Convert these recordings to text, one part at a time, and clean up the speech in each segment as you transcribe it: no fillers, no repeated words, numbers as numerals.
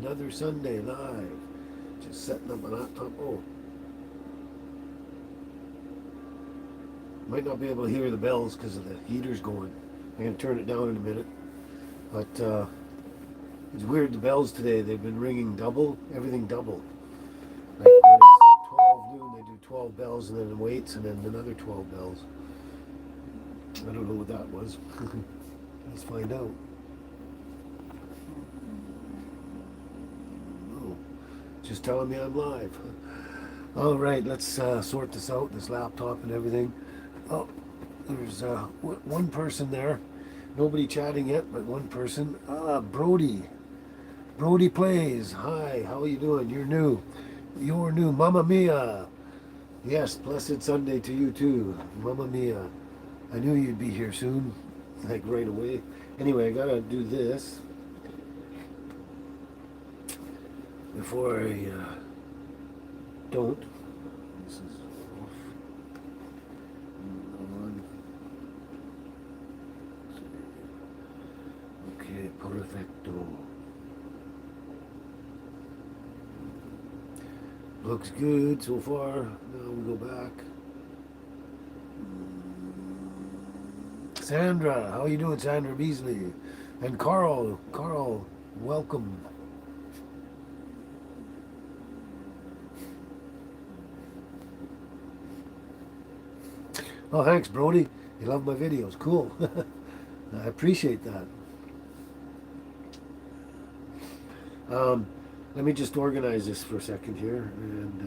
another Sunday live. Just setting up my laptop. Oh, might not be able to hear the bells because of the heaters going. I'm going to turn it down in a minute. But it's weird, the bells today, they've been ringing double, everything double. Like when it's 12 noon, they do 12 bells and then it waits and then another 12 bells. I don't know what that was. Let's find out. Oh, just telling me I'm live. All right, let's sort this out, this laptop and everything. Oh, there's one person there. Nobody chatting yet, but one person. Brody. Brody plays. Hi, how are you doing? You're new. You're new. Mamma Mia. Yes, blessed Sunday to you too. Mamma Mia. I knew you'd be here soon. Like right away. Anyway, I gotta do this before I don't. This is off. On. Okay, perfecto. Looks good so far. Now we go back. Sandra, how you doing, Sandra Beasley? And Carl, welcome. Oh, thanks, Brody. You love my videos. Cool. I appreciate that. Um, Let me just organize this for a second here, and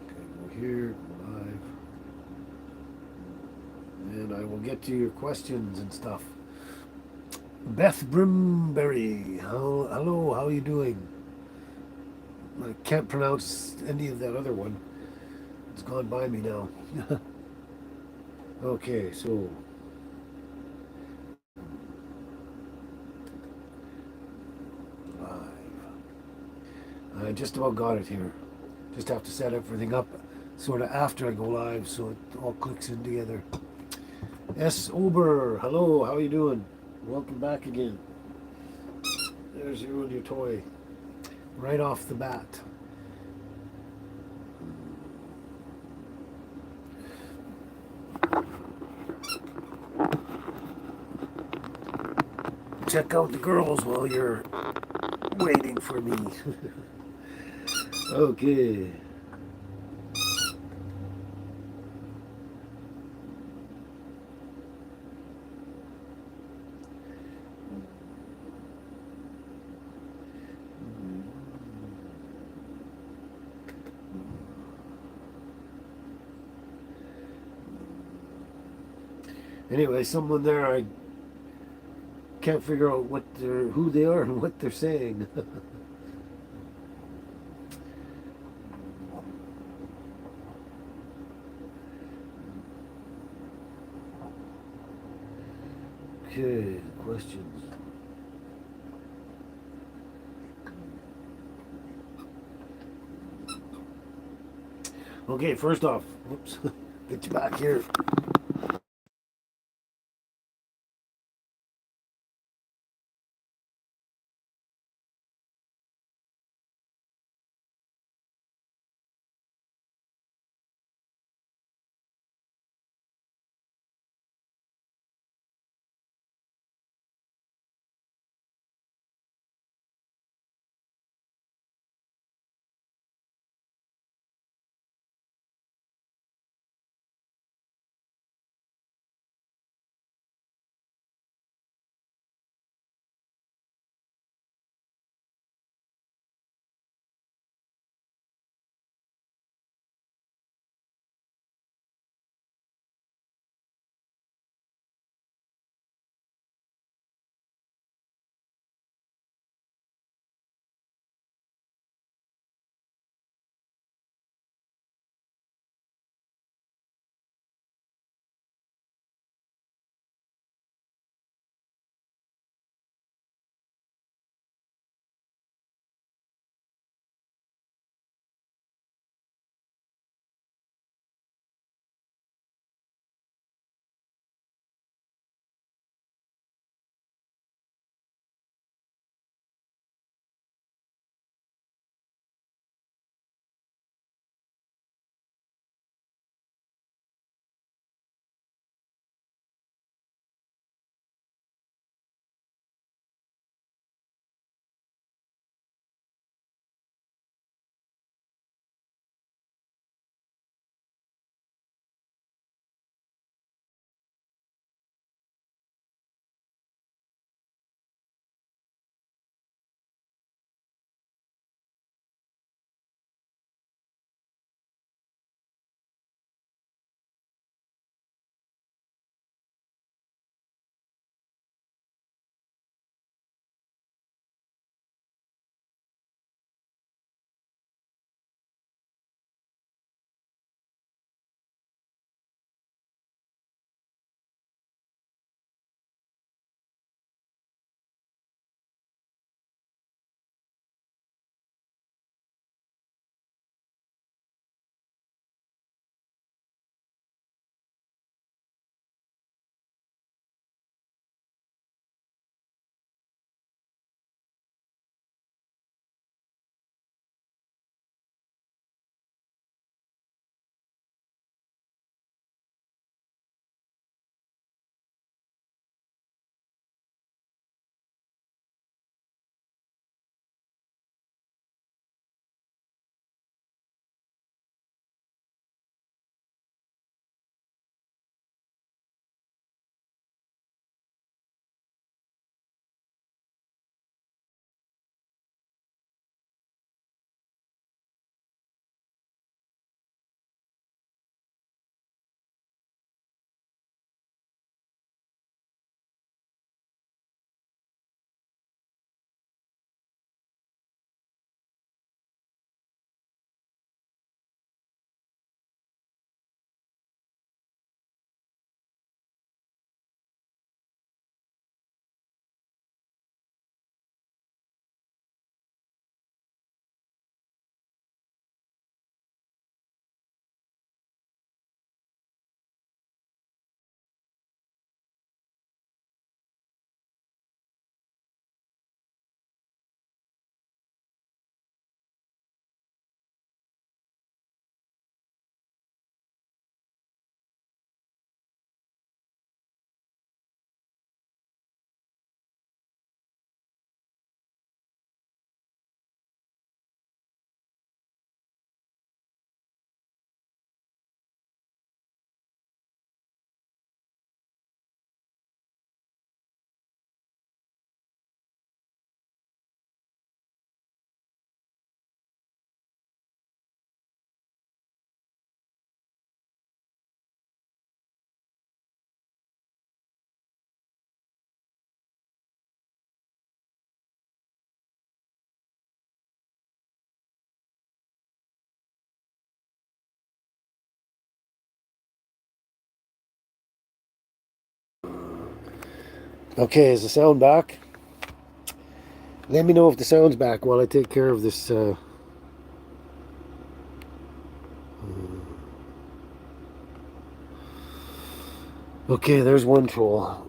okay, go here, go live, and I will get to your questions and stuff. Beth Brimberry, hello, how are you doing? I can't pronounce any of that other one. It's gone by me now. Okay, so live. I just about got it here. Just have to set everything up sort of after I go live so it all clicks in together. S. Ober, hello, how are you doing? Welcome back again. There's your toy. Right off the bat. Check out the girls while you're waiting for me. Okay. Anyway, someone there, I can't figure out who they are and what they're saying. Okay, questions. Okay, first off, whoops, get you back here. Okay, is the sound back? Let me know if the sound's back while I take care of this. Okay, there's one troll.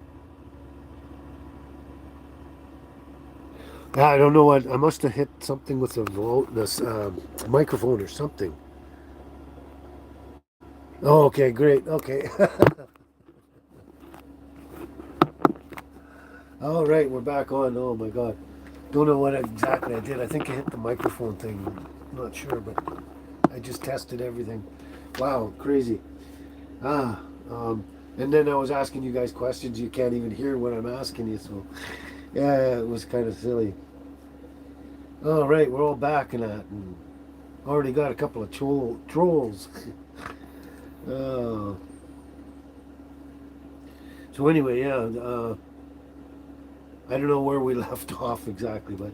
I don't know what. I must have hit something with this microphone or something. Oh, okay, great. Okay. All right, we're back on. Oh my God. Don't know what exactly I did. I think I hit the microphone thing. Not sure, but I just tested everything. Wow, crazy. Ah, and then I was asking you guys questions. You can't even hear what I'm asking you. So, yeah, it was kind of silly. All right, we're all back in that, and already got a couple of trolls. uh, so anyway, yeah, I don't know where we left off exactly, but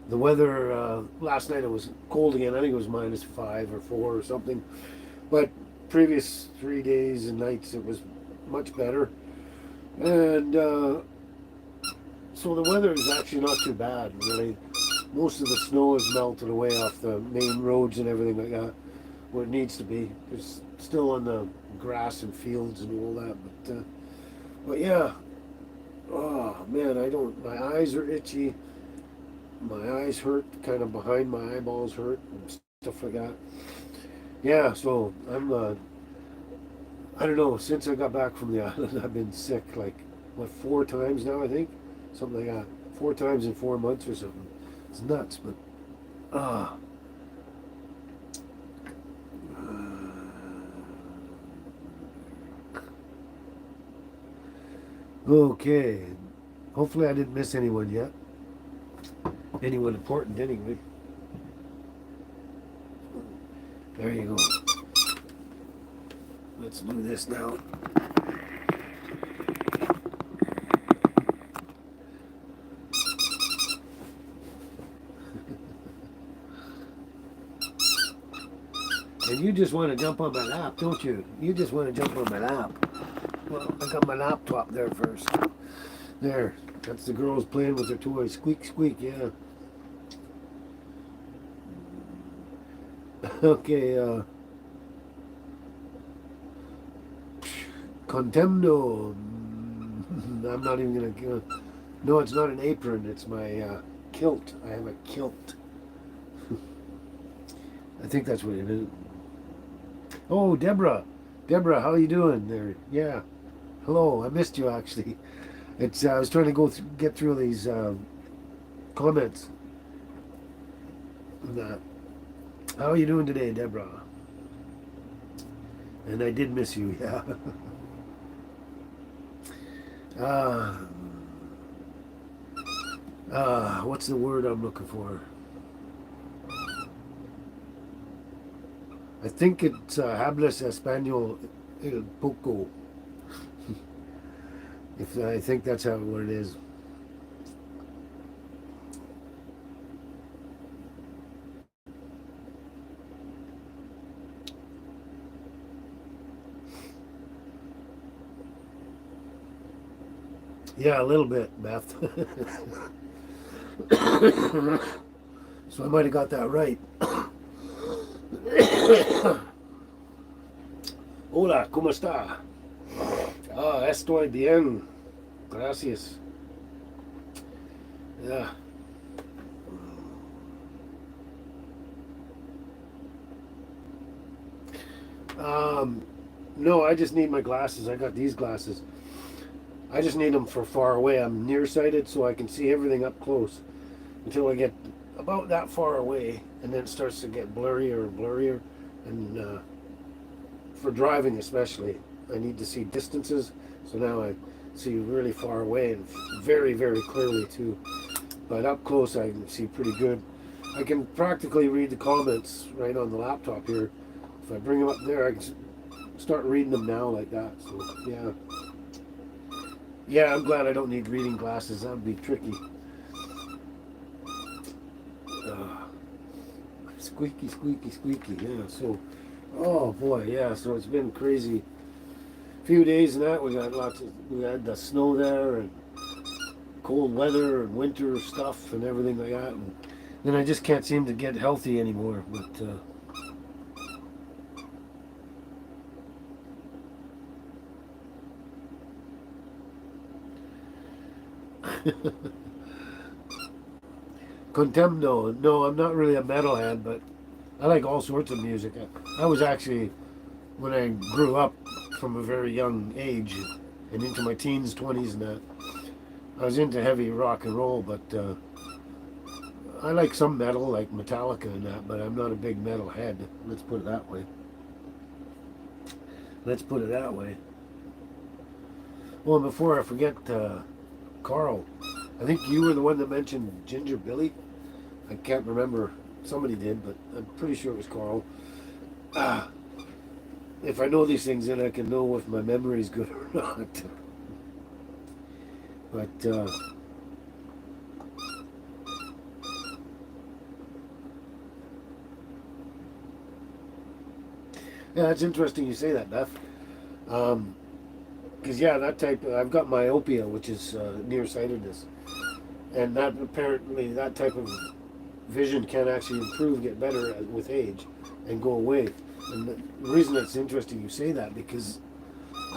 the weather last night it was cold again. I think it was -5 or 4 or something. But previous 3 days and nights it was much better, and so the weather is actually not too bad, really. Most of the snow has melted away off the main roads and everything like that, where it needs to be. There's still on the grass and fields and all that, but yeah. Oh man, I don't. My eyes are itchy. My eyes hurt, kind of behind my eyeballs hurt, and stuff like that. Yeah, so I'm. I don't know. Since I got back from the island, I've been sick like what 4 times now. I think something like that. 4 times in 4 months or something. It's nuts, but ah. Okay. Hopefully, I didn't miss anyone yet. Anyone important, anyway. There you go. Let's do this now. And you just want to jump on my lap, don't you? You just want to jump on my lap. Well, I got my laptop there first. There. That's the girls playing with their toys. Squeak, squeak, yeah. Okay, Contemno. I'm not even gonna. No, it's not an apron. It's my kilt. I have a kilt. I think that's what it is. Oh, Deborah. Deborah, how you doing there? Yeah. Hello. I missed you actually. It's. I was trying to get through these comments. And, how are you doing today, Deborah? And I did miss you. Yeah. uh, what's the word I'm looking for? I think it's hablas español el poco. If I think that's how what it is. Yeah, a little bit, Beth. So I might have got that right. Hola, ¿cómo está? Ah, estoy bien. Gracias. Yeah. Um, no, I just need my glasses. I got these glasses. I just need them for far away. I'm nearsighted, so I can see everything up close until I get about that far away, and then it starts to get blurrier and blurrier. And for driving, especially, I need to see distances. So now I see really far away and very, very clearly too. But up close, I can see pretty good. I can practically read the comments right on the laptop here. If I bring them up there, I can start reading them now like that. So yeah. Yeah, I'm glad I don't need reading glasses. That would be tricky. Uh, Squeaky, squeaky, squeaky. Yeah. So, oh boy, yeah. So it's been crazy. Few days and that we got we had the snow there, and cold weather and winter stuff and everything like that. And then I just can't seem to get healthy anymore. But Contemno, no, I'm not really a metalhead, but I like all sorts of music. I was actually, when I grew up from a very young age and into my teens, 20s and that, I was into heavy rock and roll, but I like some metal, like Metallica and that, but I'm not a big metal head. Let's put it that way. Let's put it that way. Well, before I forget, Carl, I think you were the one that mentioned Ginger Billy. I can't remember. Somebody did, but I'm pretty sure it was Carl. Ah, if I know these things, then I can know if my memory is good or not. But yeah, it's interesting you say that, Beth. Because yeah, that type. I've got myopia, which is nearsightedness, and that apparently that type of vision can actually improve, get better with age, and go away. And the reason it's interesting you say that because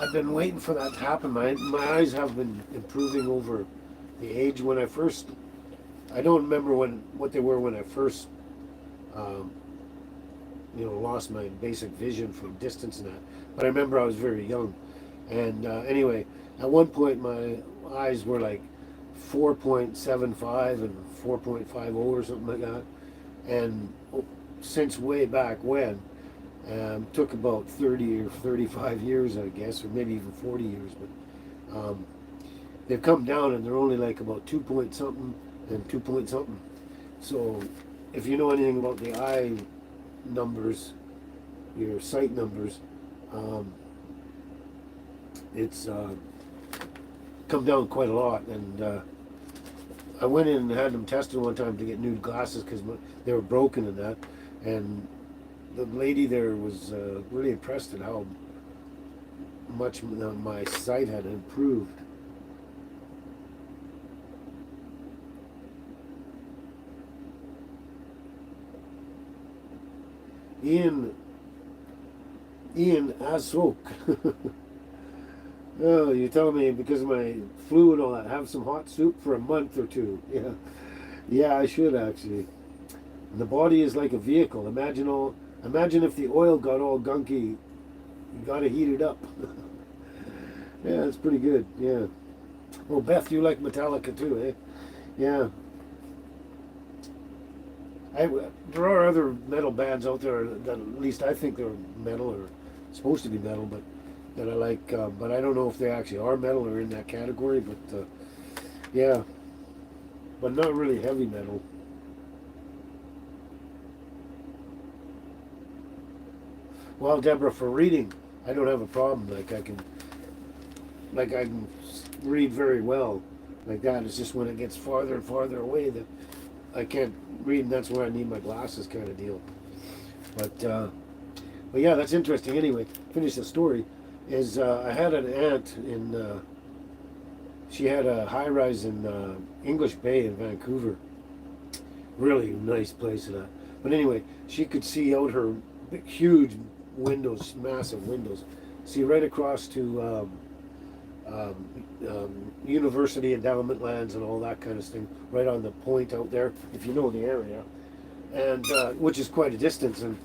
I've been waiting for that to happen. My eyes have been improving over the age. When I first, I don't remember what they were when I first, um, lost my basic vision from distance and that. But I remember I was very young, and anyway, at one point my eyes were like 4.75 and 4.50 or something like that, and since way back when. Took about 30 or 35 years, I guess, or maybe even 40 years, but they've come down and they're only like about 2 point something and 2 point something. So if you know anything about the eye numbers, your sight numbers, um, it's come down quite a lot. And I went in and had them tested one time to get new glasses because they were broken and that. And the lady there was really impressed at how much my sight had improved. Ian Asok. Oh, you're telling me because of my flu and all that, have some hot soup for a month or two. Yeah, yeah, I should actually. The body is like a vehicle. Imagine if the oil got all gunky. You got to heat it up. Yeah, it's pretty good. Yeah. Well, Beth, you like Metallica too, eh? Yeah. I, there are other metal bands out there that at least I think they're metal or supposed to be metal, but that I like. But I don't know if they actually are metal or in that category. But yeah, but not really heavy metal. Well, Deborah, for reading, I don't have a problem. Like I can read very well, like that. It's just when it gets farther and farther away that I can't read, and that's where I need my glasses, kind of deal. But yeah, that's interesting. Anyway, finish the story. Is I had an aunt in. She had a high rise in English Bay in Vancouver. Really nice place and that. But anyway, she could see out her big, huge windows, massive windows. See right across to university endowment lands and all that kind of thing, right on the point out there, if you know the area, and which is quite a distance. And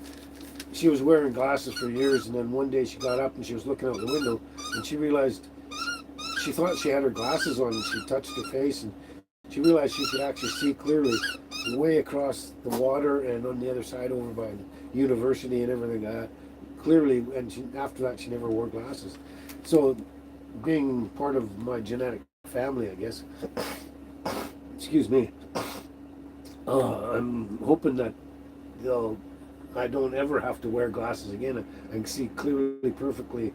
she was wearing glasses for years, and then one day she got up and she was looking out the window, and she realized she thought she had her glasses on, and she touched her face, and she realized she could actually see clearly way across the water and on the other side over by the university and everything like that. Clearly, and after that, she never wore glasses. So, being part of my genetic family, I guess, excuse me, I'm hoping that they'll, I don't ever have to wear glasses again. I can see clearly, perfectly,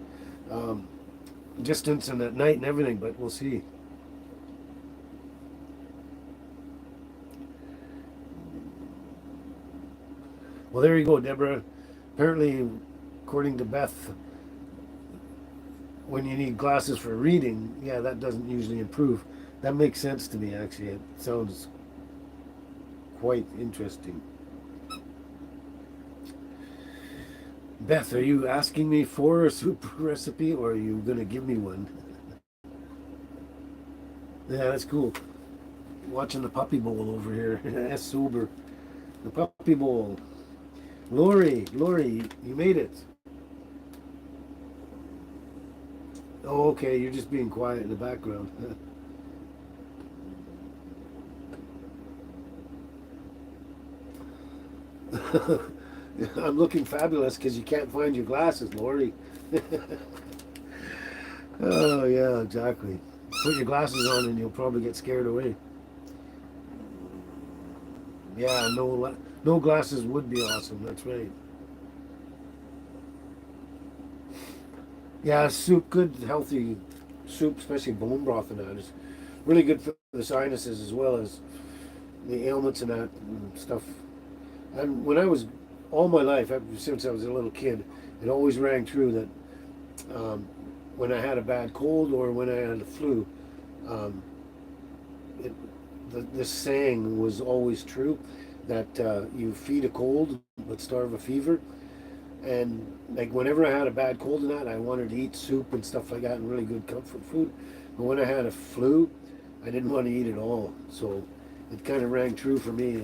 um, distance and at night and everything, but we'll see. Well, there you go, Deborah. Apparently, according to Beth, when you need glasses for reading, yeah, that doesn't usually improve. That makes sense to me, actually. It sounds quite interesting. Beth, are you asking me for a soup recipe or are you going to give me one? Yeah, that's cool. Watching the puppy bowl over here. That's sober. The puppy bowl. Lori, you made it. Oh, okay, you're just being quiet in the background. I'm looking fabulous because you can't find your glasses, Lori. Oh, yeah, exactly. Put your glasses on and you'll probably get scared away. Yeah, no glasses would be awesome. That's right. Yeah, soup, good, healthy soup, especially bone broth and that is really good for the sinuses as well as the ailments and that and stuff. And when I was all my life, ever since I was a little kid, it always rang true that when I had a bad cold or when I had a flu, um, it, this saying was always true that you feed a cold but starve a fever. And like whenever I had a bad cold and that, I wanted to eat soup and stuff like that and really good comfort food. But when I had a flu, I didn't want to eat at all. So it kind of rang true for me.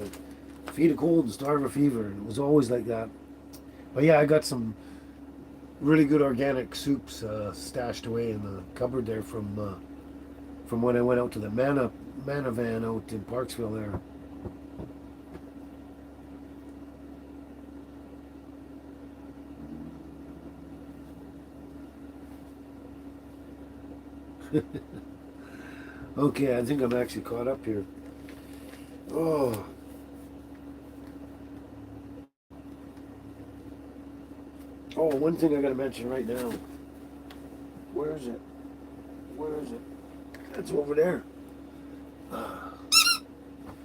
Feed a cold and starve a fever. And it was always like that. But yeah, I got some really good organic soups stashed away in the cupboard there from when I went out to the Mana Van out in Parksville there. Okay, I think I'm actually caught up here. Oh, one thing I got to mention right now. Where is it? Where is it? It's over there.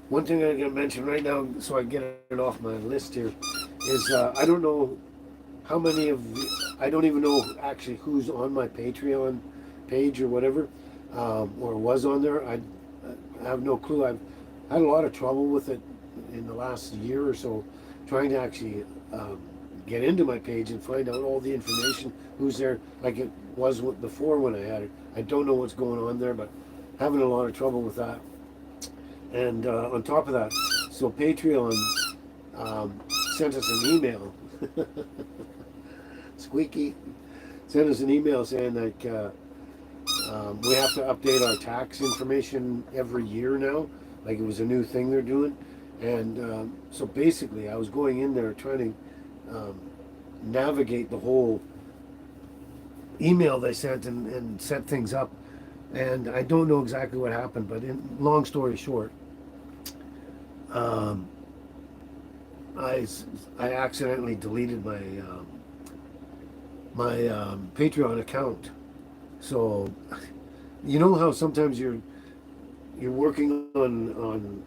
One thing I got to mention right now, so I get it off my list here, is I don't know how many of I don't even know actually who's on my Patreon page or whatever, or was on there. I have no clue. I've had a lot of trouble with it in the last year or so, trying to actually get into my page and find out all the information, who's there, like it was before when I had it. I don't know what's going on there, but having a lot of trouble with that. And on top of that, so Patreon um, sent us an email. Squeaky sent us an email saying like we have to update our tax information every year now. Like it was a new thing they're doing. And so basically, I was going in there trying to navigate the whole email they sent and set things up. And I don't know exactly what happened, but long story short, um, I, I accidentally deleted my Patreon account. So, you know how sometimes you're working on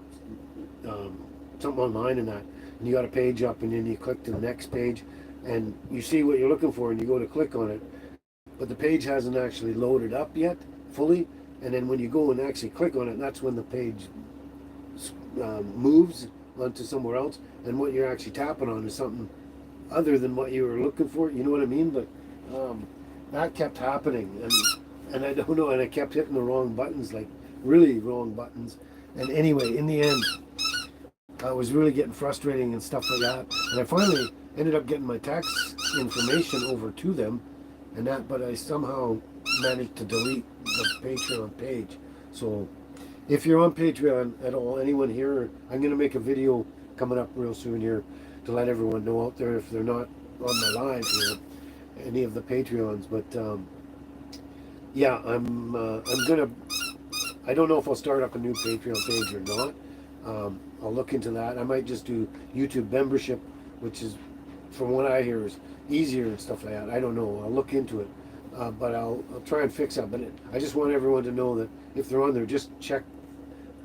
something online and that, and you got a page up, and then you click to the next page, and you see what you're looking for, and you go to click on it, but the page hasn't actually loaded up yet fully, and then when you go and actually click on it, that's when the page moves onto somewhere else, and what you're actually tapping on is something other than what you were looking for. You know what I mean? But that kept happening, and I don't know, and I kept hitting the wrong buttons, like really wrong buttons. And anyway, in the end, I was really getting frustrating and stuff like that. And I finally ended up getting my tax information over to them, and that. But I somehow managed to delete the Patreon page. So if you're on Patreon at all, anyone here, I'm going to make a video coming up real soon here to let everyone know out there if they're not on my live here, any of the Patreons. But yeah, I'm gonna. I don't know if I'll start up a new Patreon page or not. I'll look into that. I might just do YouTube membership, which is, from what I hear, is easier and stuff like that. I don't know. I'll look into it, but I'll try and fix that. But I just want everyone to know that if they're on there, just check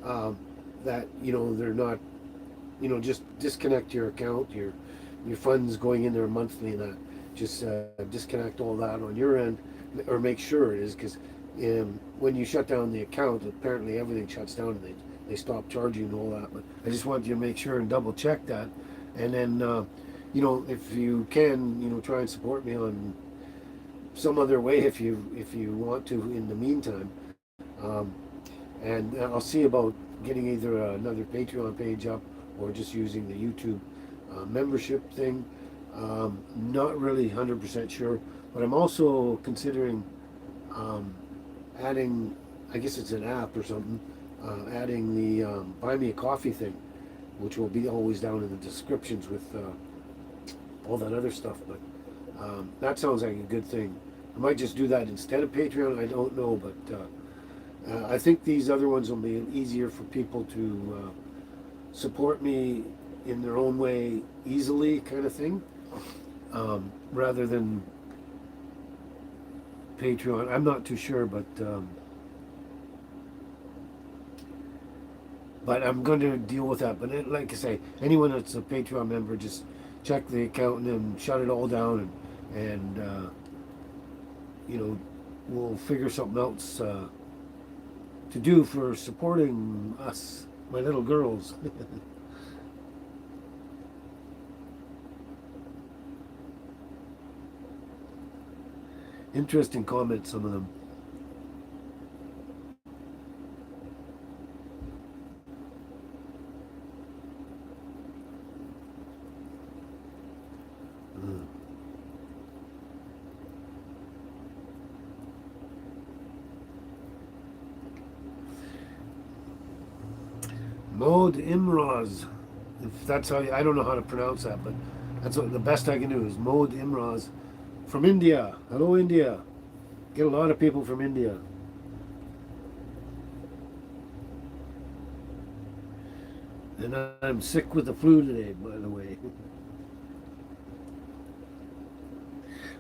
that they're not. Just disconnect your account, your funds going in there monthly, and that. Just disconnect all that on your end, or make sure it is, because when you shut down the account, apparently everything shuts down and they stop charging and all that. But I just want you to make sure and double check that, and then if you can, try and support me on some other way if you want to in the meantime. And I'll see about getting either another Patreon page up or just using the YouTube membership thing. Not really 100% sure, but I'm also considering um, adding, I guess it's an app or something, adding the Buy Me a Coffee thing, which will be always down in the descriptions with all that other stuff. But that sounds like a good thing. I might just do that instead of Patreon. I don't know, but I think these other ones will be easier for people to support me in their own way easily, kind of thing, rather than Patreon. I'm not too sure, but I'm going to deal with that. But like I say, anyone that's a Patreon member, just check the account and then shut it all down, and we'll figure something else to do for supporting us, my little girls. Interesting comments, some of them. Mm. Mod Imraz. If that's how I don't know how to pronounce that, but that's the best I can do is Mod Imraz from India. Hello, India. Get a lot of people from India. And I'm sick with the flu today, by the way.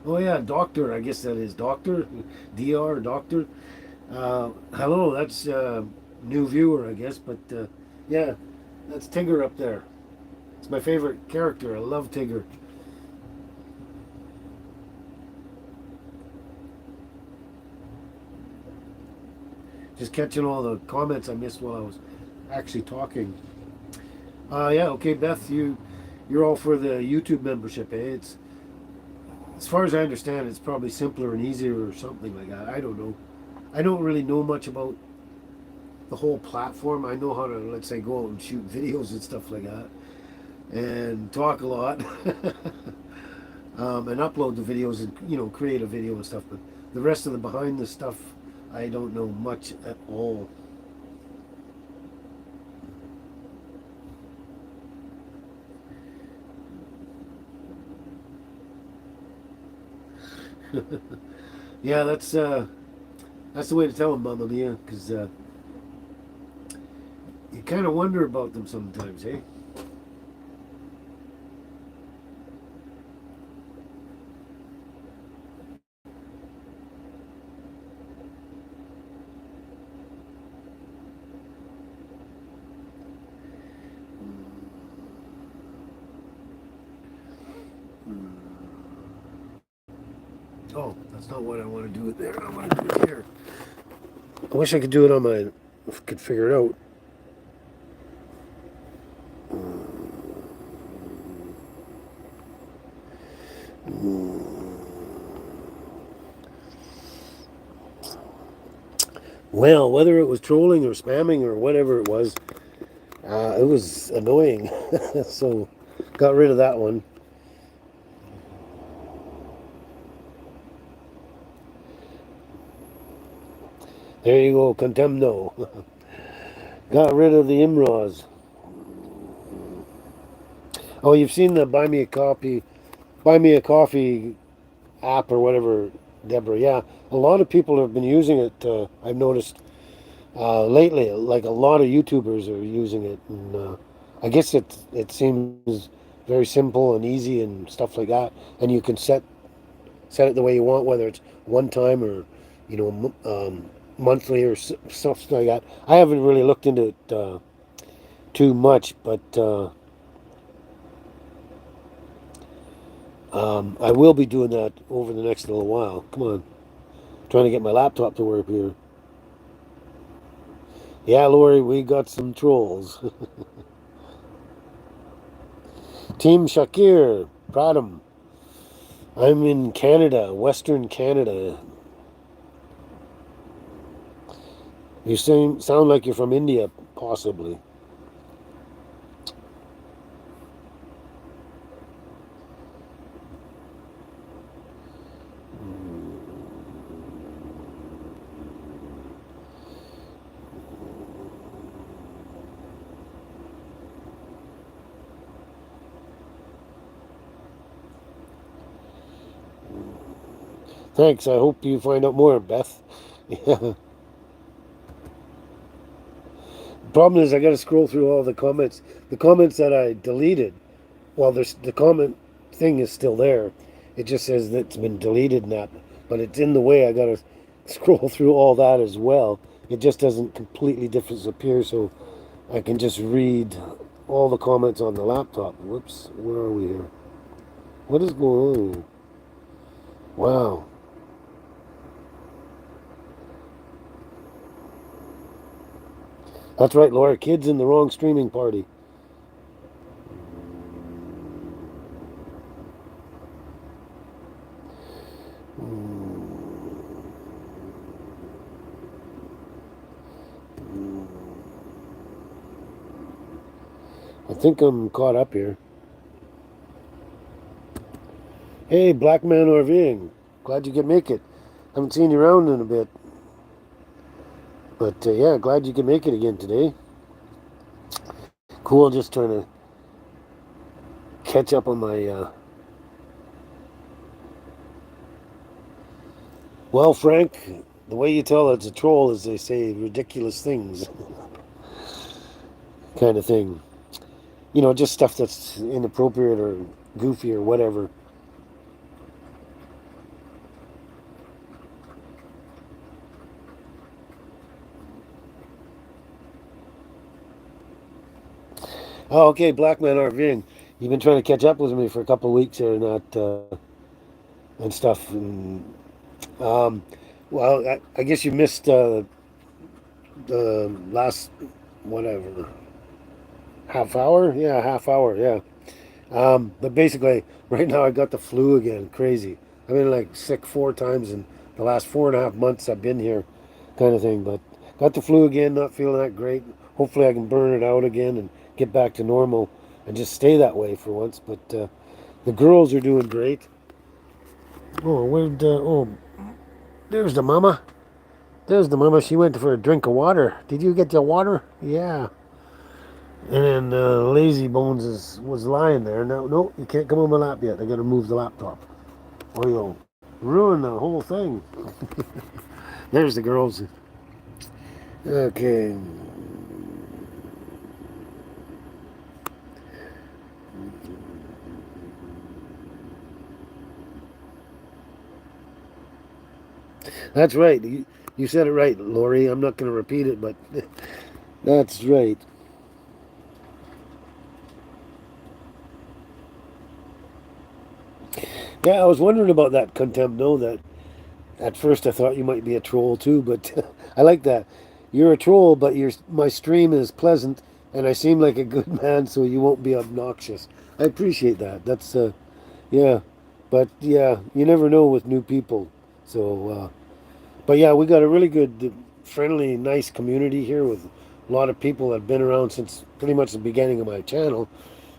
Oh yeah, doctor. I guess that is doctor, Dr. Doctor. Hello, that's new viewer, I guess. But yeah, that's Tigger up there. It's my favorite character. I love Tigger. Just catching all the comments I missed while I was actually talking. Yeah, okay, Beth, you're all for the YouTube membership, eh? It's as far as I understand, it's probably simpler and easier or something like that. I don't know. I don't really know much about the whole platform. I know how to, let's say, go out and shoot videos and stuff like that, and talk a lot, and upload the videos and create a video and stuff. But the rest of the behind the stuff, I don't know much at all. Yeah, that's the way to tell them, Mamma Mia, because you kind of wonder about them sometimes, eh? Oh, that's not what I want to do it there. I want to do it here. I wish I could do it on my, could figure it out. Well, whether it was trolling or spamming or whatever it was annoying. So, got rid of that one. There you go, Contemno. Got rid of the Imras. Oh, you've seen the Buy Me a Coffee app or whatever, Deborah. Yeah, a lot of people have been using it. I've noticed lately, like a lot of YouTubers are using it, and I guess it seems very simple and easy and stuff like that. And you can set it the way you want, whether it's one time or monthly or stuff like that. I haven't really looked into it too much, but I will be doing that over the next little while. Come on. Trying to get my laptop to work here. Yeah, Lori, we got some trolls. Team Shakir, Pradam. I'm in Canada, Western Canada. You sound like you're from India, possibly. Thanks. I hope you find out more, Beth. Yeah. The problem is I got to scroll through all the comments. The comments that I deleted. Well, there's the comment thing is still there. It just says that it's been deleted and that, but it's in the way. I got to scroll through all that as well. It just doesn't completely disappear, so I can just read all the comments on the laptop. Whoops, where are we here? What is going on? Wow. That's right, Laura. Kids in the wrong streaming party. I think I'm caught up here. Hey, Black Man RVing. Glad you could make it. Haven't seen you around in a bit. But yeah, glad you could make it again today. Cool, just trying to catch up on my. Well, Frank, the way you tell it's a troll is they say ridiculous things, kind of thing. You know, just stuff that's inappropriate or goofy or whatever. Oh, okay, Black Man RVing. You've been trying to catch up with me for a couple of weeks here and that and stuff. Um, well, I guess you missed the last whatever half hour. Yeah, half hour. Yeah. But basically, right now I got the flu again. Crazy. I've been like sick 4 times in the last 4.5 months I've been here, kind of thing. But got the flu again. Not feeling that great. Hopefully I can burn it out again and get back to normal and just stay that way for once. But the girls are doing great. Oh, there's the mama. There's the mama. She went for a drink of water. Did you get your water? Yeah. And then Lazy Bones was lying there. No, no, you can't come on my lap yet. I got to move the laptop, or you'll ruin the whole thing. There's the girls. Okay. That's right. You said it right, Lori. I'm not going to repeat it, but that's right. Yeah, I was wondering about that contempt. No, that at first I thought you might be a troll too, but I like that. You're a troll, but my stream is pleasant, and I seem like a good man, so you won't be obnoxious. I appreciate that. That's yeah, but yeah, you never know with new people. So, but yeah, we got a really good, friendly, nice community here with a lot of people that have been around since pretty much the beginning of my channel,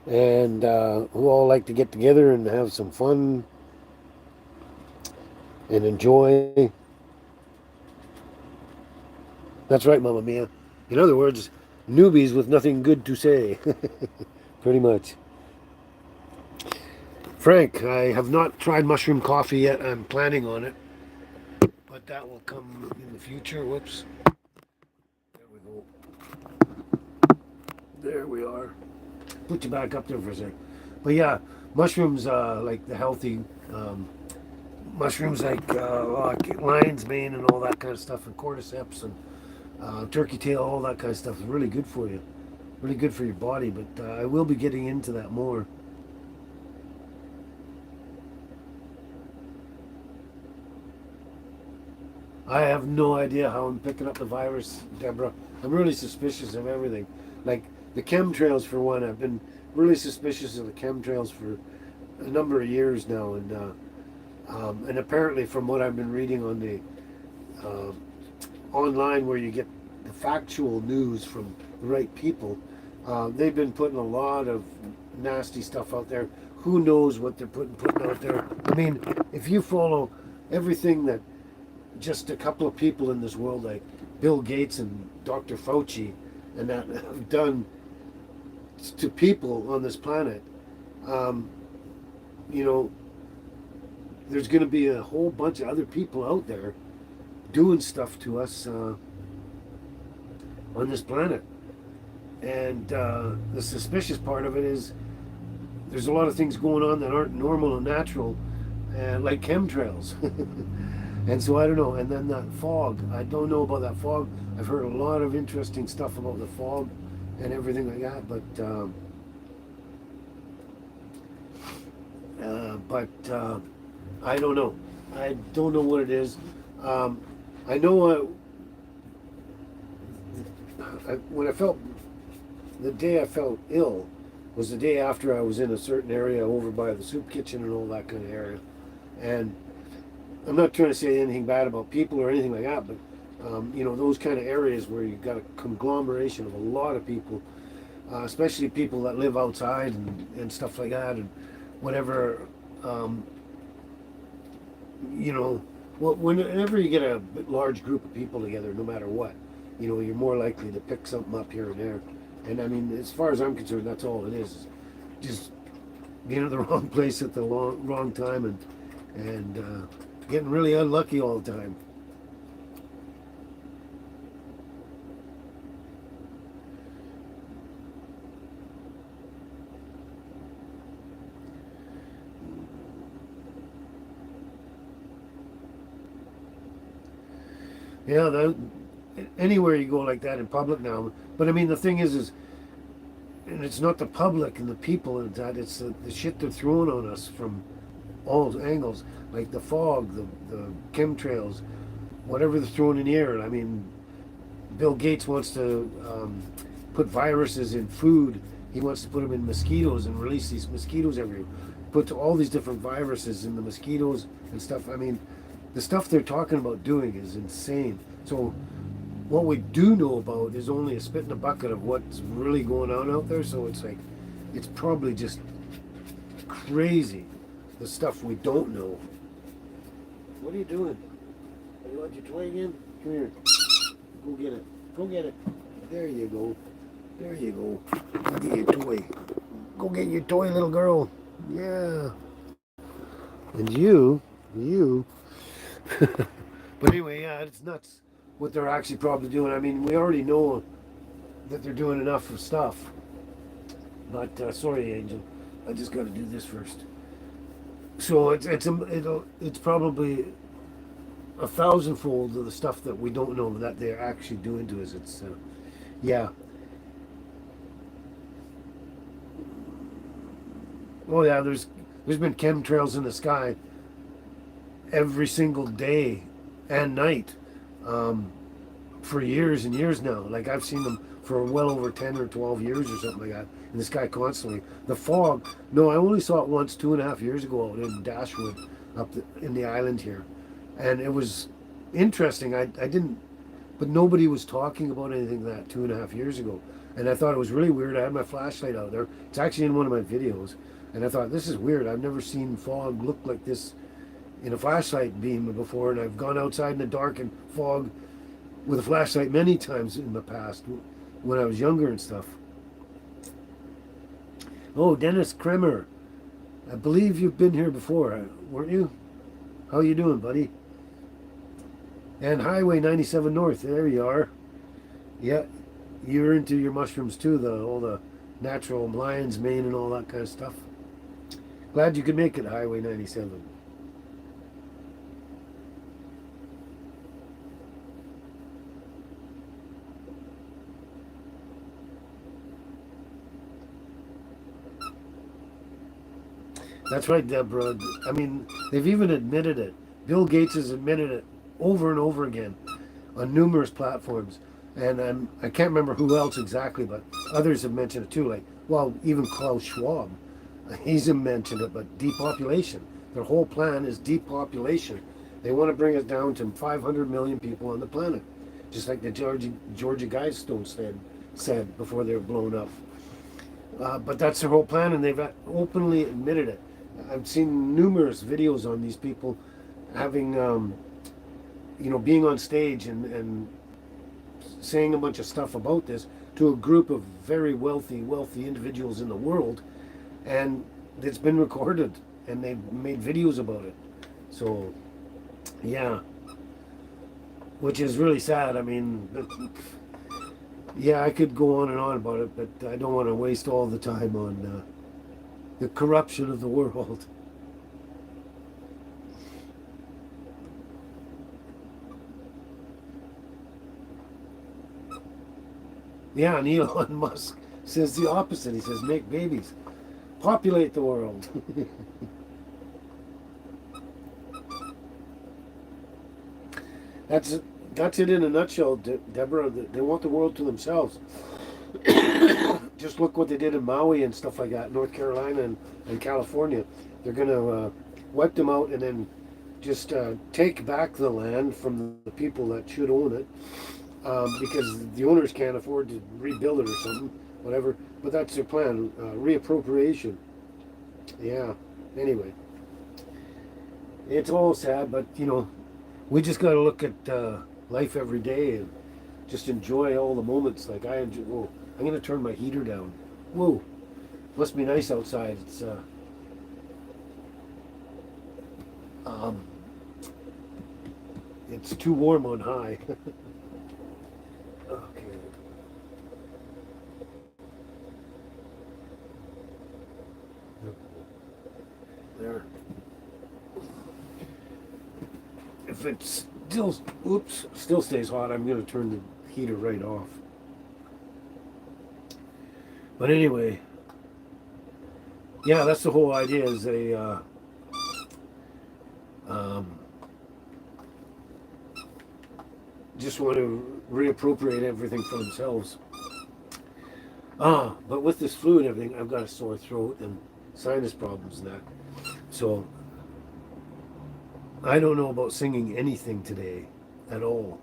and who all like to get together and have some fun and enjoy. That's right, Mamma Mia. In other words, newbies with nothing good to say. Pretty much. Frank, I have not tried mushroom coffee yet. I'm planning on it, but that will come in the future. Whoops. There we go. There we are. Put you back up there for a sec. But yeah, mushrooms, like the healthy mushrooms, like lion's mane and all that kind of stuff, and cordyceps and turkey tail, all that kind of stuff is really good for you. Really good for your body, but I will be getting into that more. I have no idea how I'm picking up the virus, Deborah. I'm really suspicious of everything. Like the chemtrails, for one. I've been really suspicious of the chemtrails for a number of years now, and apparently, from what I've been reading on the uh, online, where you get the factual news from the right people, they've been putting a lot of nasty stuff out there. Who knows what they're putting out there? I mean, if you follow everything that just a couple of people in this world, like Bill Gates and Dr. Fauci, and that have done to people on this planet, um, you know, there's going to be a whole bunch of other people out there doing stuff to us on this planet. And the suspicious part of it is there's a lot of things going on that aren't normal and natural, like chemtrails. And so I don't know. And then that fog, I don't know about that fog. I've heard a lot of interesting stuff about the fog and everything like that, but I don't know. I don't know what it is. I know when I felt, the day I felt ill was the day after I was in a certain area over by the soup kitchen and all that kind of area. And I'm not trying to say anything bad about people or anything like that, but you know, those kind of areas where you've got a conglomeration of a lot of people, especially people that live outside and stuff like that, and whatever, you know, well, whenever you get a large group of people together, no matter what, you know, you're more likely to pick something up here and there. And I mean, as far as I'm concerned, that's all it is. Just being at the wrong place at the wrong time, and getting really unlucky all the time. Yeah, anywhere you go like that in public now. But I mean, the thing is, and it's not the public and the people and that, it's the shit they're throwing on us from all angles, like the fog, the chemtrails, whatever they're throwing in the air. I mean, Bill Gates wants to put viruses in food. He wants to put them in mosquitoes and release these mosquitoes everywhere. Put all these different viruses in the mosquitoes and stuff. I mean, the stuff they're talking about doing is insane. So what we do know about is only a spit in a bucket of what's really going on out there. So it's like, it's probably just crazy, the stuff we don't know. What are you doing? You want your toy again? Come here. Go get it. Go get it. There you go. There you go. Go get your toy. Go get your toy, little girl. Yeah. And you. But anyway, yeah, it's nuts what they're actually probably doing. I mean, we already know that they're doing enough of stuff. But sorry, Angel, I just got to do this first. So it's probably a thousandfold of the stuff that we don't know that they're actually doing to us. It's yeah. Oh yeah, there's been chemtrails in the sky every single day and night for years and years now. Like I've seen them for well over 10 or 12 years or something like that in the sky constantly. The fog, no, I only saw it once 2.5 years ago out in Dashwood in the island here. And it was interesting. I didn't, but nobody was talking about anything like that 2.5 years ago. And I thought it was really weird. I had my flashlight out there. It's actually in one of my videos. And I thought, this is weird. I've never seen fog look like this in a flashlight beam before. And I've gone outside in the dark and fog with a flashlight many times in the past when I was younger and stuff. Oh, Dennis Kremer. I believe you've been here before, weren't you? How you doing, buddy? And Highway 97 North, there you are. Yeah, you're into your mushrooms too, all the natural lion's mane and all that kind of stuff. Glad you could make it, Highway 97. That's right, Deborah. I mean, they've even admitted it. Bill Gates has admitted it over and over again on numerous platforms. And I can't remember who else exactly, but others have mentioned it too. Like, well, even Klaus Schwab, he's mentioned it, but depopulation. Their whole plan is depopulation. They want to bring us down to 500 million people on the planet, just like the Georgia Guidestones said before they were blown up. But that's their whole plan, and they've openly admitted it. I've seen numerous videos on these people having, being on stage and saying a bunch of stuff about this to a group of very wealthy individuals in the world, and it's been recorded, and they've made videos about it. So, yeah, which is really sad. I mean, yeah, I could go on and on about it, but I don't want to waste all the time on the corruption of the world. Yeah, and Elon Musk says the opposite. He says, make babies, populate the world. That's that's it in a nutshell, Deborah. They want the world to themselves. Just look what they did in Maui and stuff like that, North Carolina and California. They're going to wipe them out and then just take back the land from the people that should own it, because the owners can't afford to rebuild it or something, whatever. But that's their plan, reappropriation. Yeah. Anyway, it's all sad, but we just got to look at life every day and just enjoy all the moments. Like I enjoy. Whoa, I'm gonna turn my heater down. Whoa, must be nice outside. Um, it's too warm on high. Okay. There. If it's still stays hot, I'm gonna turn the heater right off. But anyway, yeah, that's the whole idea. Is they um, just want to reappropriate everything for themselves. But with this flu and everything, I've got a sore throat and sinus problems and that. So I don't know about singing anything today at all.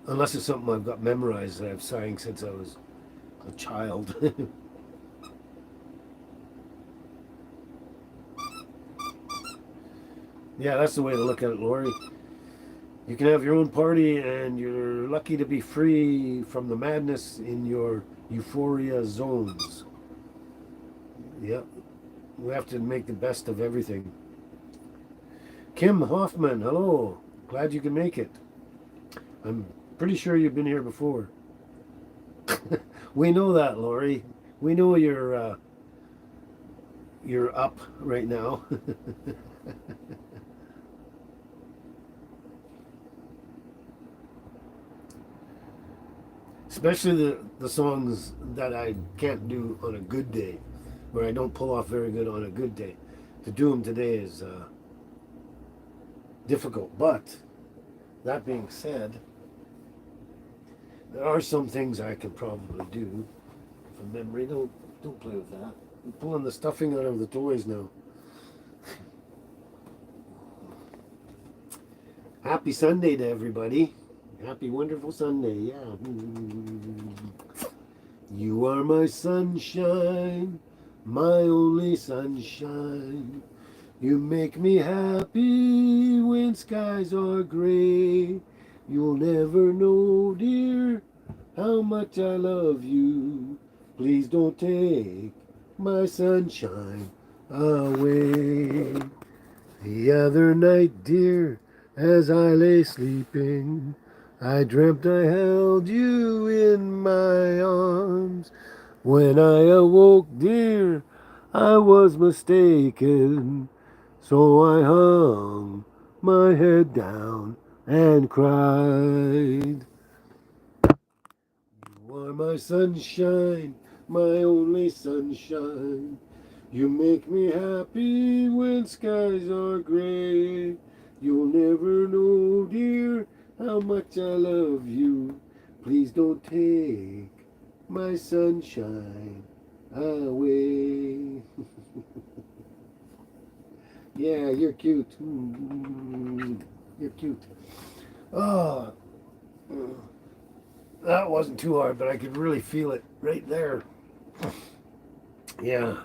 Unless it's something I've got memorized that I've sang since I was a child. Yeah, that's the way to look at it, Lori. You can have your own party and you're lucky to be free from the madness in your euphoria zones. Yep. We have to make the best of everything. Kim Hoffman, hello. Glad you can make it. I'm pretty sure you've been here before. We know that, Lori. We know you're up right now. Especially the songs that I can't do on a good day, where I don't pull off very good on a good day. To do them today is difficult. But that being said, there are some things I can probably do from memory. Don't play with that. I'm pulling the stuffing out of the toys now. Happy Sunday to everybody. Happy wonderful Sunday, yeah. You are my sunshine, my only sunshine. You make me happy when skies are gray. You'll never know, dear, how much I love you. Please don't take my sunshine away. The other night, dear, as I lay sleeping, I dreamt I held you in my arms. When I awoke, dear, I was mistaken. So I hung my head down and cried. You are my sunshine, my only sunshine. You make me happy when skies are gray. You'll never know, dear, how much I love you. Please don't take my sunshine away. Yeah, you're cute. You're cute. Oh, that wasn't too hard, but I could really feel it right there. Yeah.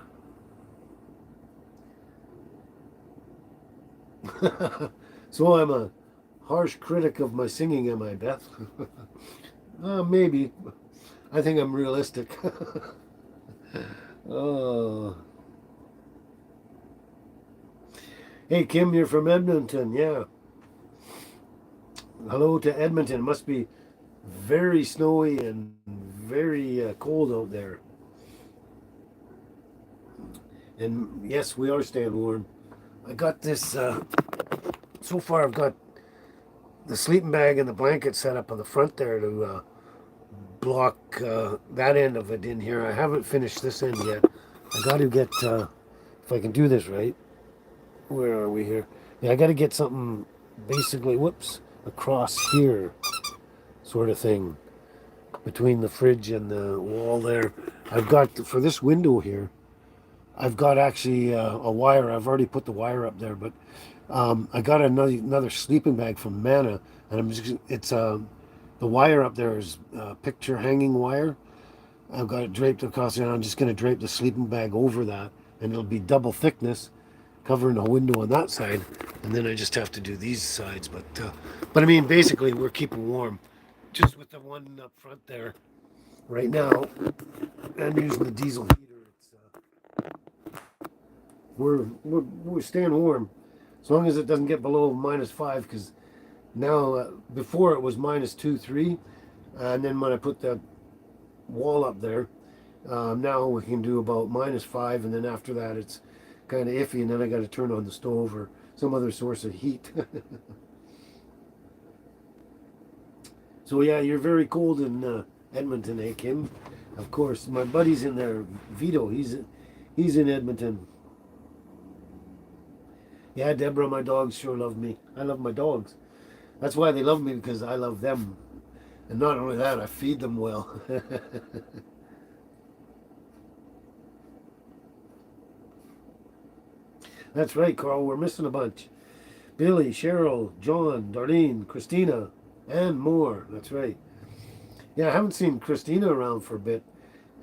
So I'm a harsh critic of my singing, am I, Beth? Maybe. I think I'm realistic. Oh. Hey, Kim, you're from Edmonton. Yeah. Hello to Edmonton. It must be very snowy and very cold out there. And yes, we are staying warm. I got this. So far, I've got the sleeping bag and the blanket set up on the front there to block that end of it in here. I haven't finished this end yet. I got to get, if I can do this right, where are we here? Yeah, I got to get something basically, whoops, across here, sort of thing, between the fridge and the wall there. I've got, for this window here, I've got actually a wire. I've already put the wire up there, but I got another sleeping bag from Mana, and it's the wire up there is picture hanging wire. I've got it draped across there, and I'm just going to drape the sleeping bag over that, and it'll be double thickness, covering the window on that side, and then I just have to do these sides. But I mean, basically, we're keeping warm, just with the one up front there. Right now, I'm using the diesel heater. We're staying warm, as long as it doesn't get below -5. Because now, before it was -2, 3, and then when I put that wall up there, now we can do about -5, and then after that it's kind of iffy, and then I got to turn on the stove or some other source of heat. So yeah, you're very cold in Edmonton, eh, Kim? Of course, my buddy's in there, Vito. He's in Edmonton. Yeah, Deborah, my dogs sure love me. I love my dogs. That's why they love me, because I love them. And not only that, I feed them well. That's right, Carl. We're missing a bunch. Billy, Cheryl, John, Darlene, Christina, and more. That's right. Yeah, I haven't seen Christina around for a bit.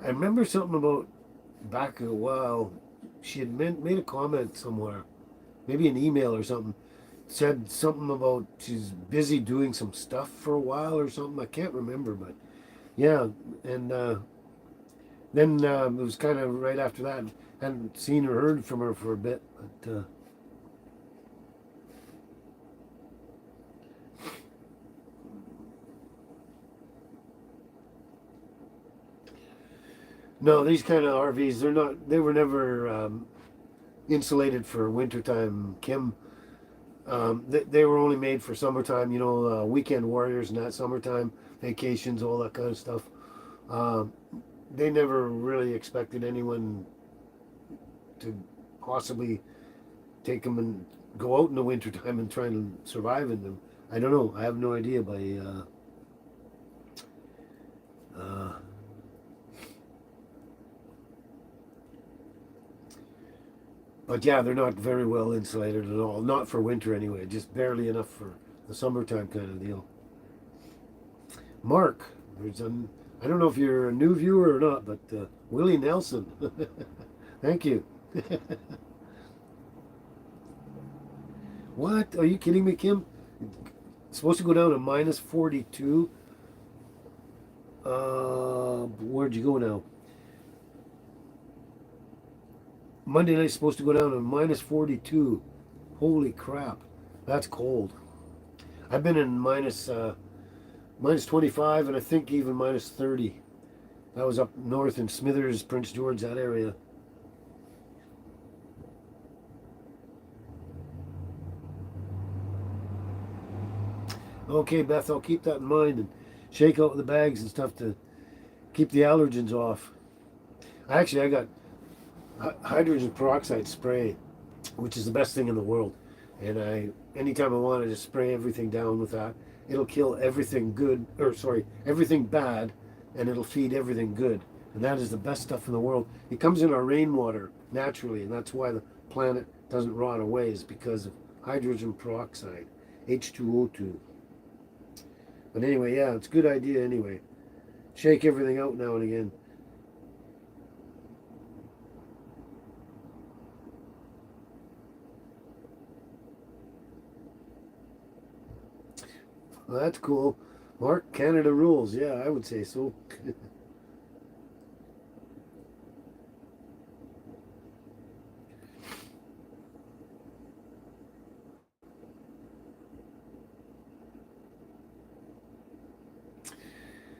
I remember something about back a while. She had made a comment somewhere, maybe an email or something. Said something about she's busy doing some stuff for a while or something. I can't remember, but yeah. And then it was kind of right after that. Hadn't seen or heard from her for a bit, but. No, these kind of RVs, they were never insulated for wintertime, Kim. They were only made for summertime, weekend warriors and that, summertime vacations, all that kind of stuff. Um, they never really expected anyone to possibly take them and go out in the wintertime and try and survive in them. I don't know. I have no idea uh, but yeah, they're not very well insulated at all. Not for winter anyway, just barely enough for the summertime kind of deal. Mark, I don't know if you're a new viewer or not, but Willie Nelson, thank you. What? Are you kidding me, Kim? It's supposed to go down to -42. Where'd you go now? Monday night's supposed to go down to -42. Holy crap, that's cold. I've been in -25, and I think even -30. That was up north in Smithers, Prince George, that area. Okay, Beth, I'll keep that in mind and shake out the bags and stuff to keep the allergens off. I got hydrogen peroxide spray, which is the best thing in the world. and anytime I want to just spray everything down with that. It'll kill everything good, or sorry, everything bad, and it'll feed everything good. And that is the best stuff in the world. It comes in our rainwater naturally, and that's why the planet doesn't rot away, is because of hydrogen peroxide, H2O2. But anyway, yeah, it's a good idea anyway. Shake everything out now and again. Well, that's cool. Mark, Canada rules. Yeah, I would say so.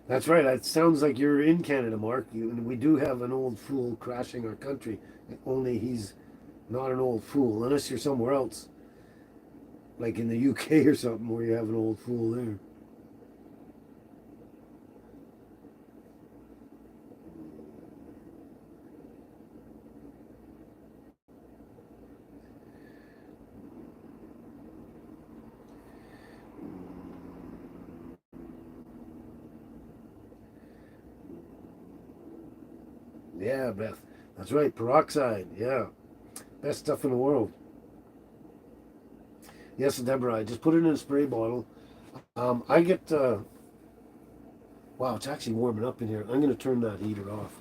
That's right. It sounds like you're in Canada, Mark. And we do have an old fool crashing our country. Only he's not an old fool, unless you're somewhere else, like in the UK or something, where you have an old fool there. Yeah, Beth. That's right. Peroxide. Yeah. Best stuff in the world. Yes, Deborah. I just put it in a spray bottle. I get. Wow, it's actually warming up in here. I'm going to turn that heater off.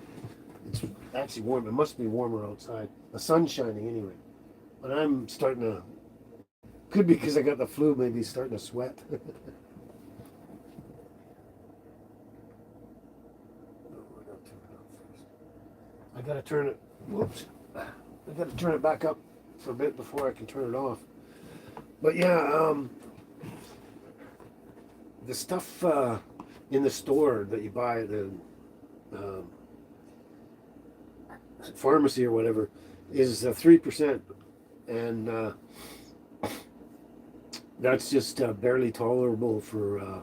It's actually warm. It must be warmer outside. The sun's shining anyway. But I'm starting to. Could be because I got the flu, maybe starting to sweat. I gotta turn it. Whoops. I gotta turn it back up for a bit before I can turn it off. But yeah, the stuff in the store that you buy at the um, pharmacy or whatever is 3%, and that's just barely tolerable for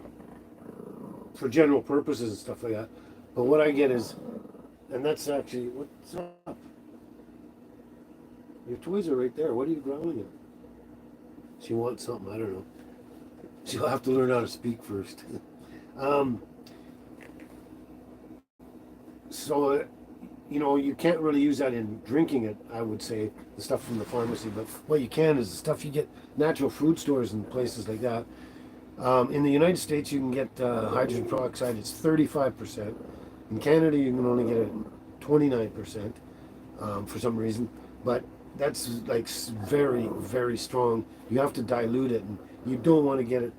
general purposes and stuff like that. But what I get is, and that's actually what's up. Your toys are right there. What are you growling at? She wants something. I don't know. She'll have to learn how to speak first. um, so, you can't really use that in drinking it, I would say, the stuff from the pharmacy. But what you can is the stuff you get natural food stores and places like that. In the United States, you can get hydrogen peroxide. It's 35%. In Canada, you can only get it 29% for some reason. But that's like very, very strong. You have to dilute it, and you don't want to get it.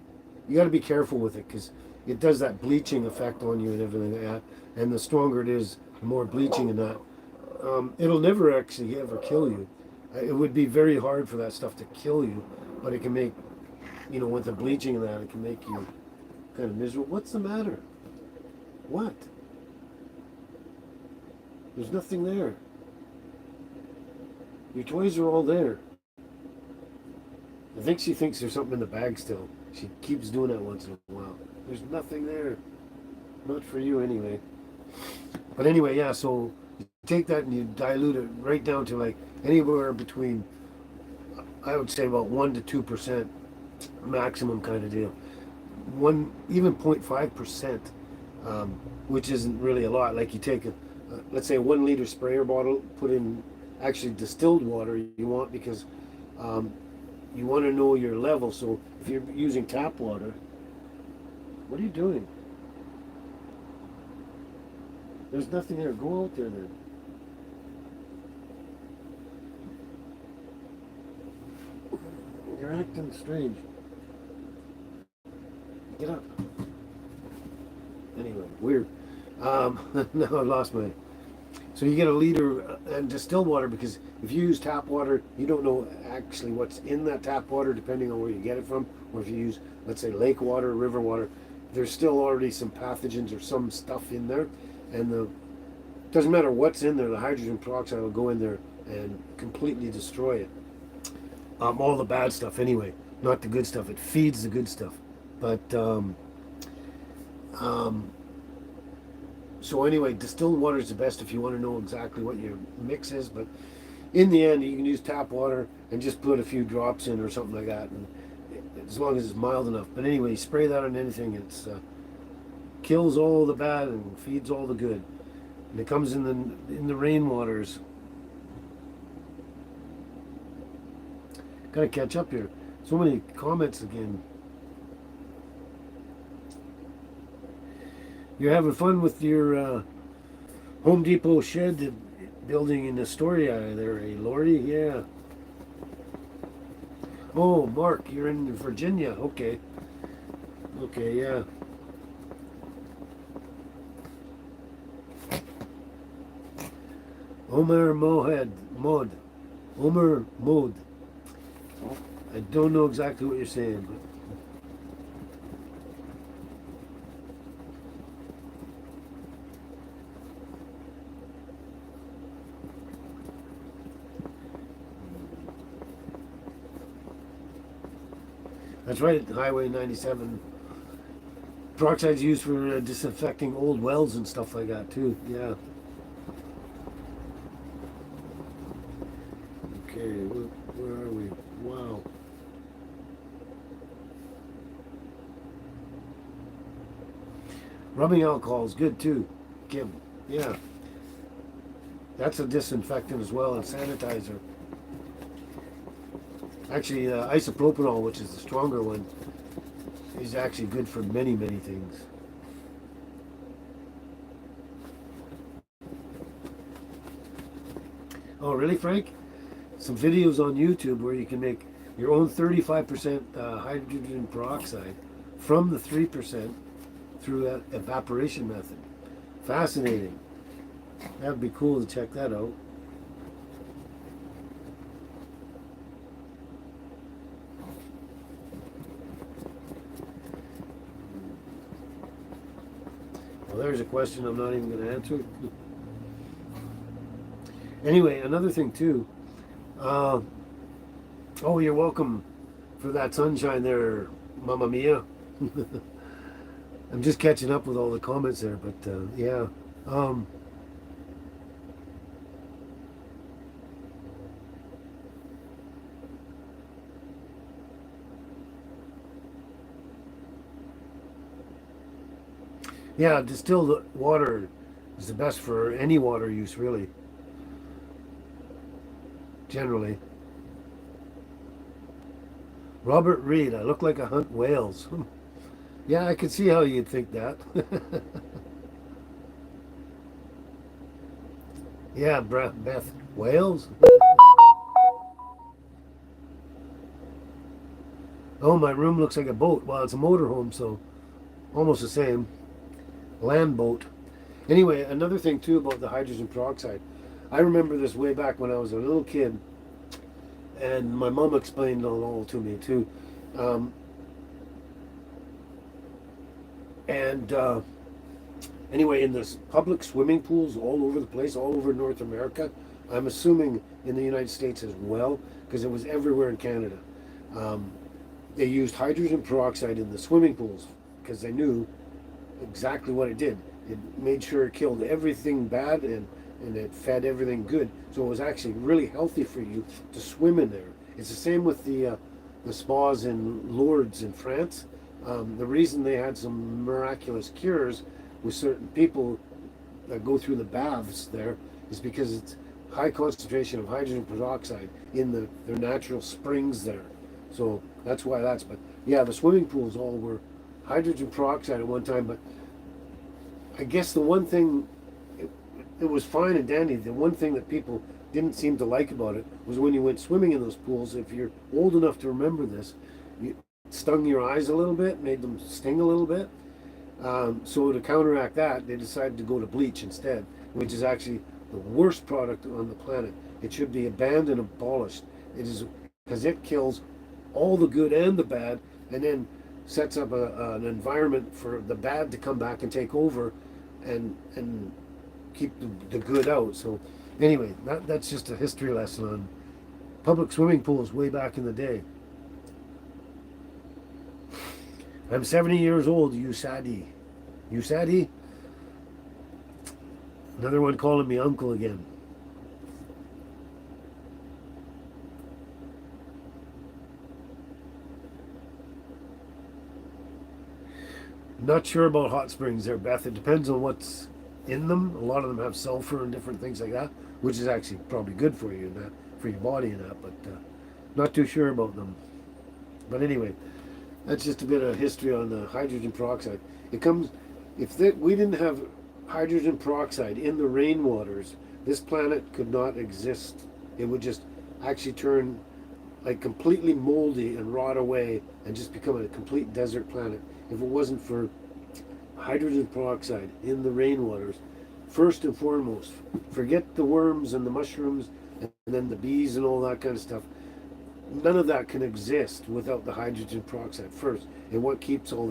You got to be careful with it because it does that bleaching effect on you and everything like that. And the stronger it is, the more bleaching and that. It'll never actually ever kill you. It would be very hard for that stuff to kill you, but it can make, with the bleaching and that, it can make you kind of miserable. What's the matter? What? There's nothing there. Your toys are all there. I think she thinks there's something in the bag still. She keeps doing that once in a while. There's nothing there. Not for you anyway. But anyway, yeah, so you take that and you dilute it right down to like anywhere between, I would say about 1 to 2% maximum kind of deal. Even 0.5%, which isn't really a lot. Like you take let's say a 1 liter sprayer bottle, put in actually distilled water you want because you want to know your level. So if you're using tap water, what are you doing? There's nothing there. Go out there then. You're acting strange. Get up. Anyway, weird. Now I lost my. So you get a liter and distilled water because if you use tap water, you don't know actually what's in that tap water depending on where you get it from. Or if you use, let's say, lake water, river water, there's still already some pathogens or some stuff in there, and the doesn't matter what's in there. The hydrogen peroxide will go in there and completely destroy it. All the bad stuff anyway, not the good stuff. It feeds the good stuff, but um, so anyway, distilled water is the best if you want to know exactly what your mix is. But in the end, you can use tap water and just put a few drops in or something like that, and as long as it's mild enough. But anyway, you spray that on anything, it's kills all the bad and feeds all the good. And it comes in the rainwaters. Gotta catch up here. So many comments again. You're having fun with your Home Depot shed building in Astoria there, eh, Lori? Yeah. Oh, Mark, you're in Virginia. Okay. Okay, yeah. Omer Mohed. Mod. Omer Mod. I don't know exactly what you're saying, but that's right. Highway 97. Peroxide's used for disinfecting old wells and stuff like that too. Yeah. Okay, where are we? Wow. Rubbing alcohol is good too, Kim. Yeah. That's a disinfectant as well and sanitizer. Actually, isopropanol, which is the stronger one, is actually good for many, many things. Oh, really, Frank? Some videos on YouTube where you can make your own 35% hydrogen peroxide from the 3% through that evaporation method. Fascinating. That would be cool to check that out. Well, there's a question I'm not even going to answer. Anyway, another thing too. Oh, you're welcome for that sunshine there, Mamma Mia. I'm just catching up with all the comments there, but yeah. Um, yeah, distilled water is the best for any water use, really, generally. Robert Reed, I look like I hunt whales. Yeah, I could see how you'd think that. Yeah, Beth, whales? Oh, my room looks like a boat. Well, it's a motorhome, so almost the same. Land boat. Anyway, another thing too about the hydrogen peroxide. I remember this way back when I was a little kid, and my mom explained it all to me too. Um, and Anyway, in the public swimming pools all over the place, all over North America, I'm assuming in the United States as well, because it was everywhere in Canada. Um, they used hydrogen peroxide in the swimming pools because they knew exactly what it did. It made sure it killed everything bad and it fed everything good. So it was actually really healthy for you to swim in there. It's the same with the spas in Lourdes in France. The reason they had some miraculous cures with certain people that go through the baths there is because it's high concentration of hydrogen peroxide in their natural springs there. So that's why that's. But yeah, the swimming pools all were hydrogen peroxide at one time. But I guess the one thing, it was fine and dandy. The one thing that people didn't seem to like about it was when you went swimming in those pools. If you're old enough to remember this, you stung your eyes a little bit, made them sting a little bit. So to counteract that, they decided to go to bleach instead, which is actually the worst product on the planet. It should be banned and abolished. It is because it kills all the good and the bad, and then sets up an environment for the bad to come back and take over, and keep the good out. So anyway, that's just a history lesson on public swimming pools way back in the day. I'm 70 years old, Usadi. Usadi? Another one calling me uncle again. Not sure about hot springs there, Beth. It depends on what's in them. A lot of them have sulfur and different things like that, which is actually probably good for you, that for your body and that. But not too sure about them. But anyway, that's just a bit of history on the hydrogen peroxide. It comes we didn't have hydrogen peroxide in the rainwaters, this planet could not exist. It would just actually turn like completely moldy and rot away and just become a complete desert planet if it wasn't for hydrogen peroxide in the rainwaters. First and foremost, forget the worms and the mushrooms and then the bees and all that kind of stuff. None of that can exist without the hydrogen peroxide first. And what keeps all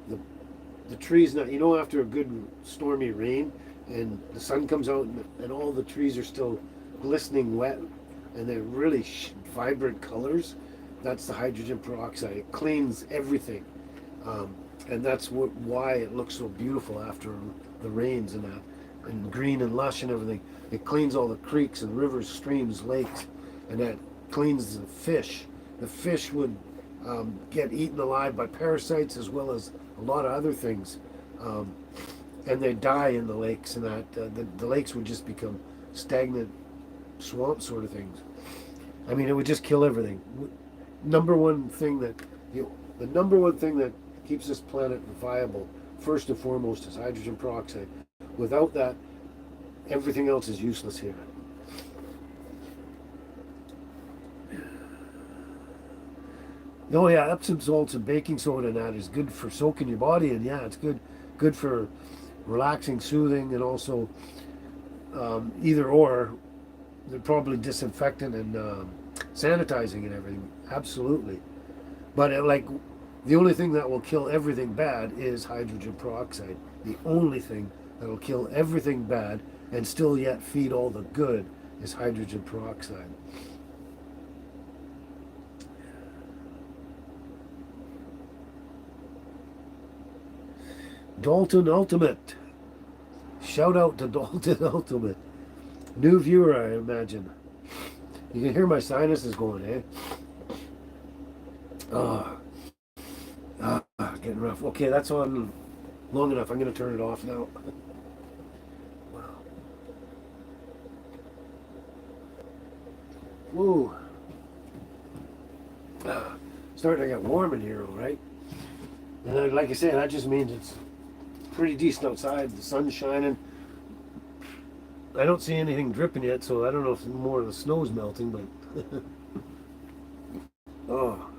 the trees, now, you know, after a good stormy rain and the sun comes out and all the trees are still glistening wet and they're really vibrant colors, that's the hydrogen peroxide. It cleans everything. And that's why it looks so beautiful after the rains and that, and green and lush and everything. It cleans all the creeks and rivers, streams, lakes, and that cleans the fish. The fish would get eaten alive by parasites as well as a lot of other things, and they die in the lakes, and that the lakes would just become stagnant swamp sort of things. I mean, it would just kill everything. Number one thing that the number one thing that keeps this planet viable, first and foremost, is hydrogen peroxide. Without that, everything else is useless here. Oh yeah, Epsom salts and baking soda and that is good for soaking your body, and yeah, it's good for relaxing, soothing, and also either or. They're probably disinfectant and sanitizing and everything. Absolutely, but the only thing that will kill everything bad is hydrogen peroxide. The only thing that will kill everything bad and still yet feed all the good is hydrogen peroxide. Dalton Ultimate. Shout out to Dalton Ultimate. New viewer, I imagine. You can hear my sinuses going, eh? Getting rough. Okay, that's on long enough. I'm going to turn it off now. Wow. Whoa. Starting to get warm in here, all right? And like I said, that just means it's pretty decent outside. The sun's shining. I don't see anything dripping yet, so I don't know if more of the snow's melting, but oh.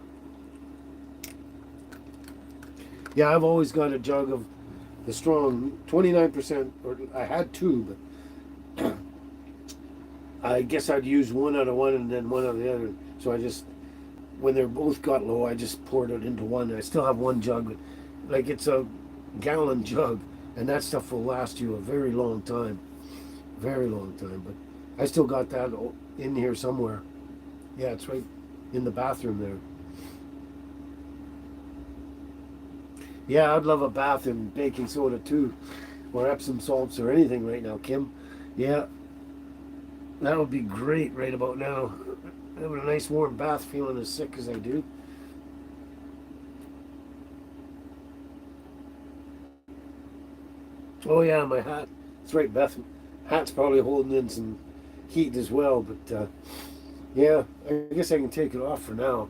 Yeah, I've always got a jug of the strong 29%, or I had two, but I guess I'd use one out of one and then one out of the other. So I just, when they're both got low, I just poured it into one. I still have one jug, but like it's a gallon jug, and that stuff will last you a very long time. Very long time, but I still got that in here somewhere. Yeah, it's right in the bathroom there. Yeah, I'd love a bath in baking soda too, or Epsom salts or anything right now, Kim. Yeah, that would be great right about now. Having a nice warm bath, feeling as sick as I do. Oh yeah, my hat. That's right, Beth. Hat's probably holding in some heat as well, but yeah, I guess I can take it off for now.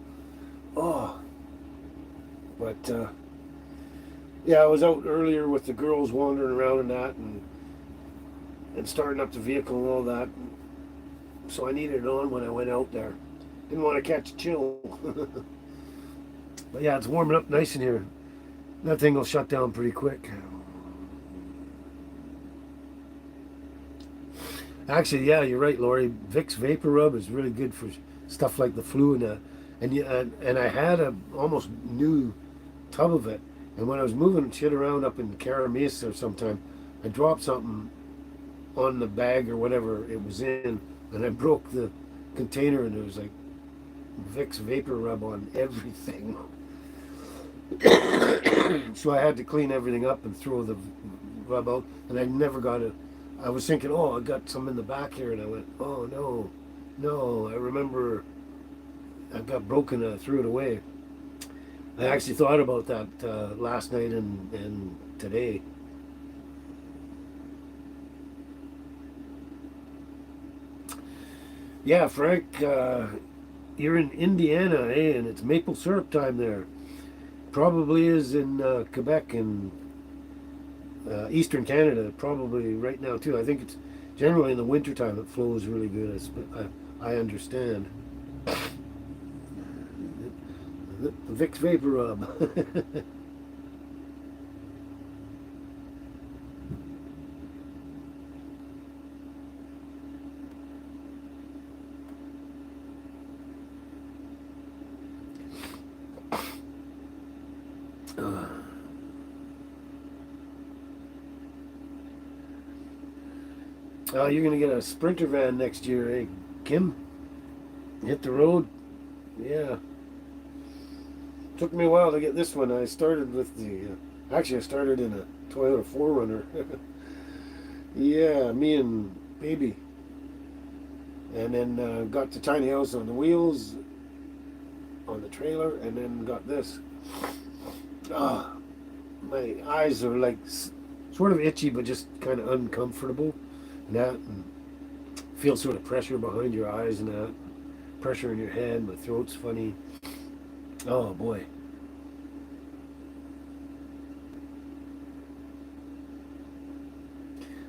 Oh, but yeah, I was out earlier with the girls wandering around and that, and starting up the vehicle and all that, so I needed it on when I went out there. Didn't want to catch a chill. But yeah, it's warming up nice in here. That thing will shut down pretty quick. Actually, yeah, you're right, Lori. Vicks Vapor Rub is really good for stuff like the flu and that. And I had a almost new tub of it. And when I was moving shit around up in Caramesa or sometime, I dropped something on the bag or whatever it was in, and I broke the container, and it was like Vicks Vapor Rub on everything. So I had to clean everything up and throw the rub out, and I never got it. I was thinking, oh, I got some in the back here, and I went, oh, no, I remember I got broken and I threw it away. I actually thought about that last night and today. Yeah, Frank, you're in Indiana, eh? And it's maple syrup time there. Probably is in Quebec and Eastern Canada, probably right now too. I think it's generally in the wintertime it flows really good. I understand. The Vicks Vapor Rub. You're gonna get a Sprinter van next year, eh, Kim? Hit the road. Yeah. Took me a while to get this one. I started with the. Actually, I started in a Toyota 4Runner. Yeah, me and baby, and then got the tiny house on the wheels on the trailer, and then got this. Ah, my eyes are like sort of itchy, but just kind of uncomfortable. And that, and feel sort of pressure behind your eyes and that, pressure in your head. My throat's funny. Oh boy.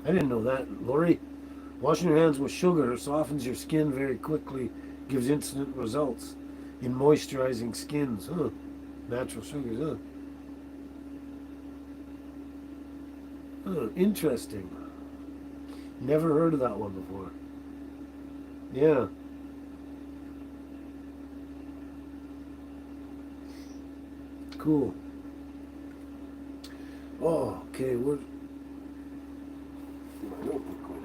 I didn't know that, Lori. Washing your hands with sugar softens your skin very quickly, gives instant results in moisturizing skins. Huh? Natural sugars. Huh? Huh. Interesting. Never heard of that one before. Yeah. Cool. Oh, okay. Where my notebook went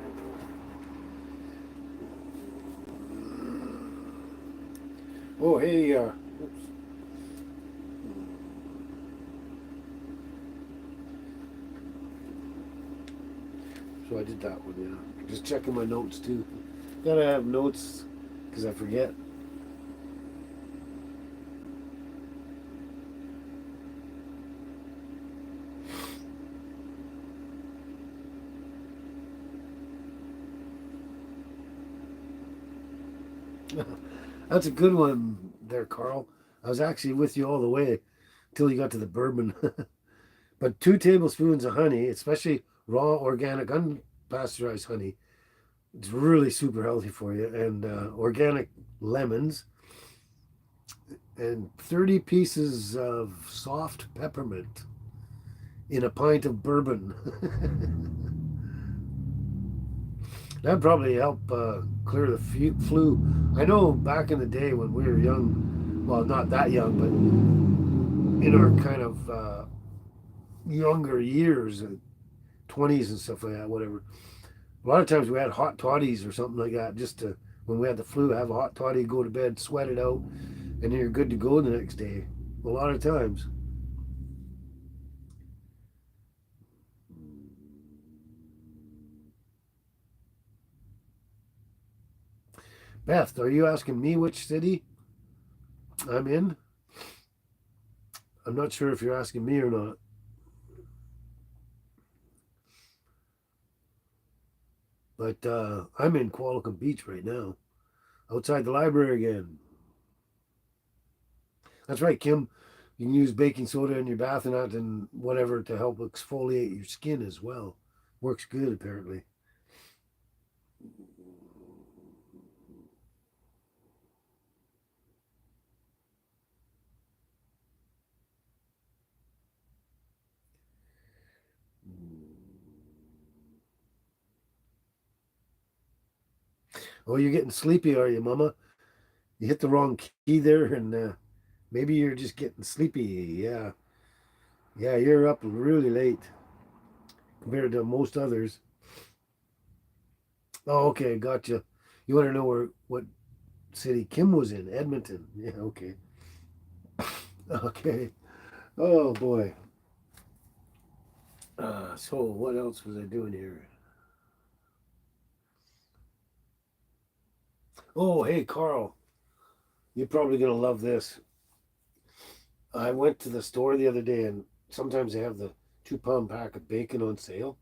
Oh, hey. Oops. So I did that one. Yeah. Just checking my notes too. Gotta have notes because I forget. That's a good one there, Carl. I was actually with you all the way till you got to the bourbon. But 2 tablespoons of honey, especially raw, organic, unpasteurized honey, it's really super healthy for you. And organic lemons and 30 pieces of soft peppermint in a pint of bourbon. That'd probably help clear the flu. I know back in the day when we were young, well, not that young, but in our kind of younger years, 20s and stuff like that, whatever. A lot of times we had hot toddies or something like that, just to when we had the flu, have a hot toddy, go to bed, sweat it out, and you're good to go the next day. A lot of times. Beth, are you asking me which city I'm in? I'm not sure if you're asking me or not, but I'm in Qualicum Beach right now, outside the library again. That's right, Kim. You can use baking soda in your bath and that and whatever to help exfoliate your skin as well. Works good, apparently. Oh, you're getting sleepy, are you, Mama? You hit the wrong key there, and maybe you're just getting sleepy. Yeah, yeah, you're up really late compared to most others. Oh, okay, gotcha. You want to know where what city Kim was in? Edmonton. Yeah, okay, okay. Oh boy. So what else was I doing here? Oh, hey, Carl, you're probably gonna love this. I went to the store the other day, and sometimes they have the 2 pound pack of bacon on sale.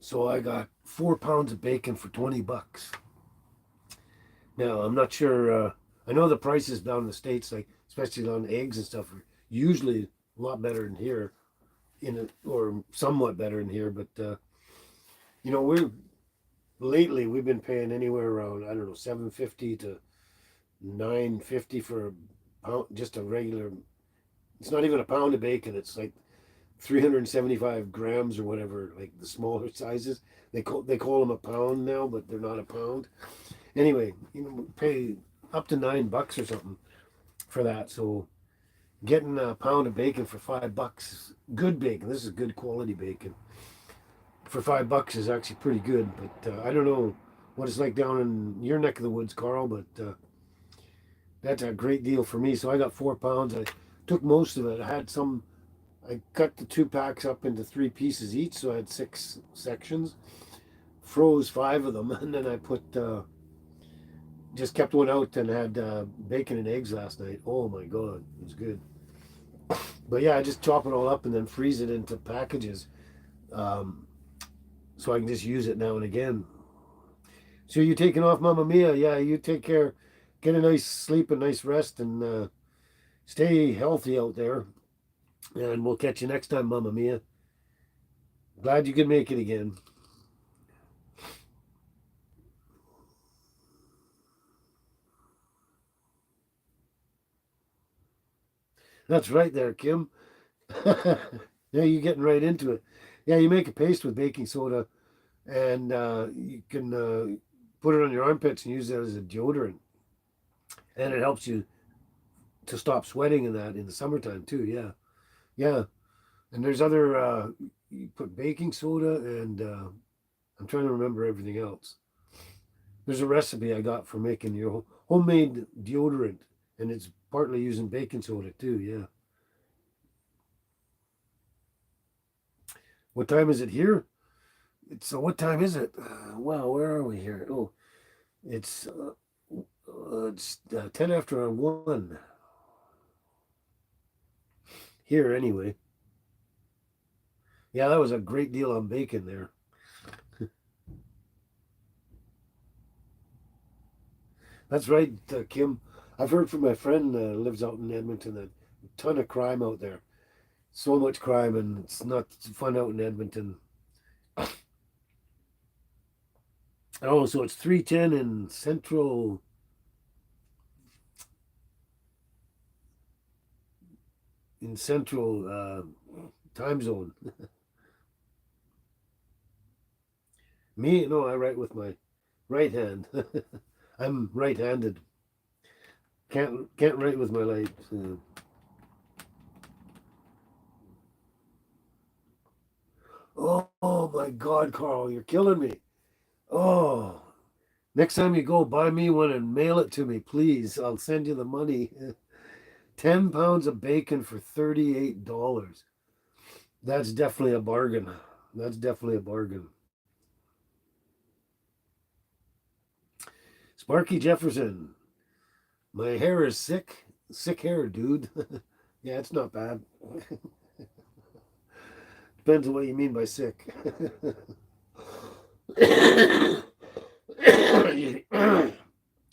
So I got 4 pounds of bacon for $20. Now I'm not sure. I know the prices down in the states, like especially on eggs and stuff, are usually a lot better than here, or somewhat better than here. But we're lately we've been paying anywhere around, I don't know, 7.50 to 9.50 for a pound, just a regular. It's not even a pound of bacon. It's like 375 grams or whatever, like the smaller sizes. They call them a pound now, but they're not a pound. Anyway, pay up to $9 or something for that. So getting a pound of bacon for $5, good bacon. This is good quality bacon. For $5 is actually pretty good. But I don't know what it's like down in your neck of the woods, Carl. But that's a great deal for me. So I got 4 pounds. I took most of it. I had some. I cut the 2 packs up into 3 pieces each, so I had 6 sections. Froze 5 of them, and then I just kept one out and had bacon and eggs last night. Oh my god, it was good. But yeah, I just chop it all up and then freeze it into packages, um, so I can just use it now and again. So you taking off, Mama Mia? Yeah, you take care. Get a nice sleep, a nice rest, and stay healthy out there. And we'll catch you next time, Mama Mia. Glad you could make it again. That's right there, Kim. Yeah, you're getting right into it. Yeah, you make a paste with baking soda, and you can put it on your armpits and use it as a deodorant, and it helps you to stop sweating in that in the summertime too. Yeah, yeah. And there's other. You put baking soda, and I'm trying to remember everything else. There's a recipe I got for making your homemade deodorant, and it's partly using baking soda too. Yeah. What time is it here? What time is it? Wow, where are we here? Oh, it's it's 10 after 1 here anyway. Yeah, that was a great deal on bacon there. That's right, Kim. I've heard from my friend lives out in Edmonton that a ton of crime out there. So much crime, and it's not fun out in Edmonton. Oh, so it's 3:10 in central time zone. Me, no, I write with my right hand. I'm right-handed. Can't write with my left. Oh my God, Carl, you're killing me. Oh, next time you go, buy me one and mail it to me, please. I'll send you the money. 10 pounds of bacon for $38. That's definitely a bargain. That's definitely a bargain. Sparky Jefferson, my hair is sick. Sick hair, dude. Yeah, it's not bad. Depends on what you mean by sick. you,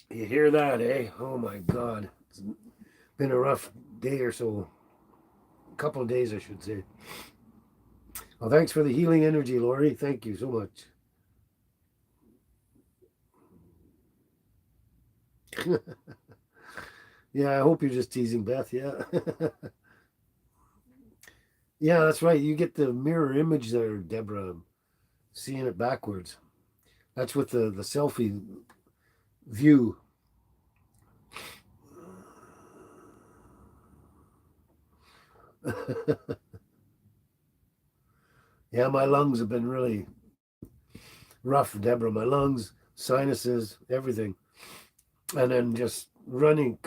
you hear that, eh? Oh my God. It's been a rough day or so. A couple of days, I should say. Well, thanks for the healing energy, Lori. Thank you so much. Yeah, I hope you're just teasing Beth. Yeah. Yeah, that's right. You get the mirror image there, Deborah, seeing it backwards. That's with the selfie view. Yeah, my lungs have been really rough, Deborah. My lungs, sinuses, everything. And then just running,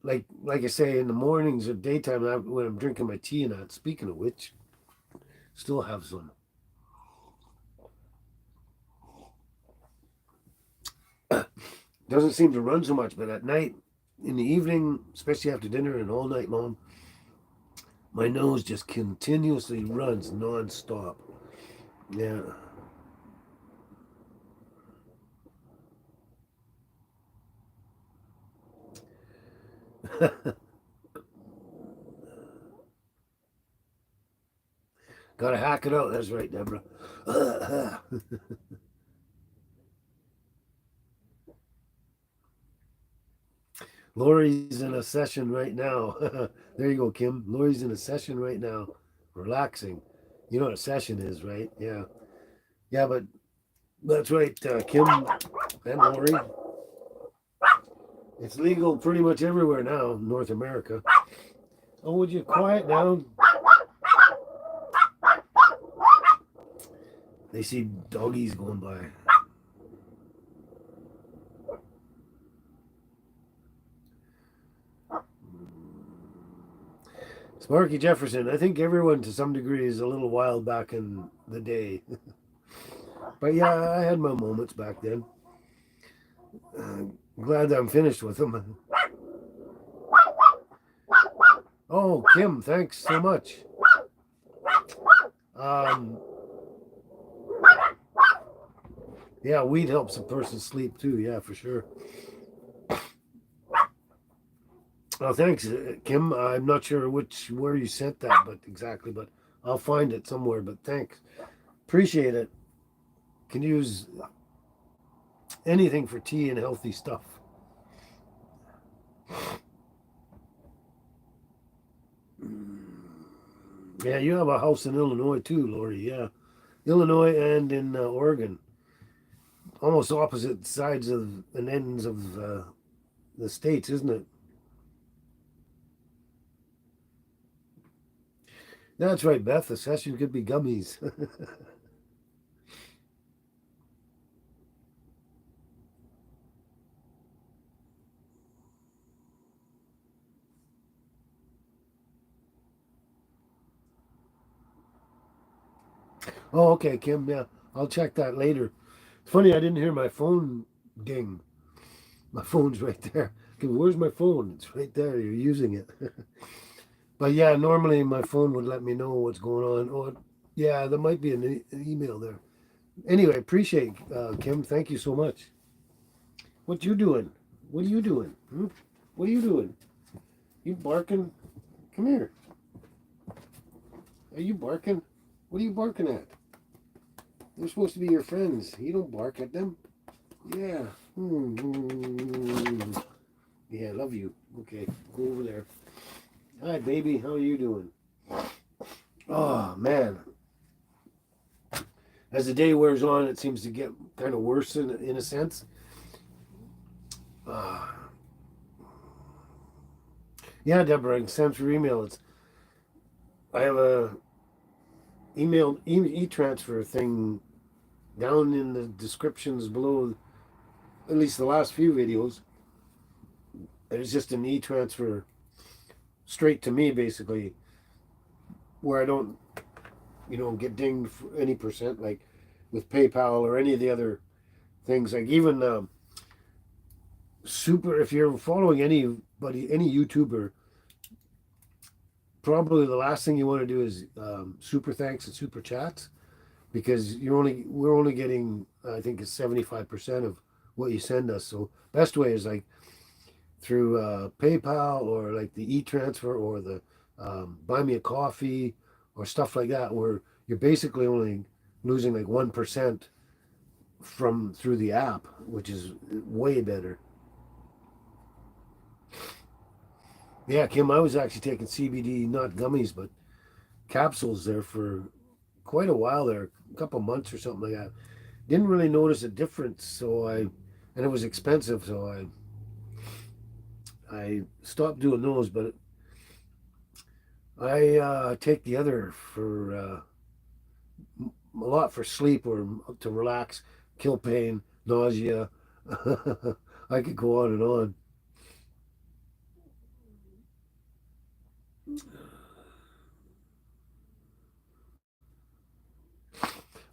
like I say, in the mornings or daytime when I'm drinking my tea and that. Speaking of which, still have some. Doesn't seem to run so much, but at night, in the evening, especially after dinner and all night long, my nose just continuously runs nonstop. Yeah. Gotta hack it out. That's right, Deborah. Lori's in a session right now. There you go, Kim. Lori's in a session right now, relaxing. You know what a session is, right? Yeah. Yeah, but that's right, Kim and Lori. It's legal pretty much everywhere now, North America. Oh, would you quiet down? They see doggies going by. Sparky Jefferson. I think everyone to some degree is a little wild back in the day. But yeah, I had my moments back then. Glad I'm finished with them. Oh, Kim, thanks so much. Um, yeah, weed helps a person sleep too. Yeah, for sure. Oh, thanks, Kim. I'm not sure where you sent that, but exactly, but I'll find it somewhere. But thanks, appreciate it. Can use anything for tea and healthy stuff. Yeah, you have a house in Illinois too, Lori. Yeah, Illinois and in Oregon, almost opposite sides of and ends of the states, isn't it? That's right, Beth. The session could be gummies. Oh, okay, Kim. Yeah, I'll check that later. It's funny, I didn't hear my phone ding. My phone's right there. Kim, where's my phone? It's right there. You're using it. But yeah, normally my phone would let me know what's going on. Oh, yeah, there might be an email there. Anyway, appreciate Kim. Thank you so much. What you doing? What are you doing? Hmm? What are you doing? You barking? Come here. Are you barking? What are you barking at? They're supposed to be your friends. You don't bark at them. Yeah. Yeah, I love you. Okay, go over there. Hi, baby. How are you doing? Oh, man. As the day wears on, it seems to get kind of worse in a sense. Uh, yeah, Deborah, thanks for email. I have a email e-transfer thing down in the descriptions below, at least the last few videos. It's just an e-transfer straight to me, basically, where I don't, get dinged for any percent, like with PayPal or any of the other things. Like even super, if you're following anybody, any YouTuber, probably the last thing you want to do is super thanks and super chats because we're only getting I think it's 75% of what you send us. So best way is like through PayPal or like the e-transfer or the buy me a coffee or stuff like that, where you're basically only losing like 1% from through the app, which is way better. Yeah, Kim, I was actually taking CBD, not gummies, but capsules there for quite a while there, a couple months or something like that. Didn't really notice a difference, and it was expensive, so I stopped doing those, but I take the other for a lot for sleep or to relax, kill pain, nausea. I could go on and on.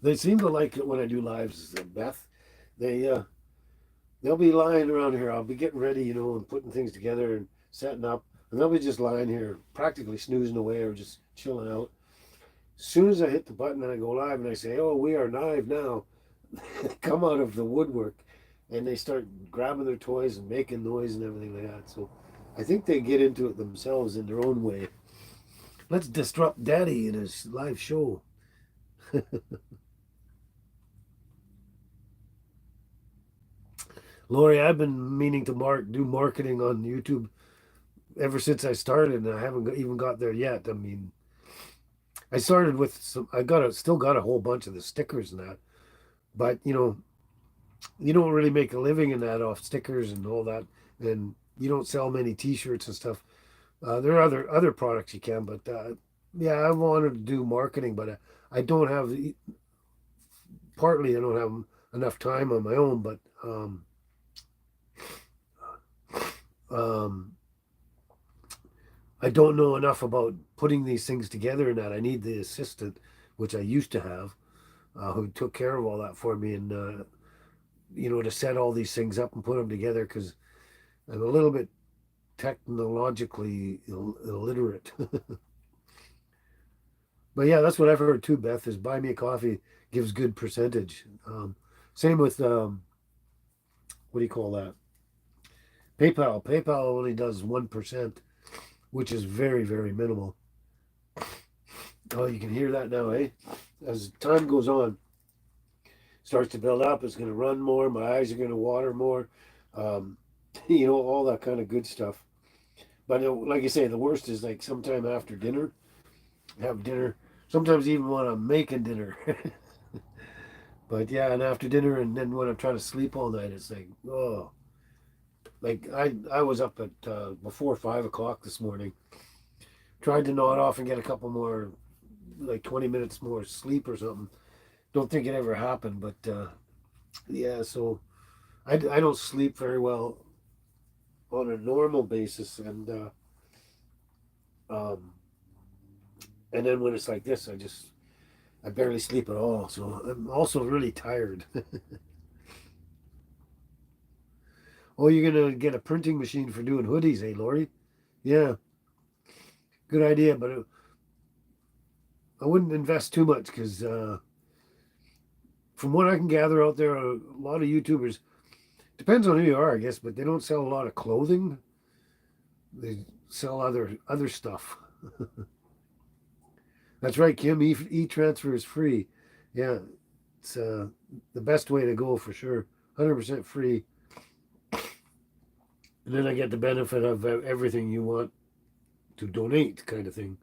They seem to like it when I do lives, Beth. They they'll be lying around here. I'll be getting ready, and putting things together and setting up, and they'll be just lying here, practically snoozing away or just chilling out. As soon as I hit the button and I go live and I say, "Oh, we are live now," they come out of the woodwork and they start grabbing their toys and making noise and everything like that. So I think they get into it themselves in their own way. Let's disrupt Daddy in his live show. Lori, I've been meaning to do marketing on YouTube ever since I started, and I haven't even got there yet. I mean, I started with some. Still got a whole bunch of the stickers and that, but you don't really make a living in that off stickers and all that, and you don't sell many T-shirts and stuff. There are other products you can, but yeah, I wanted to do marketing, but I don't have. Partly, I don't have enough time on my own, but um, I don't know enough about putting these things together and that. I need the assistant, which I used to have, who took care of all that for me, and to set all these things up and put them together because I'm a little bit technologically illiterate. But yeah, that's what I've heard too, Beth, is buy me a coffee gives good percentage. Same with what do you call that? PayPal. PayPal only does 1%, which is very, very minimal. Oh, you can hear that now, eh? As time goes on, starts to build up, it's going to run more. My eyes are going to water more. Um, all that kind of good stuff. But like I say, the worst is like sometime after dinner, have dinner. Sometimes even when I'm making dinner. But yeah, and after dinner, and then when I'm trying to sleep all night, it's like, oh, like I was up at before 5 o'clock this morning, tried to nod off and get a couple more, like 20 minutes more sleep or something. Don't think it ever happened, but yeah, so I don't sleep very well on a normal basis, um, and then when it's like this, I barely sleep at all. So I'm also really tired. Oh, you're gonna get a printing machine for doing hoodies, eh, Lori? Yeah, good idea, but I wouldn't invest too much because, from what I can gather out there, a lot of YouTubers depends on who you are, I guess, but they don't sell a lot of clothing. They sell other stuff. That's right, Kim. E transfer is free. Yeah, it's the best way to go for sure. 100% free, and then I get the benefit of everything you want to donate, kind of thing.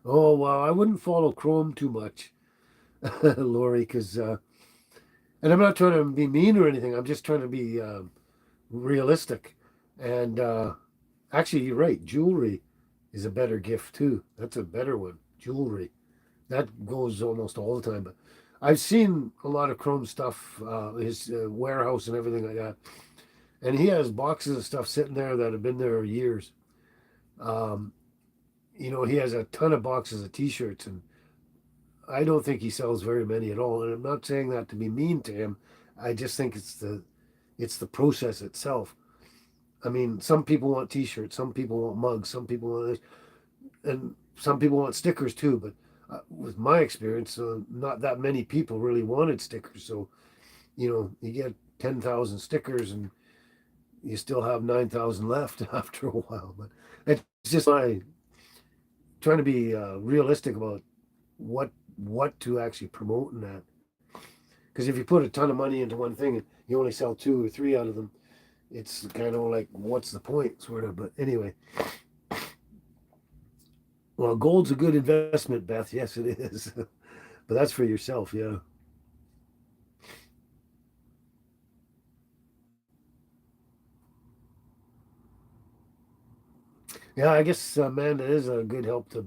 Oh wow, I wouldn't follow Chrome too much, Lori, because and I'm not trying to be mean or anything. I'm just trying to be realistic. And actually, you're right. Jewelry is a better gift too. That's a better one. Jewelry that goes almost all the time. But I've seen a lot of Chrome stuff, his warehouse and everything like that. And he has boxes of stuff sitting there that have been there years. Um, he has a ton of boxes of T-shirts, and I don't think he sells very many at all. And I'm not saying that to be mean to him. I just think it's the process itself. I mean, some people want T-shirts, some people want mugs, some people want this, and some people want stickers too. But with my experience, not that many people really wanted stickers. So you get 10,000 stickers, and you still have 9,000 left after a while. But it's just my trying to be realistic about what to actually promote in that. Because if you put a ton of money into one thing and you only sell two or three out of them, it's kind of like what's the point, sort of. But anyway, well, gold's a good investment, Beth. Yes, it is. But that's for yourself, yeah. Yeah, I guess Amanda is a good help to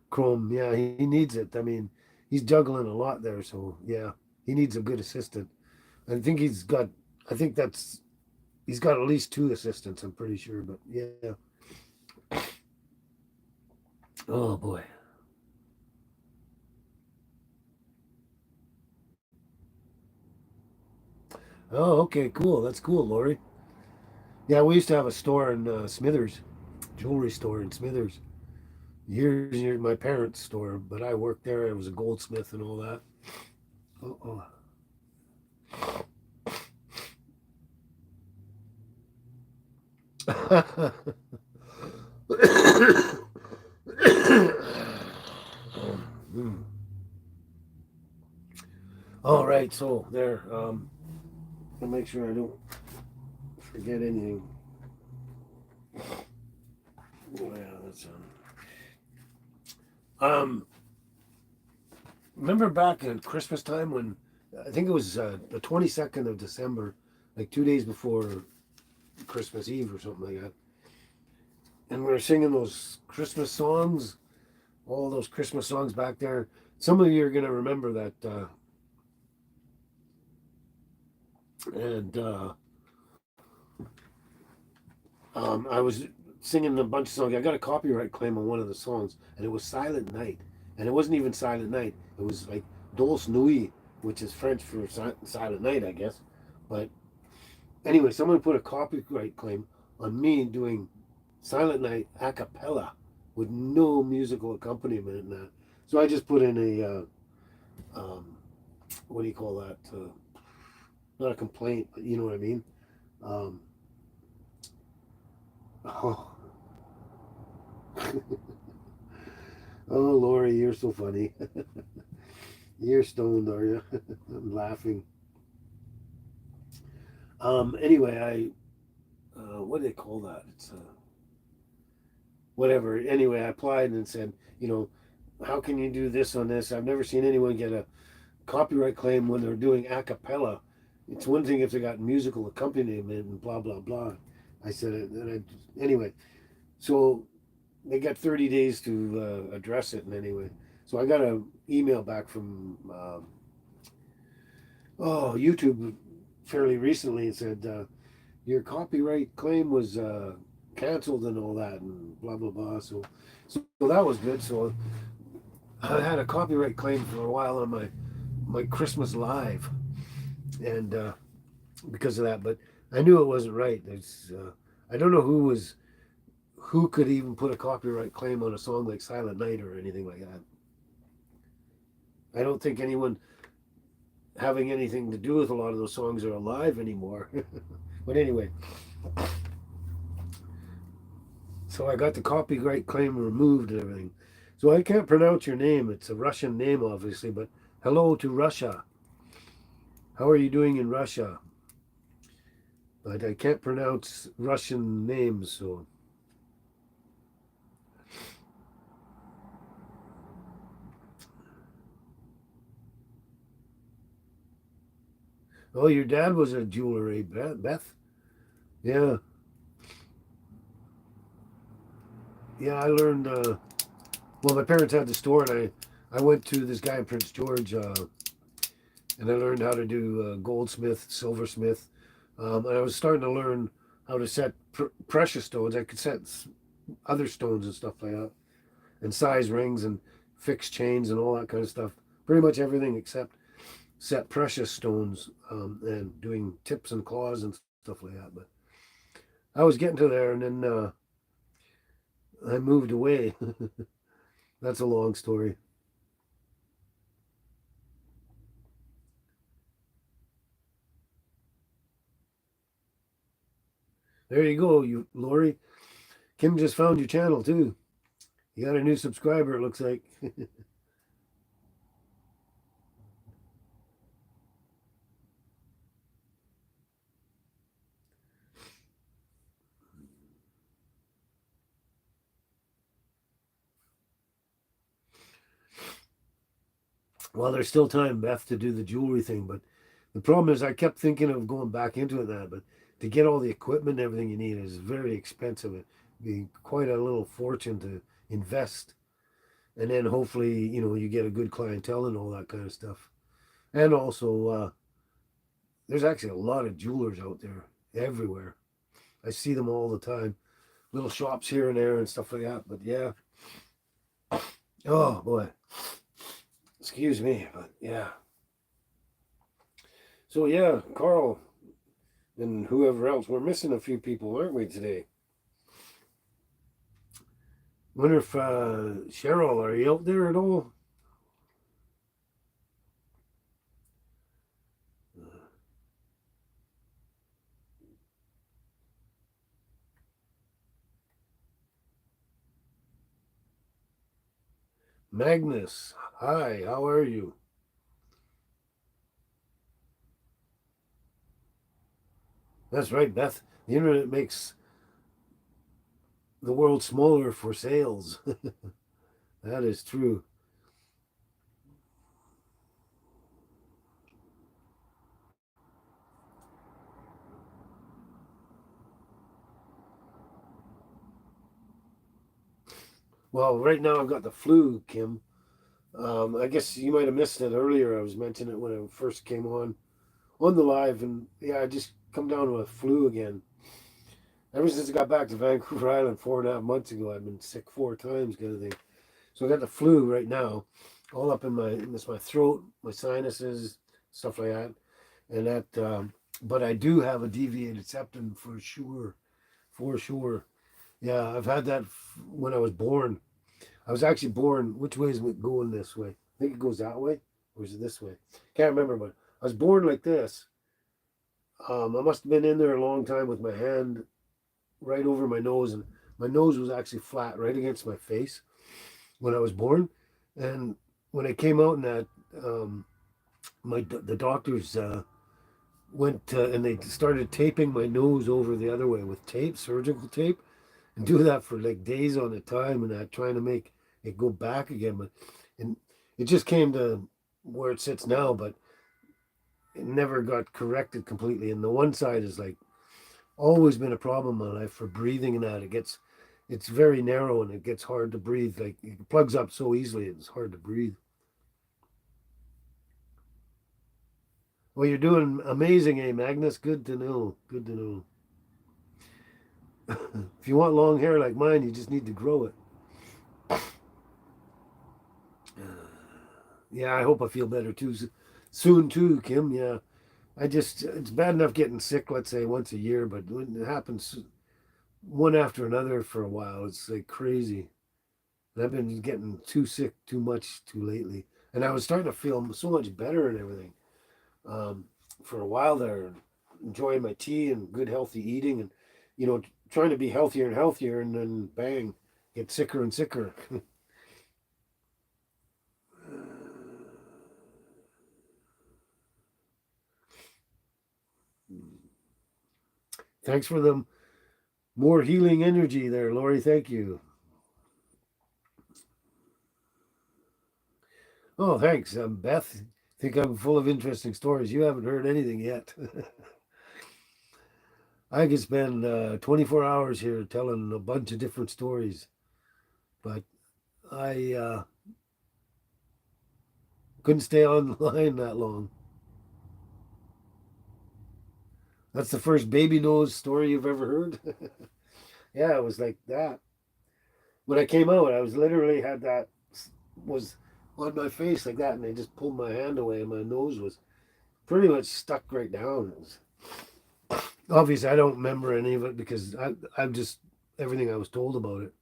Chrome. Yeah, he needs it. I mean, he's juggling a lot there, so yeah, he needs a good assistant. I think I think he's got at least two assistants. I'm pretty sure, but yeah. Oh boy. Oh, okay, cool. That's cool, Lori. Yeah, we used to have a store in Smithers, jewelry store in Smithers. Years near my parents' store, but I worked there. I was a goldsmith and all that. Oh, oh. Hmm. All right, so there. I'll make sure I don't forget anything. Oh, yeah, that's remember back at Christmas time when I think it was the 22nd of December, like 2 days before Christmas Eve or something like that, and we were singing those Christmas songs, all those Christmas songs back there. Some of you are gonna remember that, and I was singing a bunch of songs. I got a copyright claim on one of the songs, and it was Silent Night, and it wasn't even Silent Night. It was like Dulce Nuit, which is French for Silent Night, I guess. But anyway, someone put a copyright claim on me doing Silent Night a cappella with no musical accompaniment in that. So I just put in what do you call that? Not a complaint, but you know what I mean. Um, oh, oh, Lori, you're so funny. You're stoned, are you? I'm laughing. Anyway, what do they call that? It's whatever. Anyway, I applied and said, you know, how can you do this on this? I've never seen anyone get a copyright claim when they're doing a cappella. It's one thing if they got musical accompaniment and blah blah blah. I said it, and anyway, so they got 30 days to address it. And anyway, so I got an email back from YouTube fairly recently and said your copyright claim was canceled and all that and blah blah blah. So that was good. So I had a copyright claim for a while on my Christmas live, and because of that. But I knew it wasn't right. I don't know who could even put a copyright claim on a song like Silent Night or anything like that. I don't think anyone having anything to do with a lot of those songs are alive anymore. But anyway, so I got the copyright claim removed and everything. So I can't pronounce your name. It's a Russian name, obviously, but hello to Russia. How are you doing in Russia? But I can't pronounce Russian names, so. Oh, your dad was a jeweler, eh, Beth? Yeah, yeah. I learned. Well, my parents had the store, and I went to this guy in Prince George, and I learned how to do goldsmith, silversmith, and I was starting to learn how to set precious stones. I could set other stones and stuff like that, and size rings and fix chains and all that kind of stuff. Pretty much everything except set precious stones and doing tips and claws and stuff like that. But I was getting to there, and then I moved away. That's a long story. There you go, you Lori. Kim just found your channel too. You got a new subscriber, it looks like. Well, there's still time, Beth, to do the jewelry thing, but the problem is I kept thinking of going back into it now, but to get all the equipment and everything you need is very expensive. It'd be quite a little fortune to invest. And then hopefully, you get a good clientele and all that kind of stuff. And also, there's actually a lot of jewelers out there everywhere. I see them all the time. Little shops here and there and stuff like that. But yeah. Oh boy. Excuse me. But yeah. So yeah, Carl, and whoever else. We're missing a few people, aren't we, today? Wonder if Cheryl, are you out there at all? Magnus, hi, how are you? That's right, Beth. The internet makes the world smaller for sales. That is true. Well, right now I've got the flu, Kim. I guess you might have missed it earlier. I was mentioning it when I first came on the live, and yeah, I just come down with flu again. Ever since I got back to Vancouver Island 4.5 months ago, I've been sick 4 times, kind of thing. So I got the flu right now, all up in my throat, my sinuses, stuff like that, and that. But I do have a deviated septum for sure, for sure. Yeah, I've had that when I was born. I was actually born. Which way is it going this way? I think it goes that way, or is it this way? Can't remember, but I was born like this. I must have been in there a long time with my hand right over my nose, and my nose was actually flat right against my face when I was born. And when I came out, and that the doctors went and they started taping my nose over the other way with tape, surgical tape, and do that for like days on a time, and that trying to make it go back again. But and it just came to where it sits now, but it never got corrected completely. And the one side is like always been a problem in my life for breathing and that. It's very narrow and it gets hard to breathe. Like it plugs up so easily, it's hard to breathe. Well, you're doing amazing, eh, Magnus? Good to know. Good to know. If you want long hair like mine, you just need to grow it. Yeah, I hope I feel better too soon too, Kim. Yeah, I just it's bad enough getting sick, let's say once a year, but when it happens one after another for a while, it's like crazy. And I've been getting too sick too much too lately, and I was starting to feel so much better and everything um, for a while there, enjoying my tea and good healthy eating, and trying to be healthier and healthier, and then bang, get sicker and sicker. Thanks for the more healing energy there, Lori. Thank you. Oh, thanks, Beth. Think I'm full of interesting stories. You haven't heard anything yet. I could spend 24 hours here telling a bunch of different stories, but I couldn't stay online that long. That's the first baby nose story you've ever heard? Yeah, it was like that. When I came out, I was literally had that was on my face like that, and they just pulled my hand away, and my nose was pretty much stuck right down. It was, obviously, I don't remember any of it because I'm just everything I was told about it.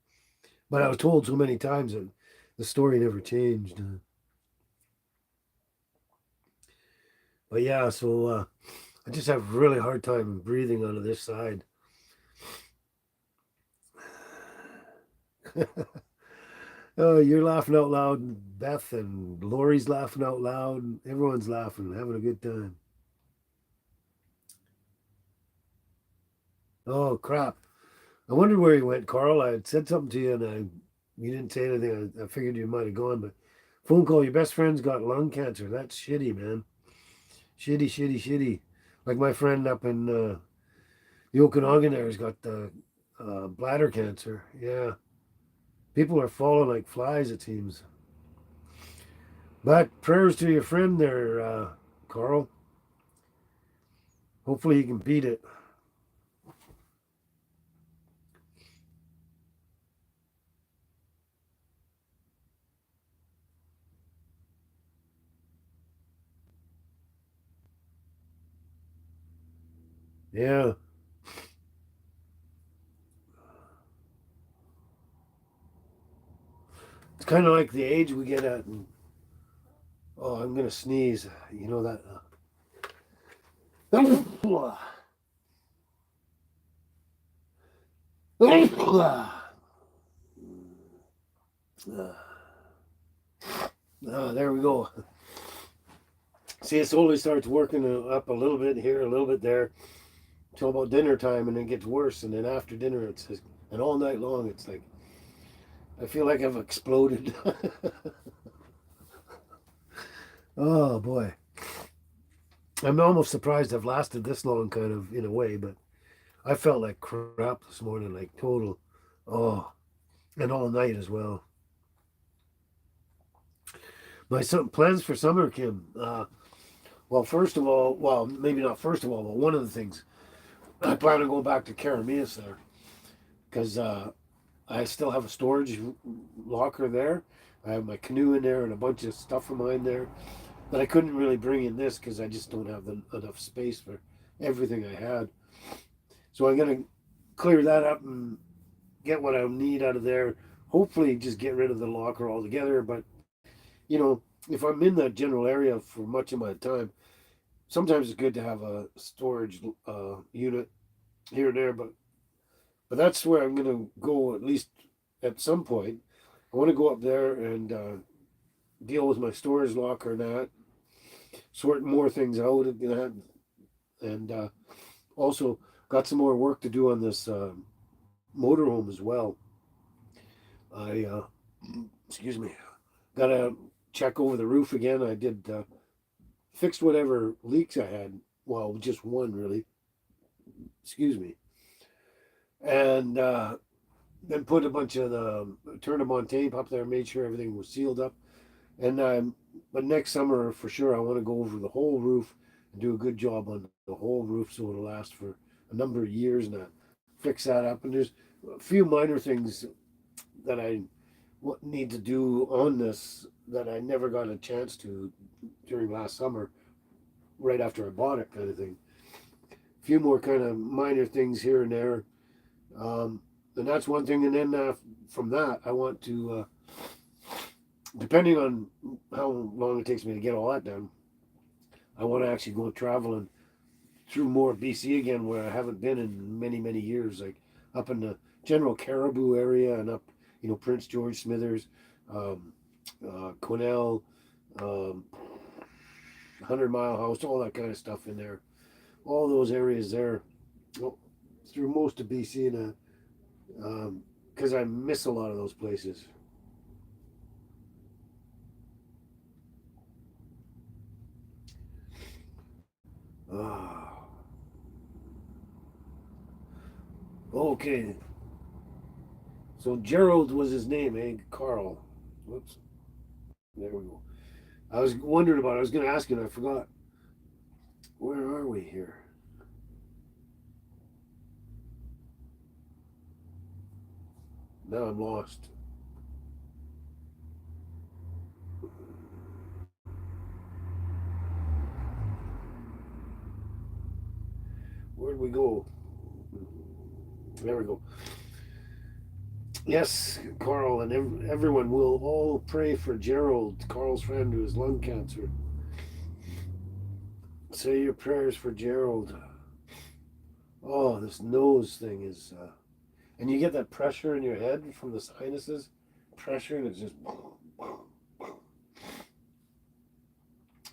But I was told so many times that the story never changed. But yeah, so I just have a really hard time breathing out of this side. Oh, you're laughing out loud, Beth, and Lori's laughing out loud. Everyone's laughing, having a good time. Oh crap! I wondered where you went, Carl. I had said something to you, and you didn't say anything. I figured you might have gone, but phone call. Your best friend's got lung cancer. That's shitty, man. Shitty, shitty, shitty. Like my friend up in the Okanagan there's got bladder cancer. Yeah, people are falling like flies. It seems. But prayers to your friend there, Carl. Hopefully he can beat it. Yeah. It's kind of like the age we get at. And, oh, I'm going to sneeze. You know that. There we go. See, it slowly starts working up a little bit here, a little bit there, till about dinner time, and it gets worse. And then after dinner, it's just, and all night long, it's like I feel like I've exploded. Oh boy, I'm almost surprised I've lasted this long, kind of in a way. But I felt like crap this morning, like total. Oh, and all night as well. My plans for summer, Kim. Well, first of all, well, maybe not first of all, but one of the things I plan on going back to Karamias there because I still have a storage locker there. I have my canoe in there and a bunch of stuff of mine there that I couldn't really bring in this because I just don't have enough space for everything I had. So I'm gonna clear that up and get what I need out of there. Hopefully, just get rid of the locker altogether. But you know, if I'm in that general area for much of my time, sometimes it's good to have a storage unit here and there. But that's where I'm gonna go at least at some point. I want to go up there and deal with my storage locker and that, sort more things out and that, and also got some more work to do on this motorhome as well. I excuse me, gotta check over the roof again. I did fixed whatever leaks I had. Well, just one really. Excuse me, and then put a bunch of the turned them on tape up there, made sure everything was sealed up. And but next summer for sure, I want to go over the whole roof and do a good job on the whole roof so it'll last for a number of years and fix that up. And there's a few minor things that I need to do on this that I never got a chance to during last summer, right after I bought it, kind of thing. A few more kind of minor things here and there. And that's one thing. And then from that, I want to, depending on how long it takes me to get all that done, I want to actually go traveling through more BC again, where I haven't been in many, many years, like up in the general Caribou area and up, Prince George, Smithers, um, Quesnel, 100 Mile House, all that kind of stuff in there. All those areas there, well, through most of BC, and because I miss a lot of those places. Ah, okay. So Gerald was his name, eh? Carl. Whoops. There we go. I was wondering about it. I was going to ask you, and I forgot. Where are we here? Now I'm lost. Where'd we go? There we go. Yes, Carl, and everyone will all pray for Gerald, Carl's friend who has lung cancer. Say your prayers for Gerald. Oh, this nose thing is, and you get that pressure in your head from the sinuses, pressure, and it's just,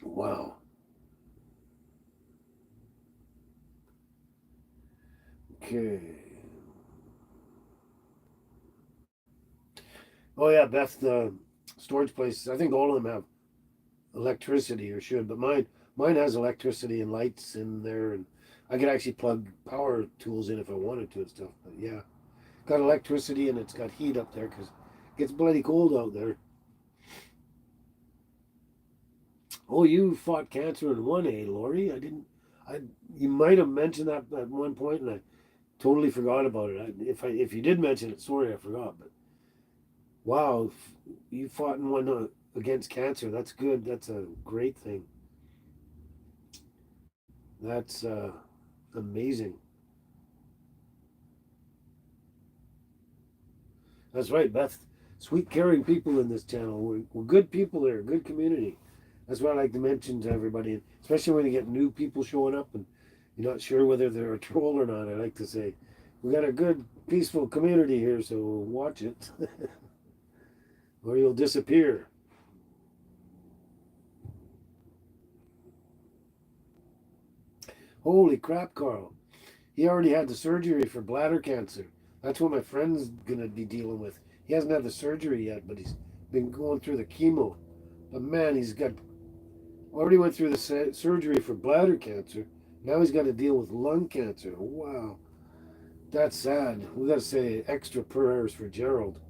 wow. Okay. Oh yeah, Beth, the storage places. I think all of them have electricity or should, but mine has electricity and lights in there, and I could actually plug power tools in if I wanted to and stuff. But yeah, got electricity and it's got heat up there because it gets bloody cold out there. Oh, you fought cancer in one, eh, Lori? I didn't. I You might have mentioned that at one point, and I totally forgot about it. If you did mention it, sorry, I forgot. But wow, you fought in one against cancer. That's good. That's a great thing. That's Amazing. That's right, Beth. Sweet, caring people in this channel. We're good people here, good community. That's what I like to mention to everybody, especially when you get new people showing up and you're not sure whether they're a troll or not. I like to say, we got a good, peaceful community here, so watch it, or you'll disappear. Holy crap, Carl. He already had the surgery for bladder cancer. That's what my friend's gonna be dealing with. He hasn't had the surgery yet, but he's been going through the chemo. But man, he's got already went through the surgery for bladder cancer. Now he's got to deal with lung cancer. Wow, that's sad. We got to say extra prayers for Gerald.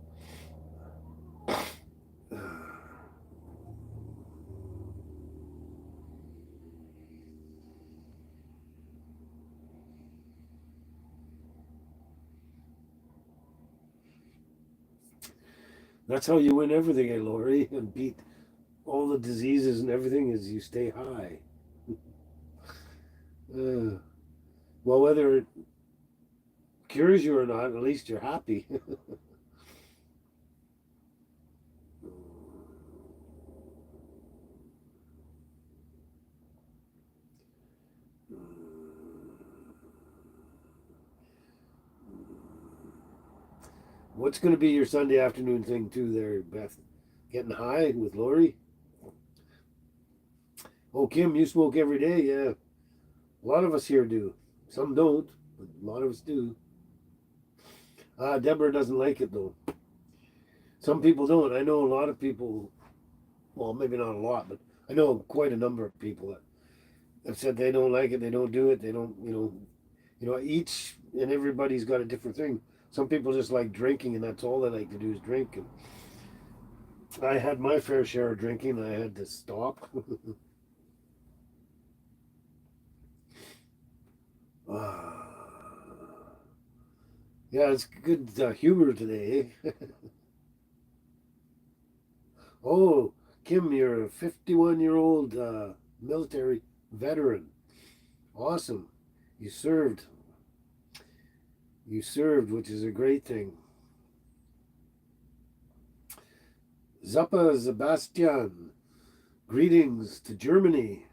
That's how you win everything, eh, Lori, and beat all the diseases and everything. Is you stay high. Uh, well, whether it cures you or not, at least you're happy. What's going to be your Sunday afternoon thing too, there, Beth? Getting high with Lori? Oh, Kim, you smoke every day, yeah. A lot of us here do. Some don't, but a lot of us do. Deborah doesn't like it though. Some people don't. I know a lot of people. Well, maybe not a lot, but I know quite a number of people that have said they don't like it. They don't do it. They don't. Each and everybody's got a different thing. Some people just like drinking, and that's all they like to do is drink. And I had my fair share of drinking. I had to stop. Yeah, it's good humor today. Eh? Oh, Kim, you're a 51-year-old military veteran. Awesome. You served. You served, which is a great thing. Zappa Sebastian, greetings to Germany.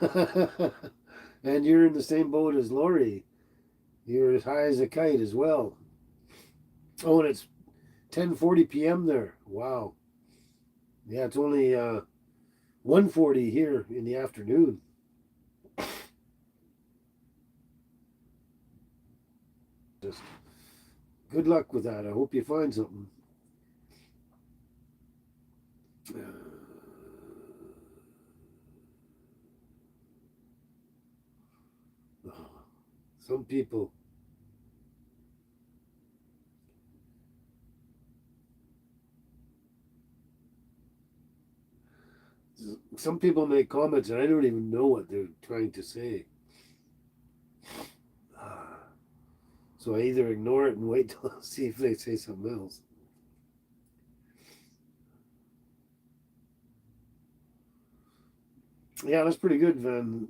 And you're in the same boat as Lori. You're as high as a kite as well. Oh, and it's 10:40 p.m. there. Wow. Yeah, it's only 1:40 here in the afternoon. Just good luck with that. I hope you find something. Some people. Some people make comments and I don't even know what they're trying to say. So I either ignore it and wait till see if they say something else. Yeah, that's pretty good, Van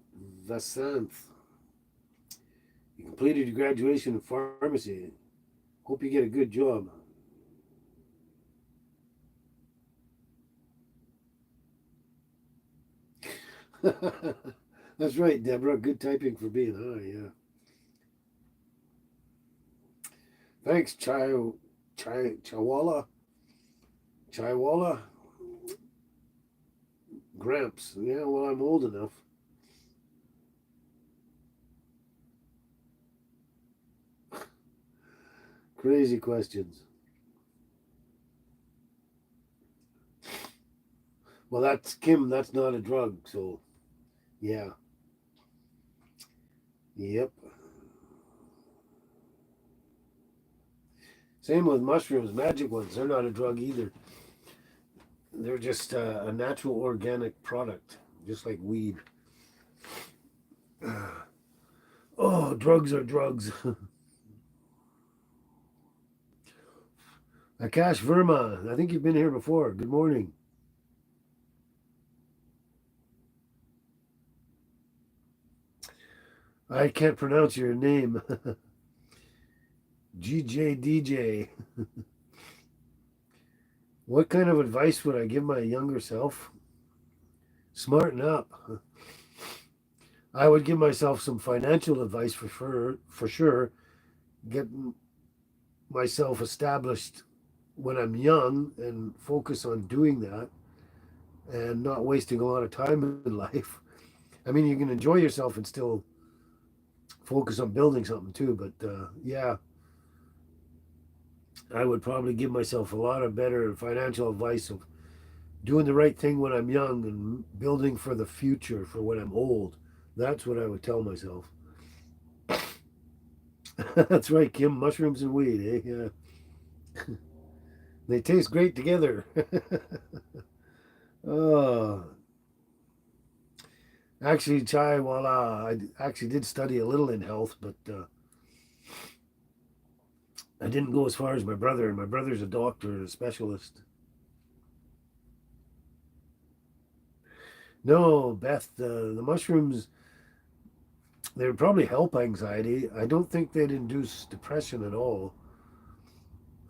Vasanth. You completed your graduation in pharmacy. Hope you get a good job. That's right, Deborah. Good typing for being high, yeah. Thanks, Chawala. Chaiwala. Gramps. Yeah, well, I'm old enough. Crazy questions. Well, that's Kim. That's not a drug. So, yeah. Yep. Same with mushrooms, magic ones. They're not a drug either. They're just a natural organic product, just like weed. Oh, drugs are drugs. Akash Verma, I think you've been here before. Good morning. I can't pronounce your name. GJDJ. What kind of advice would I give my younger self? Smarten up. I would give myself some financial advice for sure. Get myself established when I'm young and focus on doing that and not wasting a lot of time in life. I mean, you can enjoy yourself and still focus on building something too, but yeah, I would probably give myself a lot of better financial advice of doing the right thing when I'm young and building for the future for when I'm old. That's what I would tell myself. That's right, Kim. Mushrooms and weed, eh? Yeah. They taste great together. Oh, actually, chai, voila. I actually did study a little in health, but I didn't go as far as my brother. My brother's a doctor, a specialist. No, Beth, the mushrooms, they would probably help anxiety. I don't think they'd induce depression at all.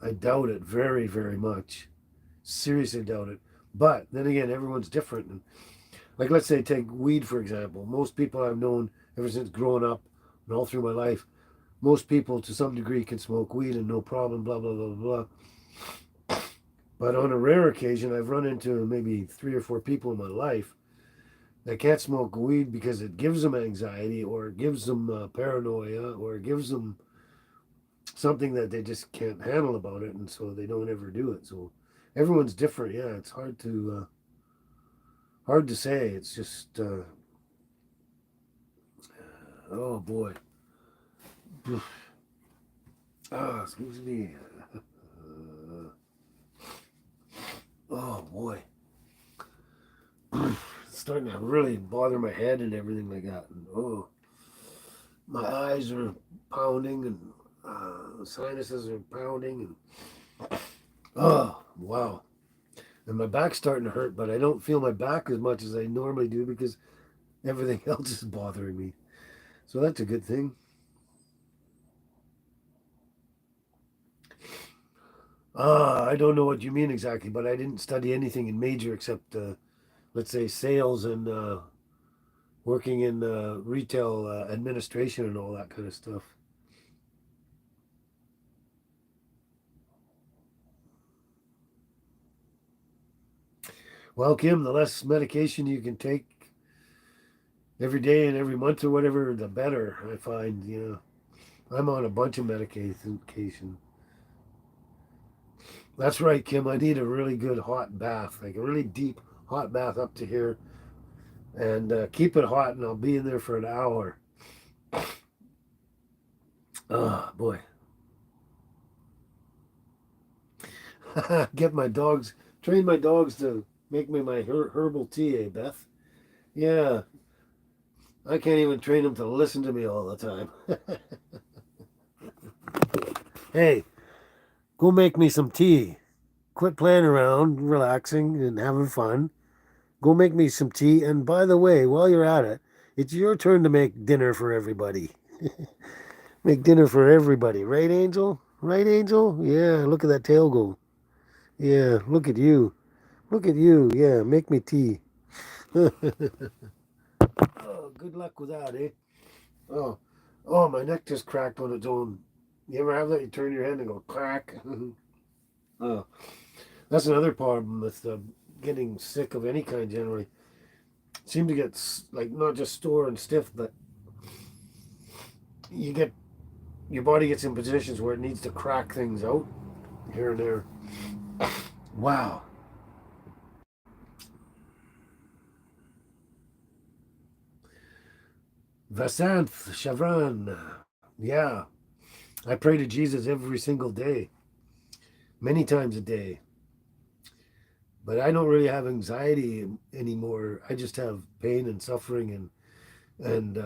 I doubt it very, very much. Seriously doubt it. But then again, everyone's different. And like, let's say, take weed, for example. Most people I've known ever since growing up and all through my life, most people to some degree can smoke weed and no problem, blah, blah, blah, blah. But on a rare occasion, I've run into maybe 3 or 4 people in my life that can't smoke weed because it gives them anxiety or it gives them paranoia or it gives them something that they just can't handle about it. And so they don't ever do it. So everyone's different. Yeah, it's hard to say. It's just, oh boy. Excuse me. Oh boy. It's starting to really bother my head and everything like that. And oh, my eyes are pounding and sinuses are pounding. And oh, wow. And my back's starting to hurt, but I don't feel my back as much as I normally do because everything else is bothering me. So that's a good thing. I don't know what you mean exactly, but I didn't study anything in major except, let's say, sales and working in retail administration and all that kind of stuff. Well, Kim, the less medication you can take every day and every month or whatever, the better. I find, I'm on a bunch of medication. That's right, Kim. I need a really good hot bath, like a really deep hot bath up to here, and keep it hot, and I'll be in there for an hour. Oh boy. Get my dogs, train my dogs to make me my herbal tea, eh, Beth? Yeah, I can't even train them to listen to me all the time. Hey, go make me some tea. Quit playing around, relaxing, and having fun. Go make me some tea. And by the way, while you're at it, it's your turn to make dinner for everybody. Make dinner for everybody, right, Angel? Right, Angel? Yeah, look at that tail go. Yeah, look at you. Look at you. Yeah, make me tea. Oh, good luck with that, eh? Oh, oh, my neck just cracked on its own. You ever have that? You turn your head and go crack. Oh, that's another problem with getting sick of any kind generally. Seem to get like not just sore and stiff, but you get your body gets in positions where it needs to crack things out here and there. Wow. Vasanth, Chavran. Yeah. I pray to Jesus every single day, many times a day. But I don't really have anxiety anymore. I just have pain and suffering and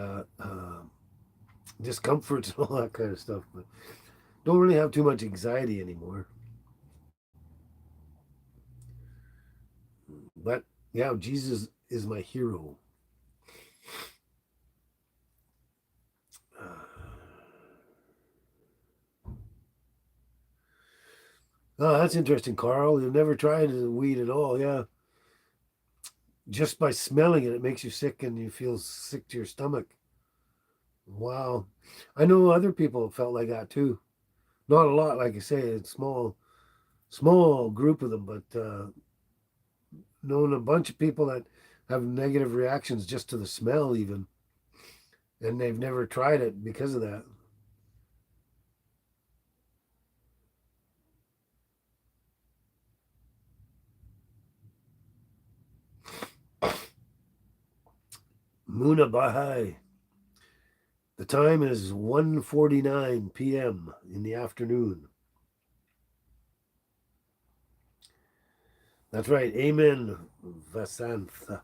discomfort and all that kind of stuff. But don't really have too much anxiety anymore. But yeah, Jesus is my hero. Oh, that's interesting, Carl. You've never tried weed at all, yeah. Just by smelling it, it makes you sick and you feel sick to your stomach. Wow. I know other people have felt like that too. Not a lot, like I say, it's small group of them, but known a bunch of people that have negative reactions just to the smell, even, and they've never tried it because of that. Muna Bahai. The time is 1:49 p.m. in the afternoon. That's right. Amen. Vasantha.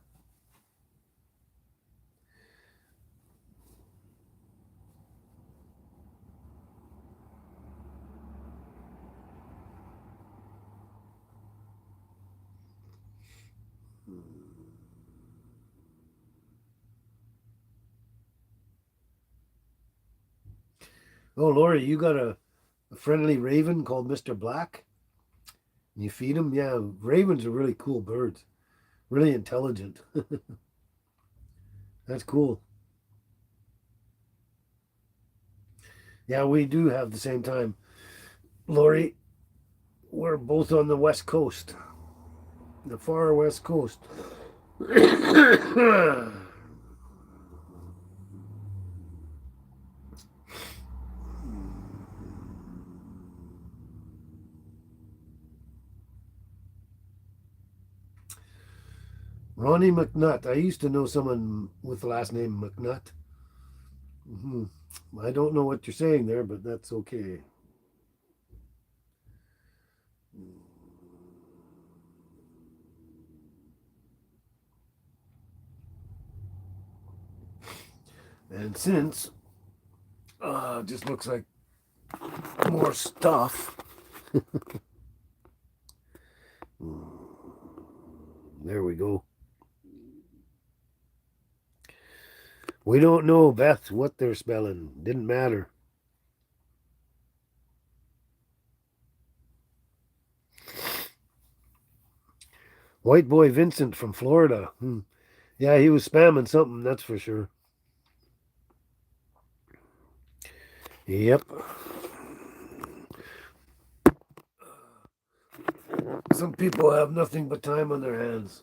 Oh, Lori, you got a friendly raven called Mr. Black? You feed him? Yeah, ravens are really cool birds. Really intelligent. That's cool. Yeah, we do have the same time. Lori, we're both on the west coast, the far west coast. Ronnie McNutt. I used to know someone with the last name McNutt. Hmm. I don't know what you're saying there, but that's okay. And since just looks like more stuff. There we go. We don't know, Beth, what they're spelling. Didn't matter. White boy Vincent from Florida. Hmm. Yeah, he was spamming something, that's for sure. Yep. Some people have nothing but time on their hands.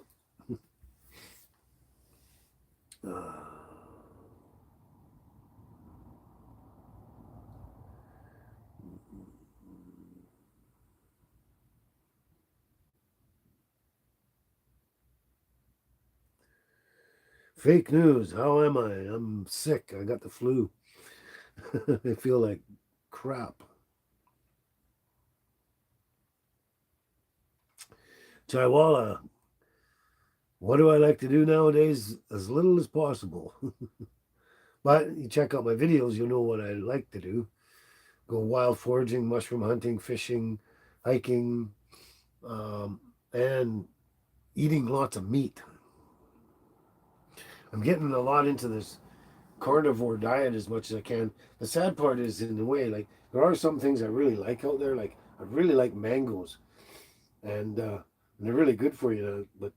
Fake news. How am I? I'm sick. I got the flu. I feel like crap. Chaiwala. What do I like to do nowadays? As little as possible. But you check out my videos, you'll know what I like to do. Go wild foraging, mushroom hunting, fishing, hiking, and eating lots of meat. I'm getting a lot into this carnivore diet as much as I can. The sad part is, in a way, like there are some things I really like out there. Like I really like mangoes, and they're really good for you. But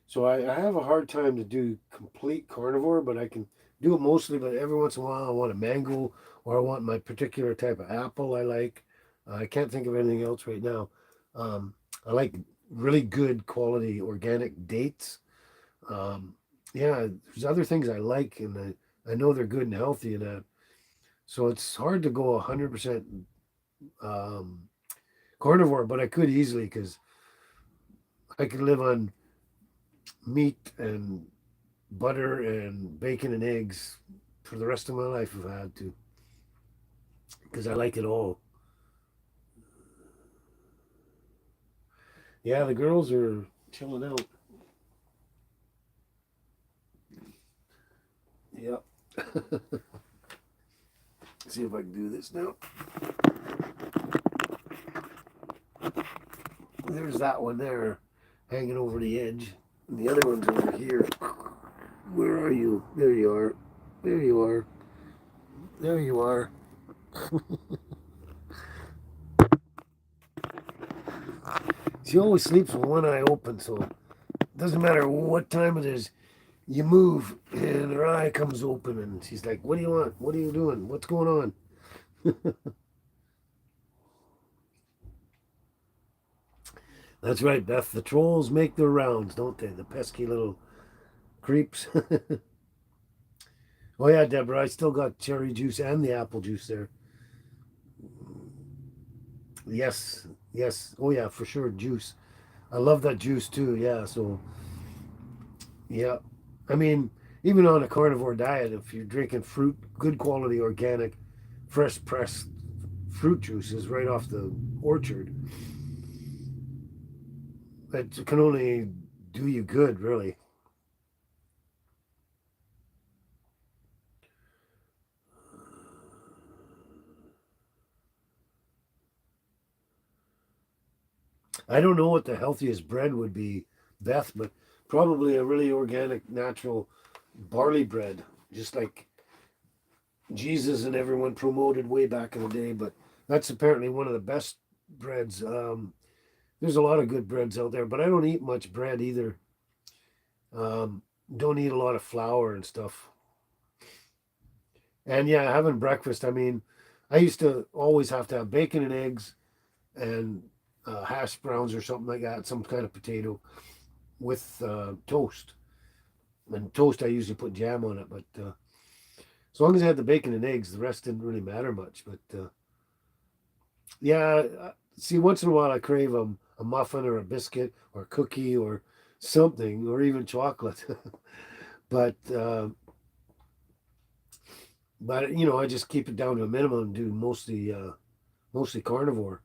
so I have a hard time to do complete carnivore, but I can do it mostly. But every once in a while, I want a mango or I want my particular type of apple I like. I can't think of anything else right now. I like really good quality organic dates. Um, yeah, there's other things I like, and I know they're good and healthy and that. So it's hard to go 100% um, carnivore, but I could easily because I could live on meat and butter and bacon and eggs for the rest of my life if I had to, because I like it all. Yeah, the girls are chilling out. Yep. See if I can do this now. There's that one there, hanging over the edge, and the other one's over here. Where are you? There you are. There you are. There you are. She always sleeps with one eye open, so it doesn't matter what time it is. You move, and her eye comes open, and she's like, "What do you want? What are you doing? What's going on?" That's right, Beth. The trolls make their rounds, don't they? The pesky little creeps. Oh yeah, Deborah. I still got cherry juice and the apple juice there. Yes, yes. Oh yeah, for sure. Juice. I love that juice too. Yeah. So yeah. I mean, even on a carnivore diet, if you're drinking fruit, good quality organic, fresh pressed fruit juices right off the orchard, it can only do you good, really. I don't know what the healthiest bread would be, Beth, but probably a really organic, natural barley bread, just like Jesus and everyone promoted way back in the day. But that's apparently one of the best breads. There's a lot of good breads out there, but I don't eat much bread either. Um, don't eat a lot of flour and stuff. And yeah, having breakfast, I mean, I used to always have to have bacon and eggs and hash browns or something like that, some kind of potato with toast. And toast, I usually put jam on it, but as long as I had the bacon and eggs, the rest didn't really matter much. But yeah, see, once in a while I crave a muffin or a biscuit or a cookie or something, or even chocolate. but you know, I just keep it down to a minimum and do mostly carnivore.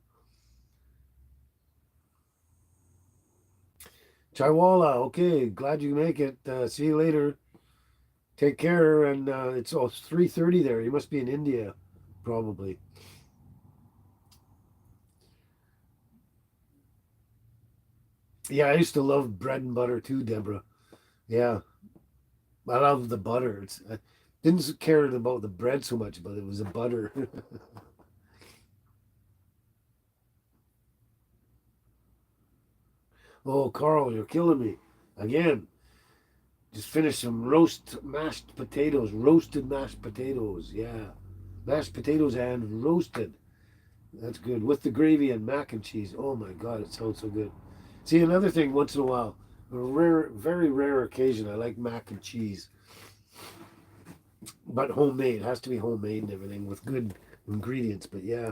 Chaiwala, okay, glad you make it. See you later. Take care. And it's 3:30 there. You must be in India, probably. Yeah, I used to love bread and butter too, Deborah. Yeah, I love the butter. I didn't care about the bread so much, but it was the butter. Oh, Carl, you're killing me again. Just finished some roast mashed potatoes, roasted mashed potatoes. Yeah, mashed potatoes and roasted. That's good with the gravy and mac and cheese. Oh my God, it sounds so good. See, another thing, once in a while, a rare, very rare occasion, I like mac and cheese, but homemade. It has to be homemade and everything with good ingredients. But yeah,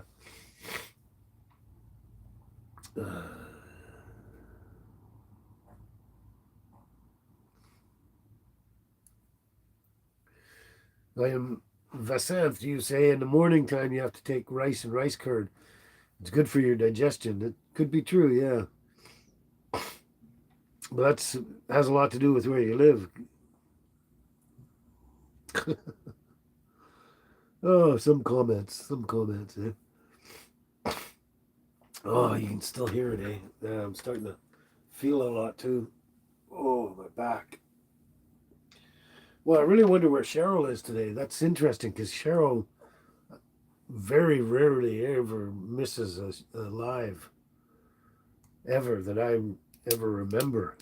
I am Vasanth. You say in the morning time you have to take rice and rice curd. It's good for your digestion. It could be true, yeah. But that's has a lot to do with where you live. Oh, some comments, some comments. Eh? Oh, you can still hear it, eh? Yeah, I'm starting to feel a lot too. Oh, my back. Well, I really wonder where Cheryl is today. That's interesting because Cheryl very rarely ever misses a live ever that I ever remember.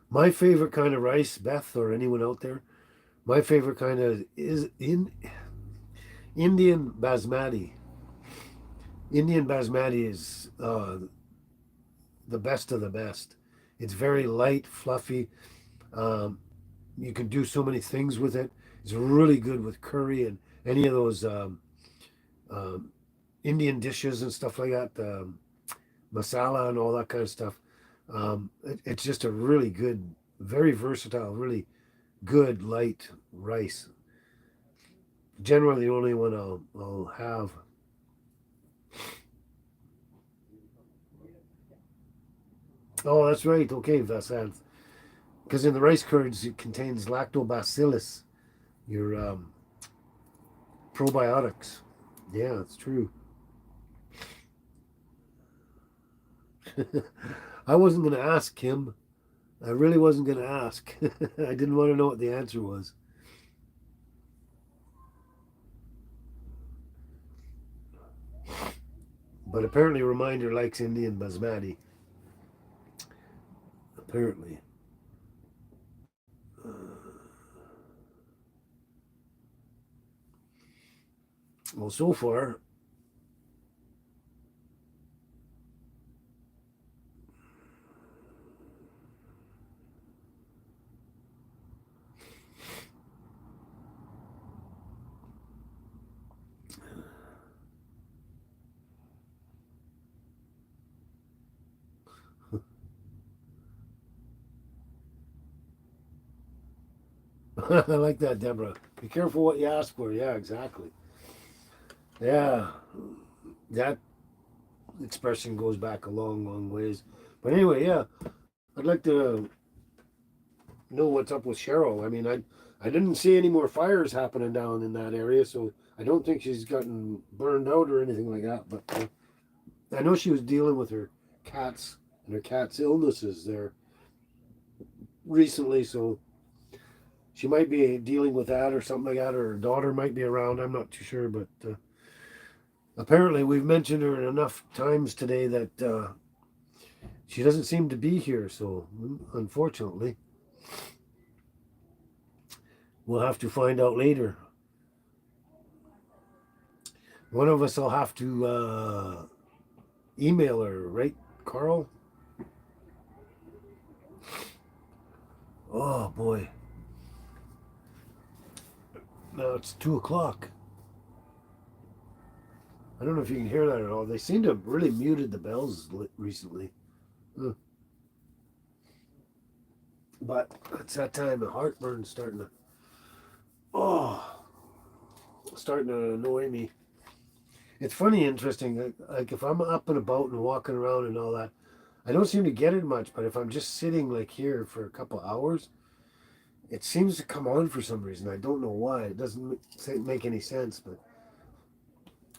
My favorite kind of rice, Beth, or anyone out there, my favorite kind of is in Indian basmati. Indian basmati is the best of the best. It's very light, fluffy. Um, you can do so many things with it. It's really good with curry and any of those um, Indian dishes and stuff like that, masala and all that kind of stuff. It's just a really good, very versatile, really good light rice. Generally, the only one I'll have. Oh, that's right. Okay, Vasanth. Because in the rice curds, it contains lactobacillus, your probiotics. Yeah, it's true. I wasn't going to ask him. I really wasn't going to ask. I didn't want to know what the answer was. But apparently Reminder likes Indian basmati. Apparently. Well, so far, I like that, Deborah. Be careful what you ask for. Yeah, exactly. Yeah, that expression goes back a long, long ways. But anyway, yeah, I'd like to know what's up with Cheryl. I mean, I didn't see any more fires happening down in that area, so I don't think she's gotten burned out or anything like that. But I know she was dealing with her cats and her cat's illnesses there recently, so she might be dealing with that or something like that, or her daughter might be around. I'm not too sure, but apparently we've mentioned her enough times today that she doesn't seem to be here. So unfortunately, we'll have to find out later. One of us will have to email her, right, Carl? Oh boy, now it's 2 o'clock. I don't know if you can hear that at all. They seem to have really muted the bells recently. Huh. But it's that time of heartburn oh, starting to annoy me. It's funny, interesting. Like if I'm up and about and walking around and all that, I don't seem to get it much. But if I'm just sitting like here for a couple hours, it seems to come on for some reason. I don't know why. It doesn't make any sense. But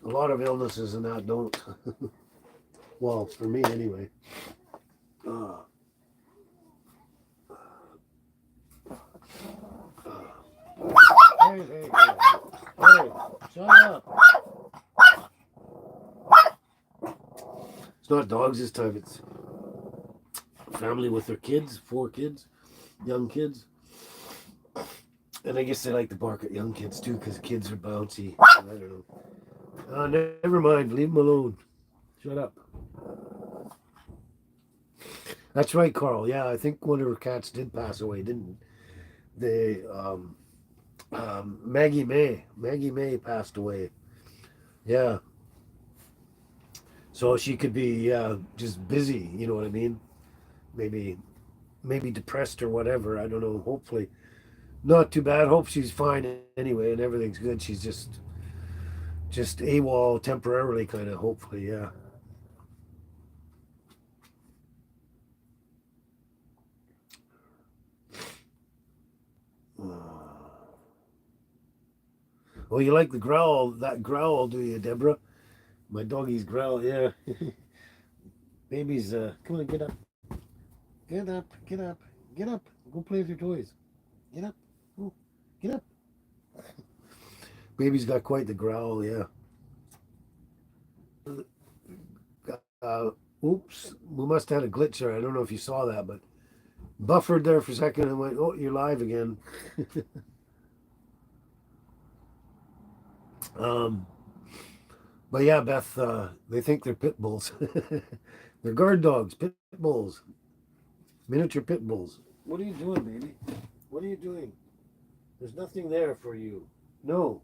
a lot of illnesses and that don't. Well, for me anyway. Uh, hey, shut up. It's not dogs this time. It's a family with their kids, 4 kids, young kids. And I guess they like to bark at young kids too because kids are bouncy. I don't know. Never mind. Leave them alone. Shut up. That's right, Carl. Yeah, I think one of her cats did pass away, didn't they? Maggie May. Maggie May passed away. Yeah. So she could be just busy. You know what I mean? Maybe, maybe depressed or whatever. I don't know. Hopefully, not too bad. Hope she's fine anyway, and everything's good. She's just AWOL temporarily, kind of. Hopefully, yeah. Oh, you like the growl? That growl, do you, Deborah? My doggy's growl, yeah. Baby's, come on, get up. Get up, get up, get up. Go play with your toys. Get up. Oh, get up. Baby's got quite the growl, yeah. Uh, oops, we must have had a glitch there. I don't know if you saw that, but buffered there for a second and went, oh, you're live again. um, but yeah, Beth, they think they're pit bulls. They're guard dogs, pit bulls, miniature pit bulls. What are you doing, baby? What are you doing? There's nothing there for you. No,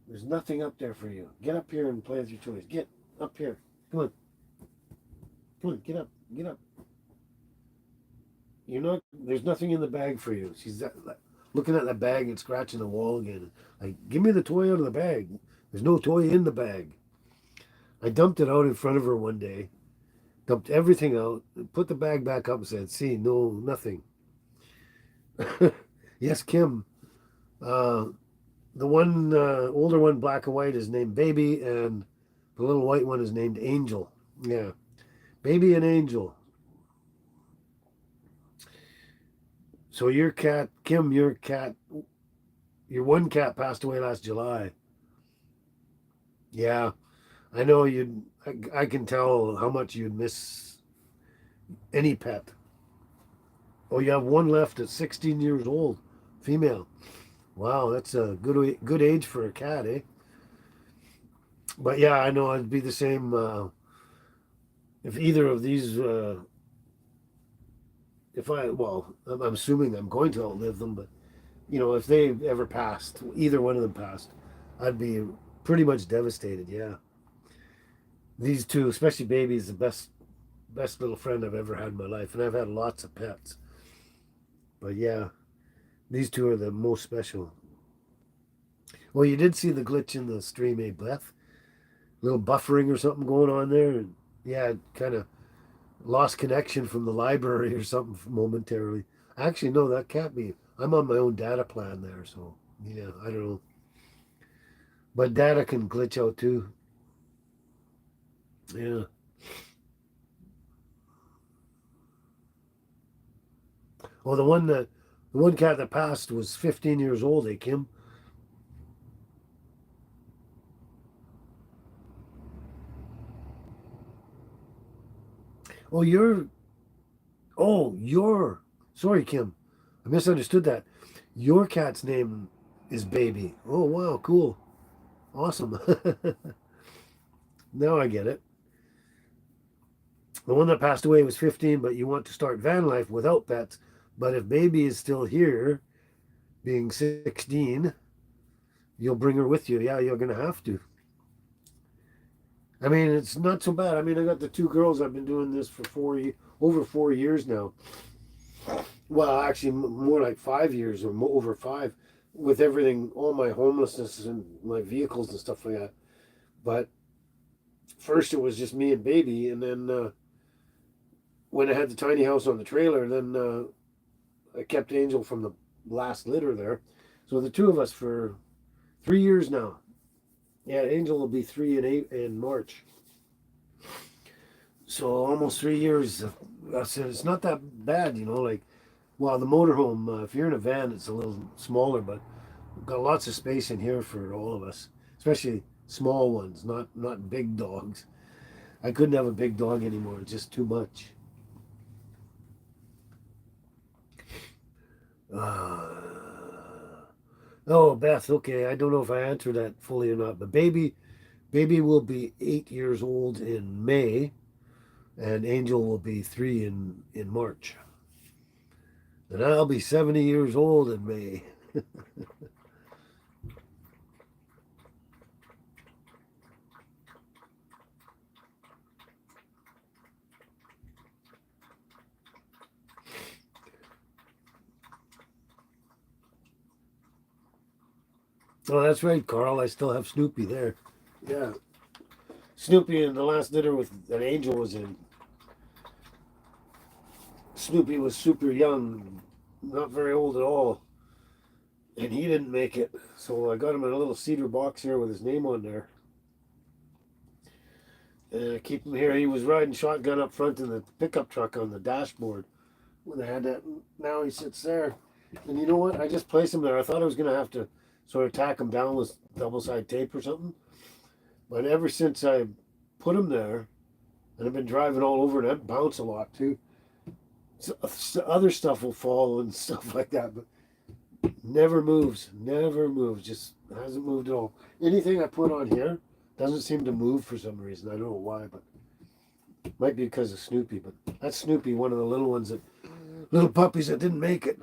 there's nothing up there for you. Get up here and play with your toys. Get up here. Come on. Come on, get up. Get up. You're not. There's nothing in the bag for you. She's looking at the bag and scratching the wall again. Like, give me the toy out of the bag. There's no toy in the bag. I dumped it out in front of her one day. Dumped everything out. Put the bag back up and said, "See, no, nothing." Yes, Kim. Uh, the one older one, black and white, is named Baby, and the little white one is named Angel. Yeah, Baby and Angel. So your cat, Kim, your one cat passed away last July. Yeah, I know you. I can tell how much you'd miss any pet. Oh, you have one left at 16 years old, female. Wow, that's a good age for a cat, eh? But yeah, I know I'd be the same if either of these. If I well, I'm assuming I'm going to outlive them, but if they ever passed, either one of them passed, I'd be pretty much devastated. Yeah, these two, especially baby, is the best little friend I've ever had in my life, and I've had lots of pets, but yeah, these two are the most special. Well, you did see the glitch in the stream, eh, Beth? Little buffering or something going on there, and yeah, kind of lost connection from the library or something momentarily. Actually, no, that can't be. I'm on my own data plan there, so yeah, I don't know. But data can glitch out too. Yeah. Well, the one cat that passed was 15 years old. Eh, Kim? Oh, you're. Sorry, Kim. I misunderstood that. Your cat's name is Baby. Oh, wow, cool, awesome. Now I get it. The one that passed away was 15, but you want to start van life without pets. But if Baby is still here, being 16, you'll bring her with you. Yeah, you're gonna have to. I mean, it's not so bad. I mean, I got the two girls. I've been doing this for over 4 years now. Well, actually, more like 5 years or over five, with everything, all my homelessness and my vehicles and stuff like that. But first, it was just me and Baby, and then when I had the tiny house on the trailer, then I kept Angel from the last litter there. So the two of us for 3 years now. Yeah, Angel will be 3 in March. So almost 3 years. I said it's not that bad, Like, well, the motorhome. If you're in a van, it's a little smaller, but we've got lots of space in here for all of us, especially small ones, not big dogs. I couldn't have a big dog anymore. It's just too much. Oh, Beth. Okay, I don't know if I answered that fully or not, but baby will be 8 years old in May, and Angel will be 3 in March, and I'll be 70 years old in May. Oh, that's right, Carl. I still have Snoopy there. Yeah, Snoopy in the last litter with that Angel was in. Snoopy was super young, not very old at all, and he didn't make it. So I got him in a little cedar box here with his name on there. And I keep him here. He was riding shotgun up front in the pickup truck on the dashboard when they had that. Now he sits there. And you know what? I just placed him there. I thought I was going to have to sort of tack him down with double side tape or something. But ever since I put him there, and I've been driving all over, and I bounce a lot too. So other stuff will fall and stuff like that, but never moves, just hasn't moved at all. Anything I put on here doesn't seem to move for some reason. I don't know why, but it might be because of Snoopy. But that's Snoopy, one of the little puppies that didn't make it.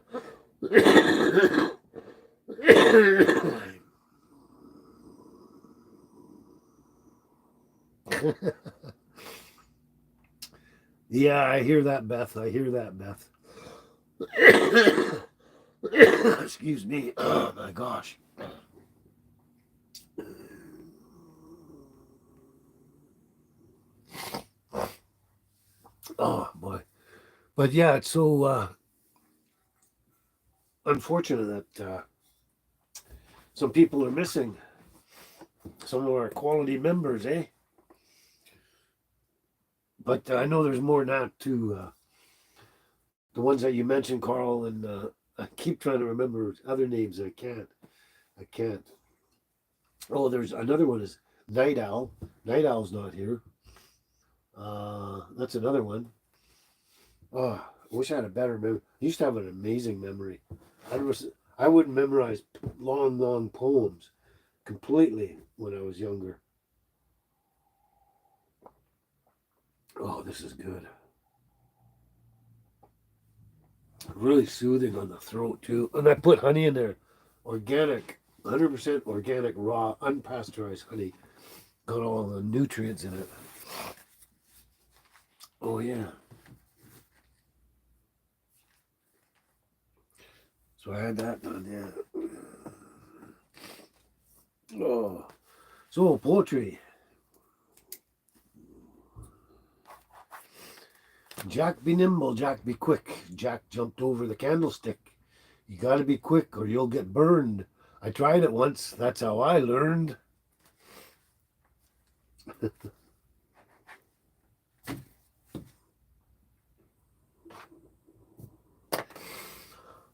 Yeah, I hear that, Beth. I hear that, Beth. Excuse me. Oh my gosh. Oh boy. But yeah, it's so unfortunate that some people are missing. Some of our quality members, eh? But I know there's more than that too. The ones that you mentioned, Carl, and I keep trying to remember other names. I can't. I can't. Oh, there's another one is Night Owl. Night Owl's not here. that's another one. Oh, I wish I had a better memory. I used to have an amazing memory. I was I would memorize long poems completely when I was younger. Oh, this is good. Really soothing on the throat too. And I put honey in there, organic, 100% organic, raw, unpasteurized honey. Got all the nutrients in it. Oh yeah. So I had that done. Yeah. Oh, so poetry. Jack be nimble, Jack be quick. Jack jumped over the candlestick. You gotta be quick or you'll get burned. I tried it once, that's how I learned.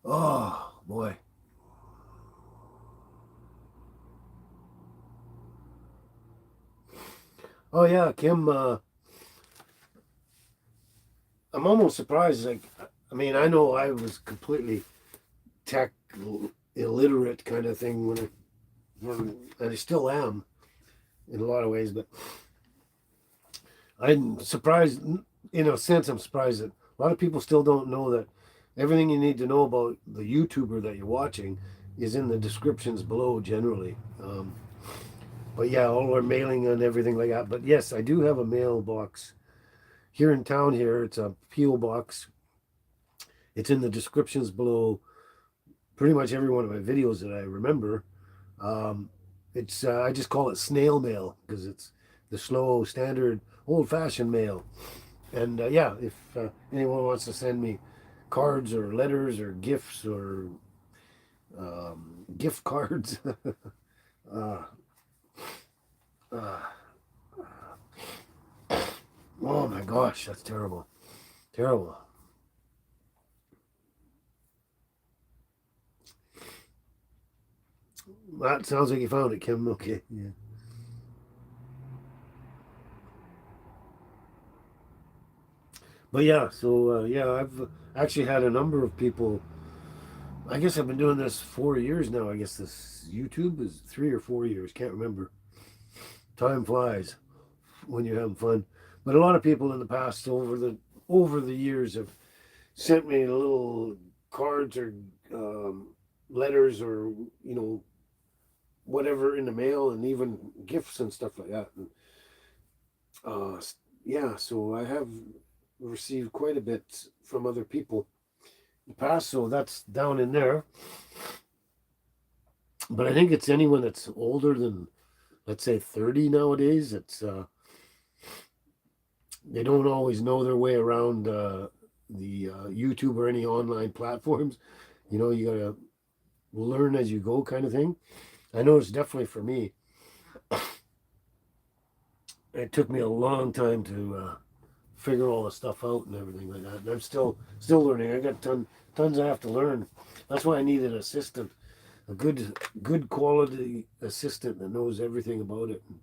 Oh boy. Oh yeah, Kim, I'm almost surprised. Like, I mean, I know I was completely tech illiterate kind of thing and I still am in a lot of ways, but I'm surprised, in a sense, I'm surprised that a lot of people still don't know that everything you need to know about the YouTuber that you're watching is in the descriptions below generally. But yeah, all our mailing and everything like that. But yes, I do have a mailbox here in town here. It's a P.O. box. It's in the descriptions below pretty much every one of my videos that I remember. Um, it's I just call it snail mail because it's the slow, standard, old-fashioned mail. And yeah, if anyone wants to send me cards or letters or gifts or gift cards, uh, uh, oh my gosh, that's terrible, terrible. That sounds like you found it, Kim. Okay, yeah. But yeah, so yeah, I've actually had a number of people. I guess I've been doing this 4 years now. I guess this YouTube is 3 or 4 years. Can't remember. Time flies when you're having fun. But a lot of people in the past over the years have sent me little cards or um, letters or whatever in the mail and even gifts and stuff like that. And uh, yeah, so I have received quite a bit from other people in the past. So that's down in there. But I think it's anyone that's older than, let's say, 30 nowadays. It's they don't always know their way around the YouTube or any online platforms. You gotta learn as you go, kind of thing. I know it's definitely for me. It took me a long time to figure all the stuff out and everything like that. And I'm still learning. I got tons I have to learn. That's why I need an assistant, a good quality assistant that knows everything about it. And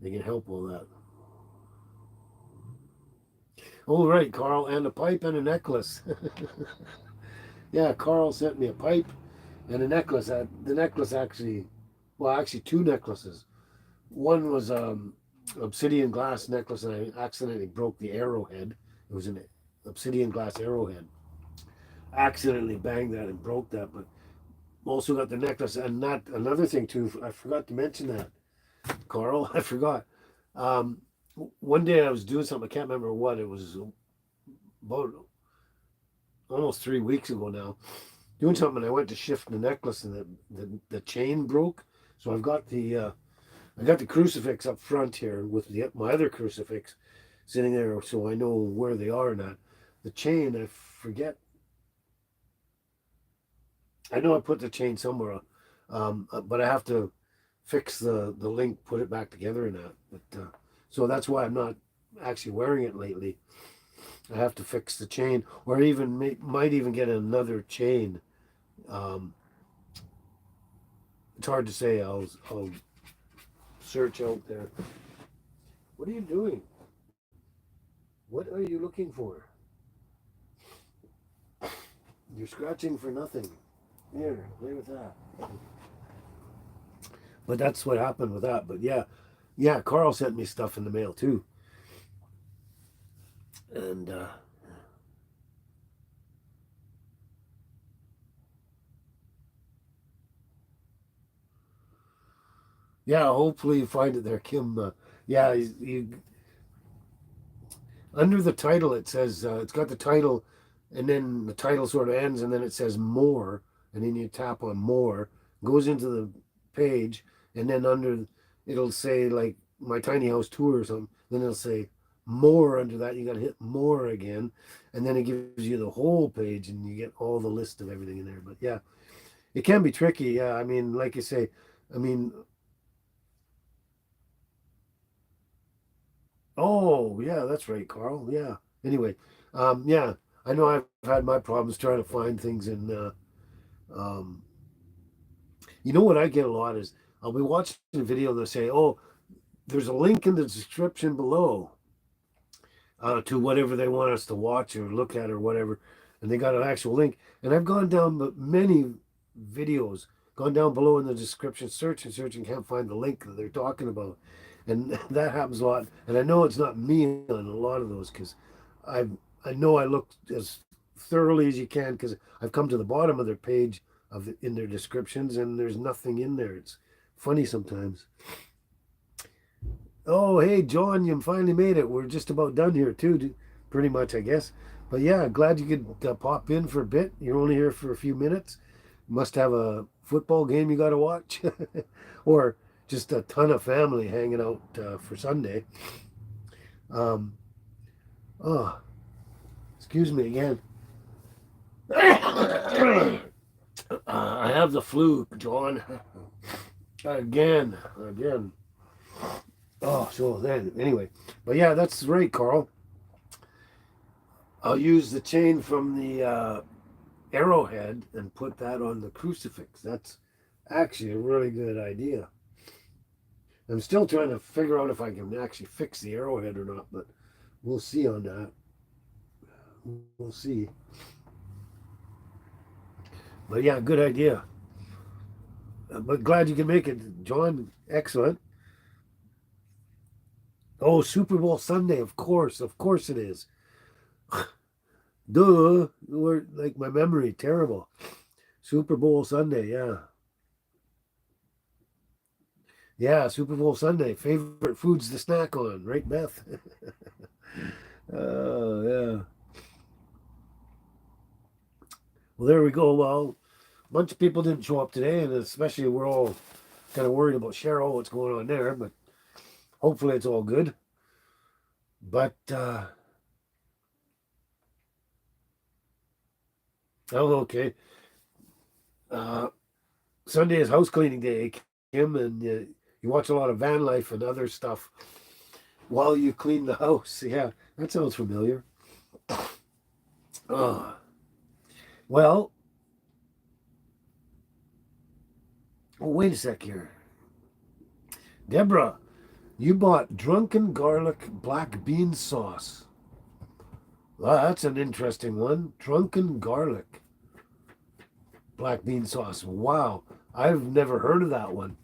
they can help all that. All right, Carl, and a pipe and a necklace. Yeah, Carl sent me a pipe and a necklace. The necklace actually, well, actually two necklaces. One was obsidian glass necklace, and I accidentally broke the arrowhead. It was an obsidian glass arrowhead. I accidentally banged that and broke that, but also got the necklace. And not another thing too. I forgot to mention that, Carl. I forgot. Um, one day I was doing something. I can't remember what it was. About almost 3 weeks ago now. Doing something. And I went to shift the necklace, and the chain broke. So I got the crucifix up front here with my other crucifix sitting there, so I know where they are now. The chain, I forget. I know I put the chain somewhere, but I have to fix the link, put it back together, and that. But so that's why I'm not actually wearing it lately. I have to fix the chain, or even might even get another chain. Um, it's hard to say. I'll search out there. What are you doing? What are you looking for? You're scratching for nothing. Here, play with that. But that's what happened with that. But yeah, yeah, Carl sent me stuff in the mail too. And yeah, hopefully you find it there, Kim. Yeah, under the title it says it's got the title, and then the title sort of ends, and then it says more, and then you tap on more, goes into the page, and then under it'll say like my tiny house tour or something. Then it'll say more under that. You got to hit more again, and then it gives you the whole page, and you get all the list of everything in there. But yeah, it can be tricky. Yeah, I mean, like you say, I mean, oh, yeah, that's right, Carl. Yeah. Anyway, yeah, I know I've had my problems trying to find things in. Um, you know what I get a lot is I'll be watching a video and they'll say, "Oh, there's a link in the description below to whatever they want us to watch or look at or whatever," and they got an actual link. And I've gone down but many videos, gone down below in the description, search and search, and can't find the link that they're talking about, and that happens a lot. And I know it's not me on a lot of those because I I know I look as thoroughly as you can because I've come to the bottom of their page in their descriptions and there's nothing in there. It's funny sometimes. Oh, hey, John, you finally made it. We're just about done here, too, pretty much, I guess. But yeah, glad you could pop in for a bit. You're only here for a few minutes. Must have a football game you got to watch, or just a ton of family hanging out for Sunday. Um, oh, excuse me again. I have the flu, John. Again. Oh, so then, anyway. But yeah, that's right, Carl. I'll use the chain from the arrowhead and put that on the crucifix. That's actually a really good idea. I'm still trying to figure out if I can actually fix the arrowhead or not, but we'll see on that. We'll see. But yeah, good idea. But glad you can make it, John. Excellent. Oh, Super Bowl Sunday, of course it is. Duh, we're like my memory terrible. Super Bowl Sunday, yeah. Yeah, Super Bowl Sunday. Favorite foods to snack on, right, Beth? Oh, yeah. Well, there we go. Well, a bunch of people didn't show up today, and especially we're all kind of worried about Cheryl, what's going on there, but hopefully it's all good. But, oh, okay. Uh, Sunday is house cleaning day, Kim, and you watch a lot of van life and other stuff while you clean the house. Yeah, that sounds familiar. Oh, well, oh, wait a sec here. Deborah, you bought drunken garlic black bean sauce. Well, that's an interesting one. Drunken garlic black bean sauce. Wow, I've never heard of that one.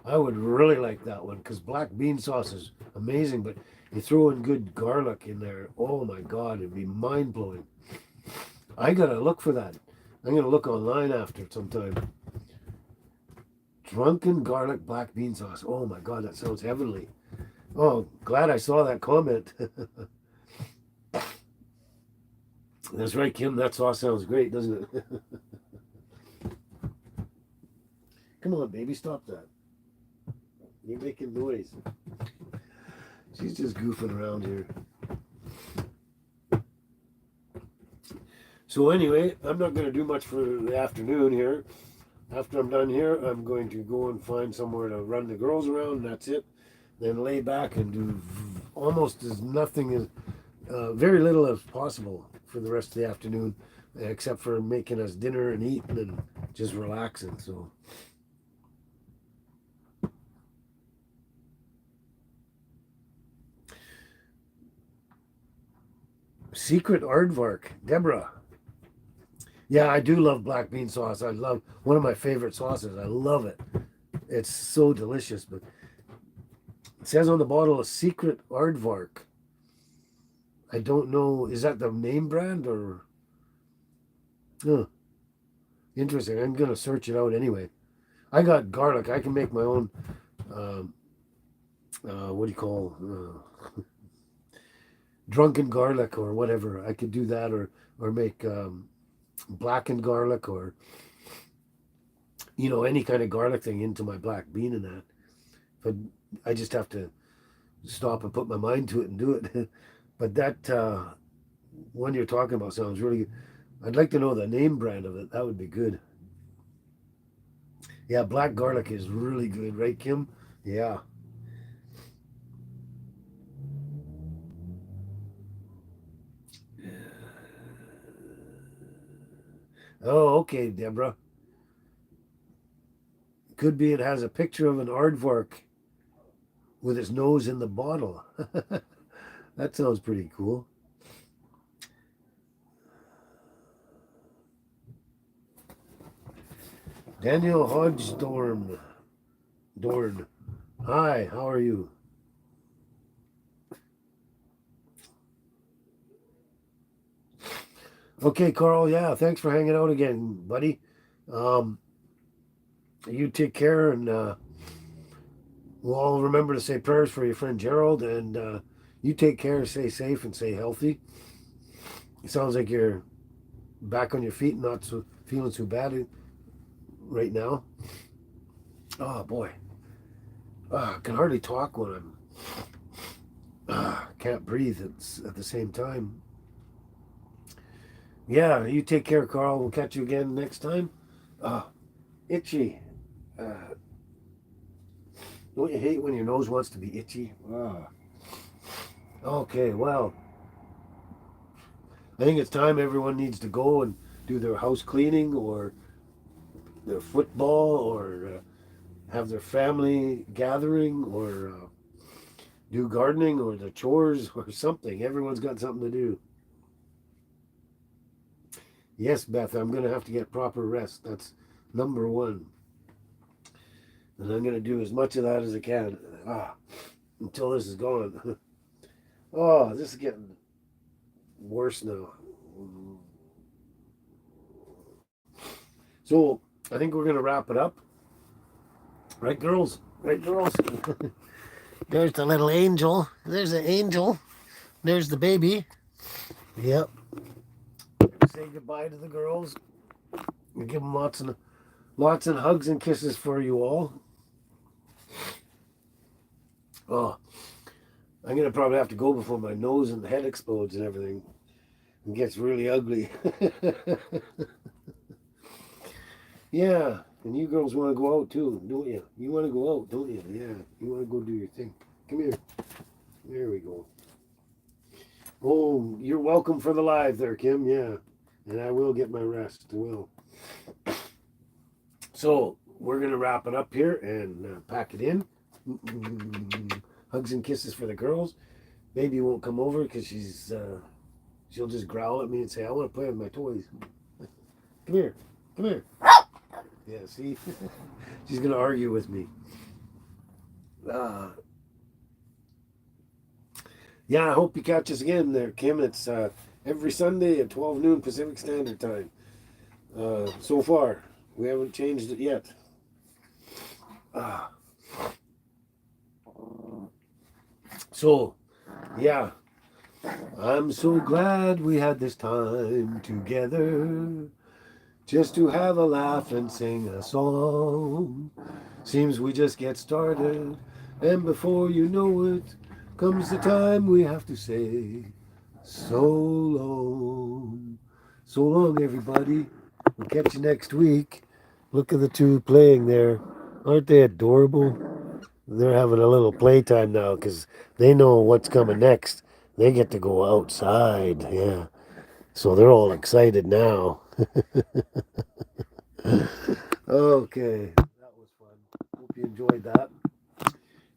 I would really like that one because black bean sauce is amazing, but you throw in good garlic in there. Oh my God, it'd be mind blowing. I gotta look for that. I'm gonna look online after sometime. Drunken garlic black bean sauce. Oh my God, that sounds heavenly. Oh, glad I saw that comment. That's right, Kim. That sauce sounds great, doesn't it? Come on, baby, stop that. You're making noise. She's just goofing around here. So anyway, I'm not going to do much for the afternoon here. After I'm done here, I'm going to go and find somewhere to run the girls around, and that's it. Then lay back and do almost as nothing as very little as possible for the rest of the afternoon, except for making us dinner and eating and just relaxing. So Secret aardvark, Deborah. Yeah, I do love black bean sauce. I love one of my favorite sauces. I love it. It's so delicious. But it says on the bottle a secret aardvark. I don't know. Is that the name brand or? Huh, interesting. I'm gonna search it out anyway. I got garlic. I can make my own. Um, what do you call drunken garlic or whatever? I could do that, or make blackened garlic, or any kind of garlic thing into my black bean and that. But I just have to stop and put my mind to it and do it. But that one you're talking about sounds really good. I'd like to know the name brand of it. That would be good. Yeah, black garlic is really good, right, Kim? Yeah. Oh, okay, Deborah. Could be it has a picture of an aardvark with its nose in the bottle. That sounds pretty cool. Daniel Hodge Dorn. Hi, how are you? Okay, Carl. Yeah, thanks for hanging out again, buddy. Um, you take care, and we'll all remember to say prayers for your friend Gerald. And you take care, stay safe, and stay healthy. It sounds like you're back on your feet, not so feeling too bad right now. Oh boy, I can hardly talk when I'm can't breathe at the same time. Yeah, you take care, Carl. We'll catch you again next time. Uh, Itchy. Uh, don't you hate when your nose wants to be itchy? Okay, well, I think it's time everyone needs to go and do their house cleaning or their football or have their family gathering or do gardening or the chores or something. Everyone's got something to do. Yes, Beth, I'm going to have to get proper rest. That's number one. And I'm going to do as much of that as I can until this is gone. Oh, this is getting worse now. So I think we're going to wrap it up. Right, girls? Right, girls? There's the little angel. There's the angel. There's the baby. Yep. Say goodbye to the girls. We give them lots of hugs and kisses for you all. Oh, I'm gonna probably have to go before my nose and head explodes and everything. It gets really ugly. Yeah, and you girls want to go out too, don't you? You want to go out, don't you? Yeah, you want to go do your thing. Come here. There we go. Oh, you're welcome for the live there, Kim. Yeah, and I will get my rest. I will. So we're gonna wrap it up here and pack it in. Hugs and kisses for the girls. Baby won't come over because she'll just growl at me and say, "I want to play with my toys." Come here, come here. Yeah, see, she's gonna argue with me. Uh, yeah, I hope you catch us again there, Kim. It's every Sunday at 12 noon Pacific Standard Time. So far, we haven't changed it yet. Uh, so, yeah, I'm so glad we had this time together just to have a laugh and sing a song. Seems we just get started, and before you know it, comes the time we have to say so long. So long, everybody. We'll catch you next week. Look at the two playing there. Aren't they adorable? They're having a little playtime now because they know what's coming next. They get to go outside. Yeah. So they're all excited now. Okay. That was fun. Hope you enjoyed that.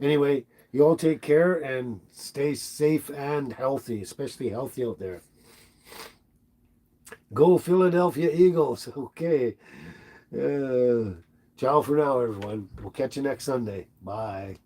Anyway, you all take care and stay safe and healthy, especially healthy out there. Go Philadelphia Eagles. Okay. Ciao for now, everyone. We'll catch you next Sunday. Bye.